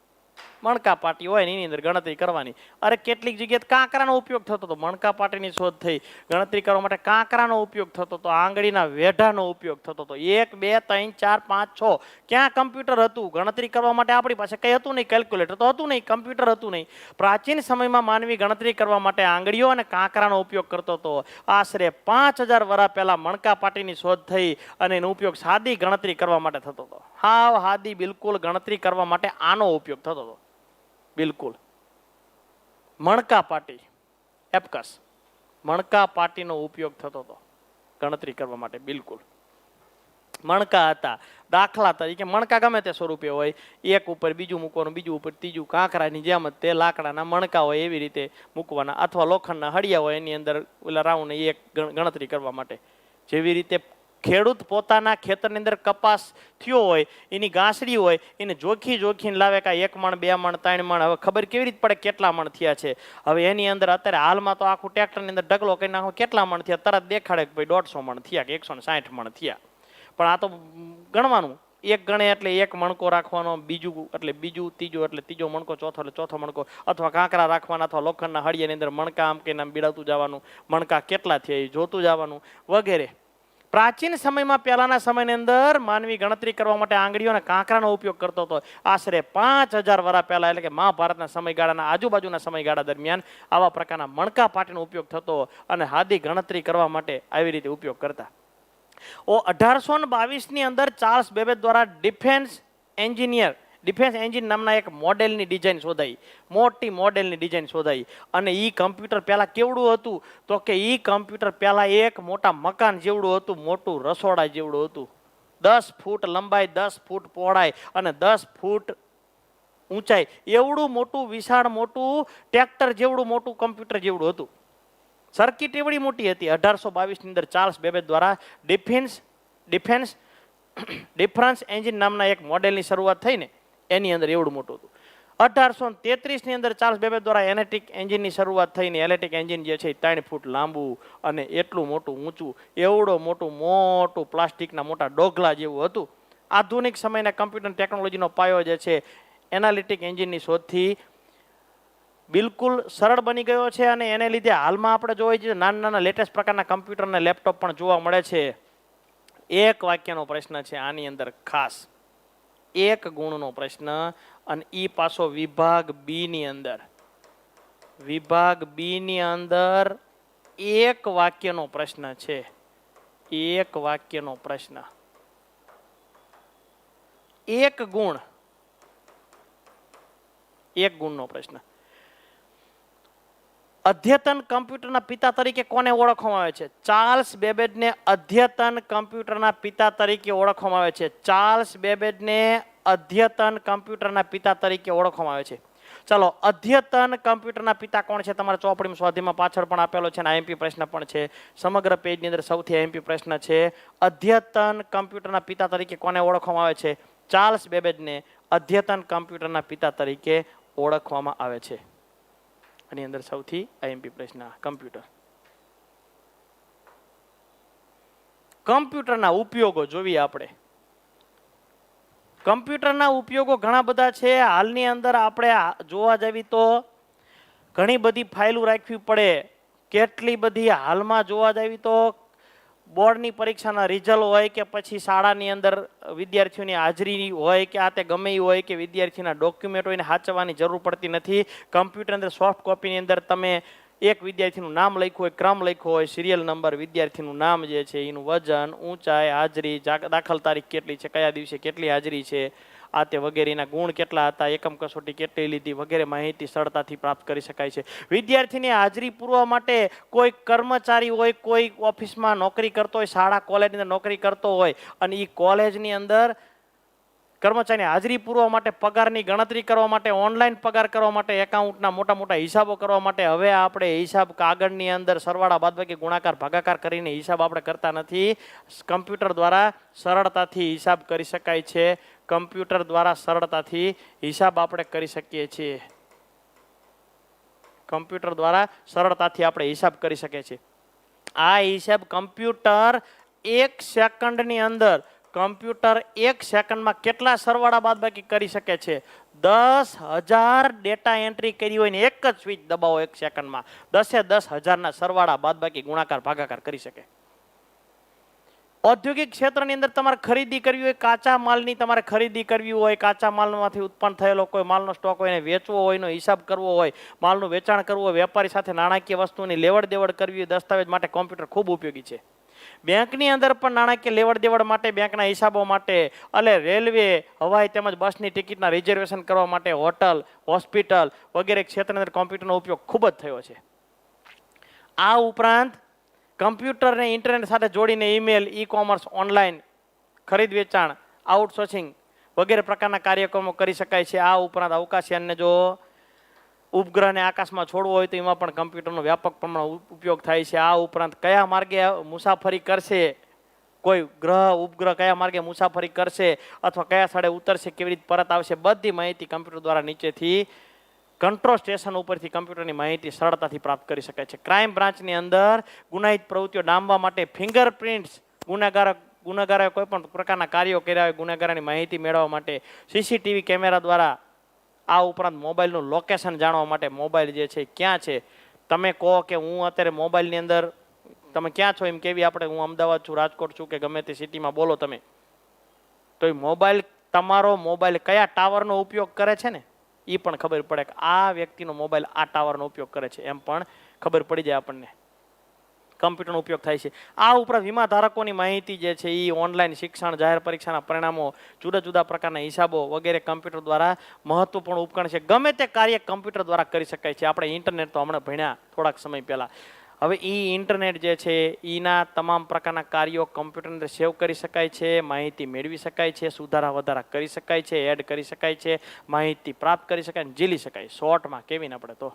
મણકા પાટી હોય ને એની અંદર ગણતરી કરવાની. અરે કેટલીક જગ્યાએ કાંકરાનો ઉપયોગ થતો હતો. મણકા પાટીની શોધ થઈ, ગણતરી કરવા માટે કાંકરાનો ઉપયોગ થતો હતો, આંગળીના વેઢાનો ઉપયોગ થતો હતો. 1 2 3 4 5 6 ક્યાં કમ્પ્યુટર હતું? ગણતરી કરવા માટે આપણી પાસે કંઈ હતું નહીં, કેલ્ક્યુલેટર તો હતું નહીં, કમ્પ્યુટર હતું નહીં. પ્રાચીન સમયમાં માનવી ગણતરી કરવા માટે આંગળીઓ અને કાંકરાનો ઉપયોગ કરતો હતો. આશરે 5000 વર્ષ પહેલા મણકા પાટીની શોધ થઈ અને એનો ઉપયોગ સાદી ગણતરી કરવા માટે થતો હતો. હાવ સાદી બિલકુલ ગણતરી કરવા માટે આનો ઉપયોગ થતો હતો. બિલકુલ મણકા પાટી, એપકસ, મણકા પાટીનો ઉપયોગ થતો હતો ગણતરી કરવા માટે. બિલકુલ મણકા હતા. દાખલા તરીકે મણકા ગમે તે સ્વરૂપે હોય, એક ઉપર બીજું મૂકવાનું, બીજું ઉપર ત્રીજું, કાંકરાની જેમ જ તે લાકડાના મણકા હોય એવી રીતે મૂકવાના, અથવા લોખંડના હળિયા હોય એની અંદર ઓલા રાઉન્ડ એક ગણતરી કરવા માટે. જેવી રીતે ખેડૂત પોતાના ખેતરની અંદર કપાસ થયો હોય, એની ગાંસડી હોય, એને જોખીને લાવે કે 1 મણ 2 મણ 3 મણ, હવે ખબર કેવી રીતે પડે કેટલા મણ થયા છે? હવે એની અંદર અત્યારે હાલમાં તો આખું ટ્રેક્ટરની અંદર ઢગલો કરી નાખો કેટલા મણ થયા, તરત દેખાડે કે ભાઈ 150 મણ થયા કે 160 મણ થયા. પણ આ તો ગણવાનું, એક ગણે એટલે 1 મણકો રાખવાનો, બીજું એટલે બીજું, ત્રીજો એટલે ત્રીજો મણકો, ચોથો એટલે ચોથો મણકો, અથવા કાંકરા રાખવાના, અથવા લોખંડના હળિયાની અંદર મણકા આમ કે આમ બીડાવતું જવાનું, મણકા કેટલા થયા એ જોતું જવાનું વગેરે. પ્રાચીન સમયમાં પહેલાના સમયની અંદર માનવી ગણતરી કરવા માટે આંગળીઓ અને કાંકરાનો ઉપયોગ કરતો હતો. આશરે 5000 વર્ષ પહેલા એટલે કે મહાભારતના સમયગાળાના આજુબાજુના સમયગાળા દરમિયાન આવા પ્રકારના મણકા પાટીનો ઉપયોગ થતો અને હાદી ગણતરી કરવા માટે આવી રીતે ઉપયોગ કરતા. 1822ની અંદર ચાર્લ્સ બેબેજ દ્વારા ડિફેન્સ એન્જિન નામના એક મોડેલની ડિઝાઇન શોધાઈ, મોટી મોડેલની ડિઝાઇન શોધાઈ. અને એ કમ્પ્યુટર પહેલાં કેવડું હતું તો કે એ કમ્પ્યુટર પહેલાં એક મોટા મકાન જેવડું હતું, મોટું રસોડા જેવડું હતું. 10 ફૂટ લંબાઈ, 10 ફૂટ પહોળાઈ અને 10 ફૂટ ઊંચાઈ, એવડું મોટું વિશાળ મોટું ટ્રેક્ટર જેવડું મોટું કમ્પ્યુટર જેવડું હતું. સર્કિટ એવડી મોટી હતી. 1822ની અંદર ચાર્લ્સ બેબેજ દ્વારા ડિફરન્સ એન્જિન નામના એક મોડેલની શરૂઆત થઈ ને એની અંદર એવડું મોટું હતું. 1833ની અંદર ચાર્લ્સ બેબેજ દ્વારા એલેક્ટ્રિક એન્જિનની શરૂઆત થઈને એલેક્ટ્રિક એન્જિન જે છે 3 ફૂટ લાંબુ અને એટલું મોટું ઊંચું, એવડો મોટું પ્લાસ્ટિકના મોટા ડોગલા જેવું હતું. આધુનિક સમયના કમ્પ્યુટર ટેકનોલોજીનો પાયો જે છે એનાલિટિક એન્જિનની શોધથી બિલકુલ સરળ બની ગયો છે અને એને લીધે હાલમાં આપણે જોઈએ છીએ નાના લેટેસ્ટ પ્રકારના કમ્પ્યુટર અને લેપટોપ પણ જોવા મળે છે. 1 વાક્યનો પ્રશ્ન છે આની અંદર ખાસ, 1 ગુણનો પ્રશ્ન અને ઈ પાછો વિભાગ બી ની અંદર. વિભાગ બી ની અંદર 1 વાક્યનો પ્રશ્ન છે. 1 વાક્યનો પ્રશ્ન, 1 ગુણ, 1 ગુણનો પ્રશ્ન. અદ્યતન કમ્પ્યુટરના પિતા તરીકે કોને ઓળખવામાં આવે છે? ચાર્લ્સ બેબેજને અદ્યતન કમ્પ્યુટરના પિતા તરીકે ઓળખવામાં આવે છે. ચાર્લ્સ બેબેજને અદ્યતન કમ્પ્યુટરના પિતા તરીકે ઓળખવામાં આવે છે. ચાલો, અદ્યતન કમ્પ્યુટરના પિતા કોણ છે? તમારા ચોપડીમાં સ્વાધ્યાયમાં પાછળ પણ આપેલો છે અને આઈએમપી પ્રશ્ન પણ છે. સમગ્ર પેજની અંદર સૌથી આઈએમપી પ્રશ્ન છે. અદ્યતન કમ્પ્યુટરના પિતા તરીકે કોને ઓળખવામાં આવે છે? ચાર્લ્સ બેબેજને અદ્યતન કમ્પ્યુટરના પિતા તરીકે ઓળખવામાં આવે છે. આની અંદર સૌથી આઈએમપી પ્રશ્ન કમ્પ્યુટર. કમ્પ્યુટરના ઉપયોગો જોઈએ આપણે. કમ્પ્યુટરના ઉપયોગો ઘણા બધા છે. હાલની અંદર આપણે જોવા જઈએ તો ઘણી બધી ફાઇલો રાખવી પડે. કેટલી બધી હાલમાં જોવા જઈએ તો બોર્ડની પરીક્ષાના રિઝલ્ટ હોય કે પછી શાળાની અંદર વિદ્યાર્થીઓની હાજરી હોય કે આ તે ગમે એ હોય કે વિદ્યાર્થીના ડોક્યુમેન્ટ હોય એને સાચવવાની જરૂર પડતી નથી. કમ્પ્યુટર અંદર સોફ્ટ કોપીની અંદર તમે એક વિદ્યાર્થીનું નામ લખ્યું હોય, ક્રમ લખ્યો હોય, સિરિયલ નંબર, વિદ્યાર્થીનું નામ જે છે, એનું વજન, ઊંચાઈ, હાજરી, દાખલ તારીખ કેટલી છે, કયા દિવસે કેટલી હાજરી છે, આ તે વગેરેના ગુણ કેટલા હતા, એકમ કસોટી કેટલી લીધી વગેરે માહિતી સરળતાથી પ્રાપ્ત કરી શકાય છે. વિદ્યાર્થીની હાજરી પૂરવા માટે કોઈ કર્મચારી હોય, કોઈ ઓફિસમાં નોકરી કરતો હોય, શાળા કોલેજની અંદર નોકરી કરતો હોય અને એ કોલેજની અંદર કર્મચારીની હાજરી પૂરવા માટે, પગારની ગણતરી કરવા માટે, ઓનલાઈન પગાર કરવા માટે, એકાઉન્ટના મોટા મોટા હિસાબો કરવા માટે હવે આપણે હિસાબ કાગળની અંદર સરવાળા બાદબાકી ગુણાકાર ભાગાકાર કરીને હિસાબ આપણે કરતા નથી. કમ્પ્યુટર દ્વારા સરળતાથી હિસાબ કરી શકાય છે. કમ્પ્યુટર દ્વારા સરળતાથી હિસાબ આપણે કરી શકીએ છીએ. કમ્પ્યુટર દ્વારા સરળતાથી આપણે હિસાબ કરી શકીએ છીએ. આ હિસાબ કમ્પ્યુટર 1 સેકન્ડની અંદર માં કેટલા સરવાળા બાદબાકી કરી શકે છે? 10,000 ડેટા એન્ટ્રી કરી હોય ને એક જ સ્વિચ દબાવો 1 સેકન્ડમાં 10,000ના સરવાળા બાદબાકી ગુણાકાર ભાગાકાર કરી શકે. ઔદ્યોગિક ક્ષેત્રની અંદર તમારે ખરીદી કરવી હોય, કાચા માલની તમારે ખરીદી કરવી હોય, કાચા માલમાંથી ઉત્પન્ન થયેલો કોઈ માલનો સ્ટોક હોય એને વેચવો હોય, એનો હિસાબ કરવો હોય, માલનું વેચાણ કરવું હોય, વેપારી સાથે નાણાકીય વસ્તુની લેવડ દેવડ કરવી હોય, દસ્તાવેજ માટે કોમ્પ્યુટર ખૂબ ઉપયોગી છે. બેંકની અંદર પણ નાણાકીય લેવડ દેવડ માટે, બેંકના હિસાબો માટે, અને રેલવે, હવાઈ તેમજ બસની ટિકિટના રિઝર્વેશન કરવા માટે, હોટલ, હોસ્પિટલ વગેરે ક્ષેત્રની અંદર કોમ્પ્યુટરનો ઉપયોગ ખૂબ જ થયો છે. આ ઉપરાંત કમ્પ્યુટરને ઇન્ટરનેટ સાથે જોડીને ઈમેલ, ઈ કોમર્સ, ઓનલાઈન ખરીદ વેચાણ, આઉટસોર્સિંગ વગેરે પ્રકારના કાર્યક્રમો કરી શકાય છે. આ ઉપરાંત અવકાશયાનને જો ઉપગ્રહને આકાશમાં છોડવો હોય તો એમાં પણ કમ્પ્યુટરનો વ્યાપક પ્રમાણમાં ઉપયોગ થાય છે. આ ઉપરાંત કયા માર્ગે મુસાફરી કરશે, કોઈ ગ્રહ ઉપગ્રહ કયા માર્ગે મુસાફરી કરશે અથવા કયા સ્થળે ઉતરશે, કેવી રીતે પરત આવશે, બધી માહિતી કમ્પ્યુટર દ્વારા નીચેથી કંટ્રોલ સ્ટેશન ઉપરથી કમ્પ્યુટરની માહિતી સરળતાથી પ્રાપ્ત કરી શકાય છે. ક્રાઇમ બ્રાન્ચની અંદર ગુનાહિત પ્રવૃત્તિઓ ડામવા માટે ફિંગરપ્રિન્ટ્સ, ગુનેગારોએ કોઈ પણ પ્રકારના કાર્યો કર્યા હોય ગુનેગારોની માહિતી મેળવવા માટે સીસીટીવી કેમેરા દ્વારા, આ ઉપરાંત મોબાઈલનું લોકેશન જાણવા માટે, મોબાઈલ જે છે ક્યાં છે, તમે કહો કે હું અત્યારે મોબાઈલની અંદર તમે ક્યાં છો એમ કેવી આપણે, હું અમદાવાદ છું, રાજકોટ છું કે ગમે તે સિટીમાં બોલો તમે, તો એ મોબાઈલ તમારો મોબાઈલ કયા ટાવરનો ઉપયોગ કરે છે ને એ પણ ખબર પડે કે આ વ્યક્તિનો મોબાઈલ આ ટાવરનો ઉપયોગ કરે છે એમ પણ ખબર પડી જાય આપણને. કમ્પ્યુટરનો ઉપયોગ થાય છે. આ ઉપરાંત વીમા ધારકોની માહિતી જે છે એ ઓનલાઈન શિક્ષણ, જાહેર પરીક્ષાના પરિણામો, જુદા જુદા પ્રકારના હિસાબો વગેરે કમ્પ્યુટર દ્વારા મહત્વપૂર્ણ ઉપકરણ છે. ગમે તે કાર્ય કમ્પ્યુટર દ્વારા કરી શકાય છે. આપણે ઇન્ટરનેટ તો હમણાં ભણ્યા થોડાક સમય પહેલા. હવે એ ઇન્ટરનેટ જે છે એના તમામ પ્રકારના કાર્યો કમ્પ્યુટર અંદર સેવ કરી શકાય છે, માહિતી મેળવી શકાય છે, સુધારા વધારા કરી શકાય છે, એડ કરી શકાય છે, માહિતી પ્રાપ્ત કરી શકાય, ઝીલી શકાય. શોર્ટમાં કેવીને આપણે તો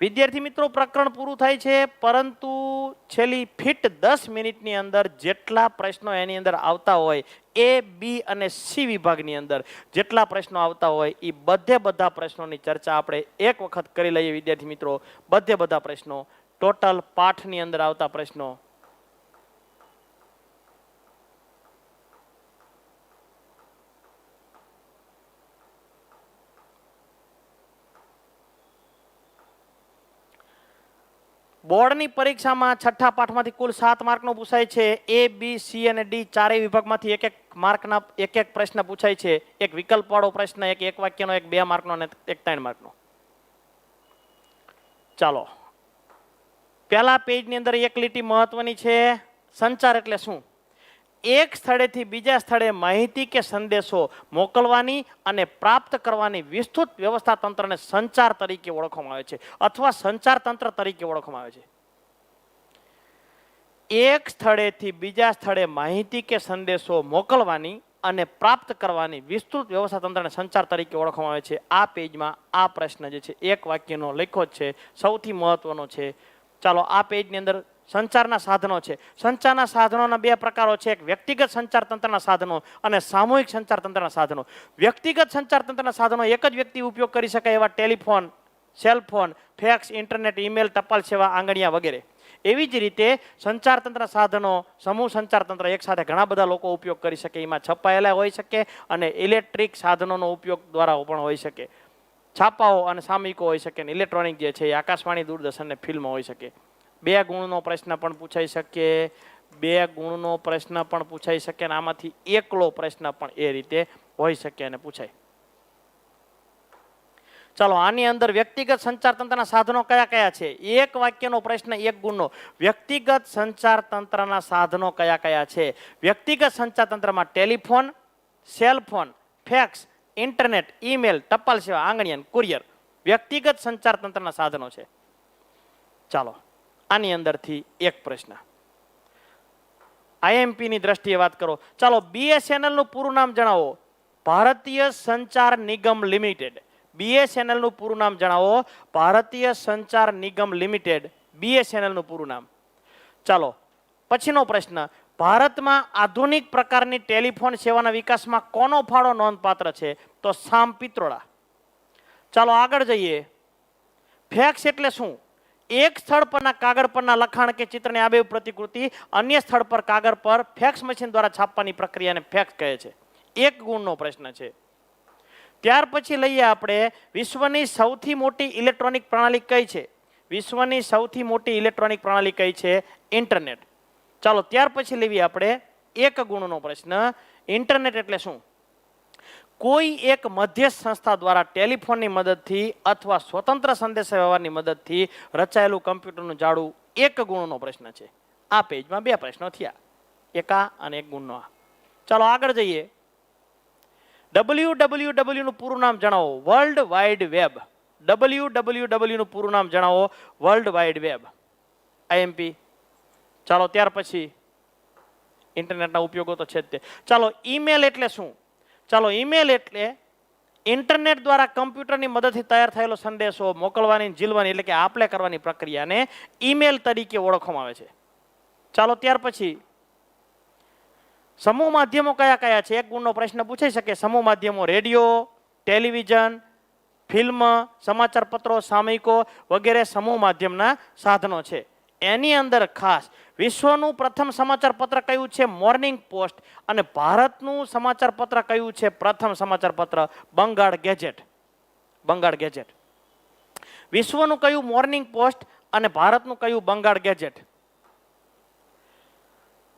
વિદ્યાર્થી મિત્રો પ્રકરણ પૂરું થાય છે, પરંતુ છેલ્લી ફિટ 10 મિનિટની અંદર જેટલા પ્રશ્નો એની અંદર આવતા હોય, A, B અને C વિભાગની અંદર જેટલા પ્રશ્નો આવતા હોય એ બધા પ્રશ્નોની ચર્ચા આપણે એક વખત કરી લઈએ વિદ્યાર્થી મિત્રો. બધા પ્રશ્નો ટોટલ પાઠની અંદર આવતા પ્રશ્નો બોર્ડની પરીક્ષામાં છઠ્ઠા પાઠમાંથી કુલ 7 માર્કનો પૂછાય છે. A, B, C અને D ચારેય વિભાગમાંથી એક માર્કના એક પ્રશ્ન પૂછાય છે. એક વિકલ્પવાળો પ્રશ્ન, એક વાક્યનો, એક 2 માર્કનો અને એક 3 માર્કનો. ચાલો, પહેલા પેજની અંદર એક લીટી મહત્વની છે. સંચાર એટલે શું? એક સ્થળેથી બીજા સ્થળે માહિતી કે સંદેશો મોકલવાની અને પ્રાપ્ત કરવાની વિસ્તૃત વ્યવસ્થા તંત્રને સંચાર તરીકે ઓળખવામાં આવે છે અથવા સંચાર તંત્ર તરીકે ઓળખવામાં આવે છે. એક સ્થળેથી બીજા સ્થળે માહિતી કે સંદેશો મોકલવાની અને પ્રાપ્ત કરવાની વિસ્તૃત વ્યવસ્થા તંત્રને સંચાર તરીકે ઓળખવામાં આવે છે. આ પેજમાં આ પ્રશ્ન જે છે એક વાક્યનો લખ્યો જ છે, સૌથી મહત્વનો છે. ચાલો આ પેજની અંદર સંચારના સાધનો છે. સંચારના સાધનોના બે પ્રકારો છે, એક વ્યક્તિગત સંચાર તંત્રના સાધનો અને સામૂહિક સંચાર તંત્રના સાધનો. વ્યક્તિગત સંચાર તંત્રના સાધનો એક જ વ્યક્તિ ઉપયોગ કરી શકાય એવા telephone, cellphone, fax, internet, email, ટપાલ સેવા, આંગણિયા વગેરે. એવી જ રીતે સંચાર તંત્ર સાધનો, સમૂહ સંચાર તંત્ર એક સાથે ઘણા બધા લોકો ઉપયોગ કરી શકે. એમાં છપાયેલા હોઈ શકે અને ઇલેક્ટ્રિક સાધનોનો ઉપયોગ દ્વારા પણ હોઈ શકે. છાપાઓ અને સામયિકો હોઈ શકે અને ઇલેક્ટ્રોનિક જે છે એ આકાશવાણી, દૂરદર્શન અને ફિલ્મ હોઈ શકે. 2 ગુણનો પ્રશ્ન પણ પૂછાઈ શકે, 2 ગુણનો પ્રશ્ન પણ પૂછાઈ શકે અને આમાંથી એકલો પ્રશ્ન પણ એ રીતે હોઈ શકે અને પૂછાય. ચાલો આની અંદર વ્યક્તિગત સંચાર તંત્રના સાધનો કયા કયા છે? એક વાક્યનો પ્રશ્ન 1 ગુણનો. વ્યક્તિગત સંચાર તંત્રના સાધનો કયા કયા છે? વ્યક્તિગત સંચાર તંત્રમાં telephone, cellphone, fax, internet, email, ટપાલ સેવા, આંગણિયા, કુરિયર વ્યક્તિગત સંચાર તંત્રના સાધનો છે. ચાલો આની અંદરથી એક પ્રશ્ન આઈએમપી ની દ્રષ્ટિએ વાત કરો. ચાલો બીએસએનએલ નું પૂરું નામ જણાવો. ભારતીય સંચાર નિગમ લિમિટેડ. બીએસએનએલ નું પૂરું નામ જણાવો. ભારતીય સંચાર નિગમ લિમિટેડ, બીએસએનએલ નું પૂરું નામ. ચાલો પછીનો પ્રશ્ન, ભારતમાં આધુનિક પ્રકારની ટેલિફોન સેવાના વિકાસમાં કોનો ફાળો નોંધપાત્ર છે? તો સામ પિત્રોડા. ચાલો આગળ જઈએ. ફેક્સ એટલે શું? એક સ્થળ પરના કાગળ પરના લખાણ કે ચિત્રની આબેહૂબ પ્રતિકૃતિ અન્ય સ્થળ પર કાગળ પર ફેક્સ મશીન દ્વારા છાપવાની પ્રક્રિયાને ફેક્સ કહે છે. 1 ગુણનો પ્રશ્ન છે. ત્યાર પછી લઈએ આપણે વિશ્વની સૌથી મોટી ઇલેક્ટ્રોનિક પ્રણાલી કઈ છે? વિશ્વની સૌથી મોટી ઇલેક્ટ્રોનિક પ્રણાલી કઈ છે? ઇન્ટરનેટ. ચાલો ત્યાર પછી લેવી આપણે 1 ગુણનો પ્રશ્ન, ઇન્ટરનેટ એટલે શું? કોઈ એક મધ્યસ્થ સંસ્થા દ્વારા ટેલિફોનની મદદથી અથવા સ્વતંત્ર સંદેશાવ્યવહારની મદદથી રચાયેલું કમ્પ્યુટરનું જાળું. 1 ગુણનો પ્રશ્ન છે. આ પેજમાં 2 પ્રશ્નો થયા, 1 આ અને 1 ગુણનો આ. ચાલો આગળ જઈએ. WWW નું પૂરું નામ જણાવો. World wide web. WWW નું પૂરું નામ જણાવો. World wide web. આઈએમપી. ચાલો ત્યાર પછી ઇન્ટરનેટના ઉપયોગો તો છે જ તે. ચાલો ઈમેલ એટલે શું? ચાલો ઈમેલ એટલે ઇન્ટરનેટ દ્વારા કમ્પ્યુટરની મદદથી તૈયાર થયેલો સંદેશો મોકલવાની, ઝીલવાની એટલે કે આપલે કરવાની પ્રક્રિયાને ઈમેલ તરીકે ઓળખવામાં આવે છે. ચાલો ત્યાર પછી સમૂહ માધ્યમો કયા કયા છે? 1 ગુણનો પ્રશ્ન પૂછાઈ શકે. સમૂહ માધ્યમો રેડિયો, ટેલિવિઝન, ફિલ્મ, સમાચાર પત્રો, સામયિકો વગેરે સમૂહ માધ્યમના સાધનો છે. એની અંદર ખાસ વિશ્વનું પ્રથમ સમાચાર પત્ર કયું છે? Morning post. અને ભારતનું સમાચાર પત્ર કયું છે? પ્રથમ સમાચાર પત્ર બંગાળ ગેજેટ. બંગાળ ગેજેટ. વિશ્વનું કયું? Morning post. અને ભારતનું કયું? બંગાળ ગેજેટ.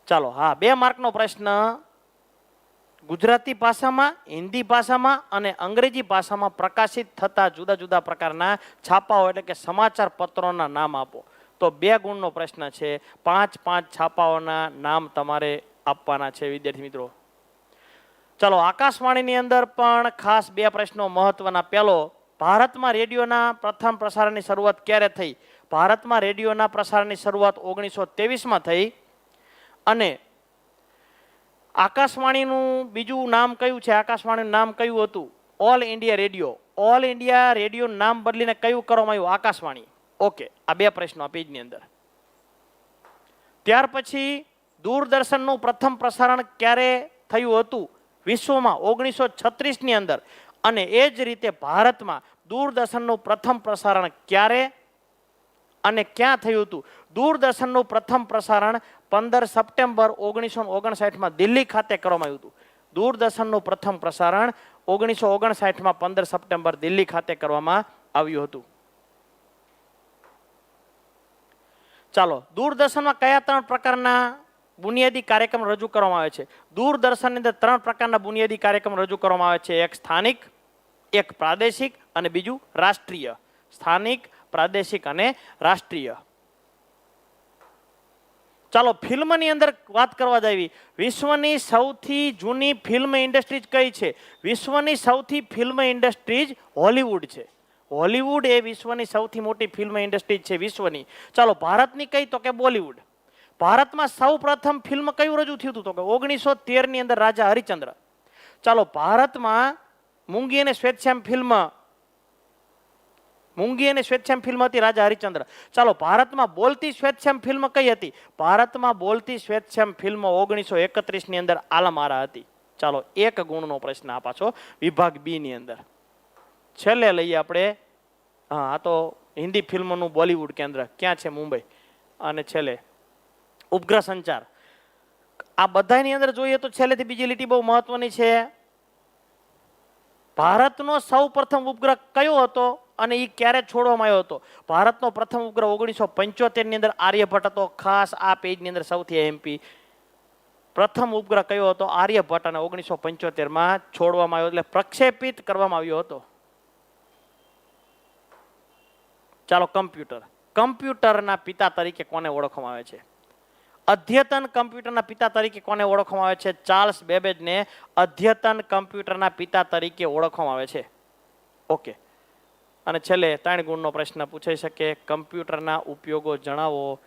ચાલો હા 2 માર્કનો પ્રશ્ન. ગુજરાતી ભાષામાં, હિન્દી ભાષામાં અને અંગ્રેજી ભાષામાં પ્રકાશિત થતા જુદા જુદા પ્રકારના છાપાઓ એટલે કે સમાચાર પત્રોના નામ આપો. તો 2 ગુણનો પ્રશ્ન છે. 5 છાપાઓના નામ તમારે આપવાના છે વિદ્યાર્થી મિત્રો. ચાલો આકાશવાણીની અંદર પણ ખાસ 2 પ્રશ્નો મહત્વના. પહેલો, ભારતમાં રેડિયોના પ્રથમ પ્રસારણની શરૂઆત ક્યારે થઈ? ભારતમાં રેડિયોના પ્રસારણની શરૂઆત 1923માં થઈ. અને આકાશવાણીનું બીજું નામ કયું છે? આકાશવાણીનું નામ કયું હતું? All India radio. All India રેડિયોનું નામ બદલીને કયું કરવામાં આવ્યું? આકાશવાણી. ઓકે, આ 2 પ્રશ્નો આ પેજની અંદર. ત્યાર પછી દૂરદર્શનનું પ્રથમ પ્રસારણ ક્યારે થયું હતું? વિશ્વમાં 1936 ની અંદર. અને એ જ રીતે ભારતમાં દૂરદર્શનનું પ્રથમ પ્રસારણ ક્યારે અને ક્યાં થયું હતું? દૂરદર્શનનું પ્રથમ પ્રસારણ 15 સપ્ટેમ્બર 1959માં દિલ્હી ખાતે કરવામાં આવ્યું હતું. દૂરદર્શનનું પ્રથમ પ્રસારણ 1959માં 15 સપ્ટેમ્બર દિલ્હી ખાતે કરવામાં આવ્યું હતું. ચાલો દૂરદર્શનમાં કયા 3 પ્રકારના બુનિયાદી કાર્યક્રમ રજૂ કરવામાં આવે છે? દૂરદર્શનની અંદર 3 પ્રકારના બુનિયાદી કાર્યક્રમ રજૂ કરવામાં આવે છે. એક સ્થાનિક, એક પ્રાદેશિક અને બીજું રાષ્ટ્રીય. સ્થાનિક, પ્રાદેશિક અને રાષ્ટ્રીય. ચાલો ફિલ્મની અંદર વાત કરવા જાવી. વિશ્વની સૌથી જૂની ફિલ્મ ઇન્ડસ્ટ્રીઝ કઈ છે? વિશ્વની સૌથી ફિલ્મ ઇન્ડસ્ટ્રીઝ હોલિવૂડ છે. હોલિવૂડ એ વિશ્વની સૌથી મોટી ફિલ્મ ઇન્ડસ્ટ્રીઝ છે વિશ્વની. ચાલો ભારતની કઈ? તો કે બોલિવૂડ. ભારતમાં સૌ પ્રથમ ફિલ્મ કયું રજૂ થયું હતું? તો કે 1913 ની અંદર રાજા હરિશ્ચંદ્ર. ચાલો, ભારતમાં મૂંગી અને શ્વેતશ્યામ ફિલ્મ હતી રાજા હરિશ્ચંદ્ર. ચાલો, ભારતમાં બોલતી શ્વેતશ્યામ ફિલ્મ કઈ હતી? ભારતમાં બોલતી શ્વેતશ્યામ ફિલ્મ 1931 ની અંદર આલમારા હતી. ચાલો, 1 ગુણનો પ્રશ્ન આ પાછો વિભાગ બી ની અંદર. છેલ્લે લઈએ આપણે, હા, આ તો હિન્દી ફિલ્મનું બોલિવૂડ કેન્દ્ર ક્યાં છે? મુંબઈ. અને છેલ્લે ઉપગ્રહ સંચાર. આ બધાની અંદર જોઈએ તો છેલ્લેથી બીજી લીટી બહુ મહત્વની છે. ભારતનો સૌ પ્રથમ ઉપગ્રહ કયો હતો અને એ ક્યારે છોડવામાં આવ્યો હતો? ભારતનો પ્રથમ ઉપગ્રહ 1975 ની અંદર આર્યભટ્ટ હતો. ખાસ આ પેજની અંદર સૌથી એમપી પ્રથમ ઉપગ્રહ કયો હતો? આર્યભટ્ટ, અને 1975 માં છોડવામાં આવ્યો, એટલે પ્રક્ષેપિત કરવામાં આવ્યો હતો. ચાલો, કમ્પ્યુટરના પિતા તરીકે કોને ઓળખવામાં આવે છે? અદ્યતન કમ્પ્યુટરના પિતા તરીકે કોને ઓળખવામાં આવે છે? ચાર્લ્સ બેબેજને અદ્યતન કમ્પ્યુટરના પિતા તરીકે ઓળખવામાં આવે છે. ઓકે. અને છેલ્લે 3 ગુણનો પ્રશ્ન પૂછાઈ શકે, કમ્પ્યુટરના ઉપયોગો જણાવો.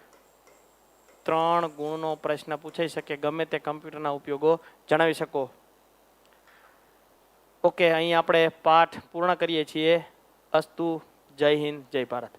3 ગુણનો પ્રશ્ન પૂછાઈ શકે, ગમે તે કમ્પ્યુટરના ઉપયોગો જણાવી શકો. ઓકે, અહીં આપણે પાઠ પૂર્ણ કરીએ છીએ. અસ્તુ. જય હિન્દ, જય ભારત.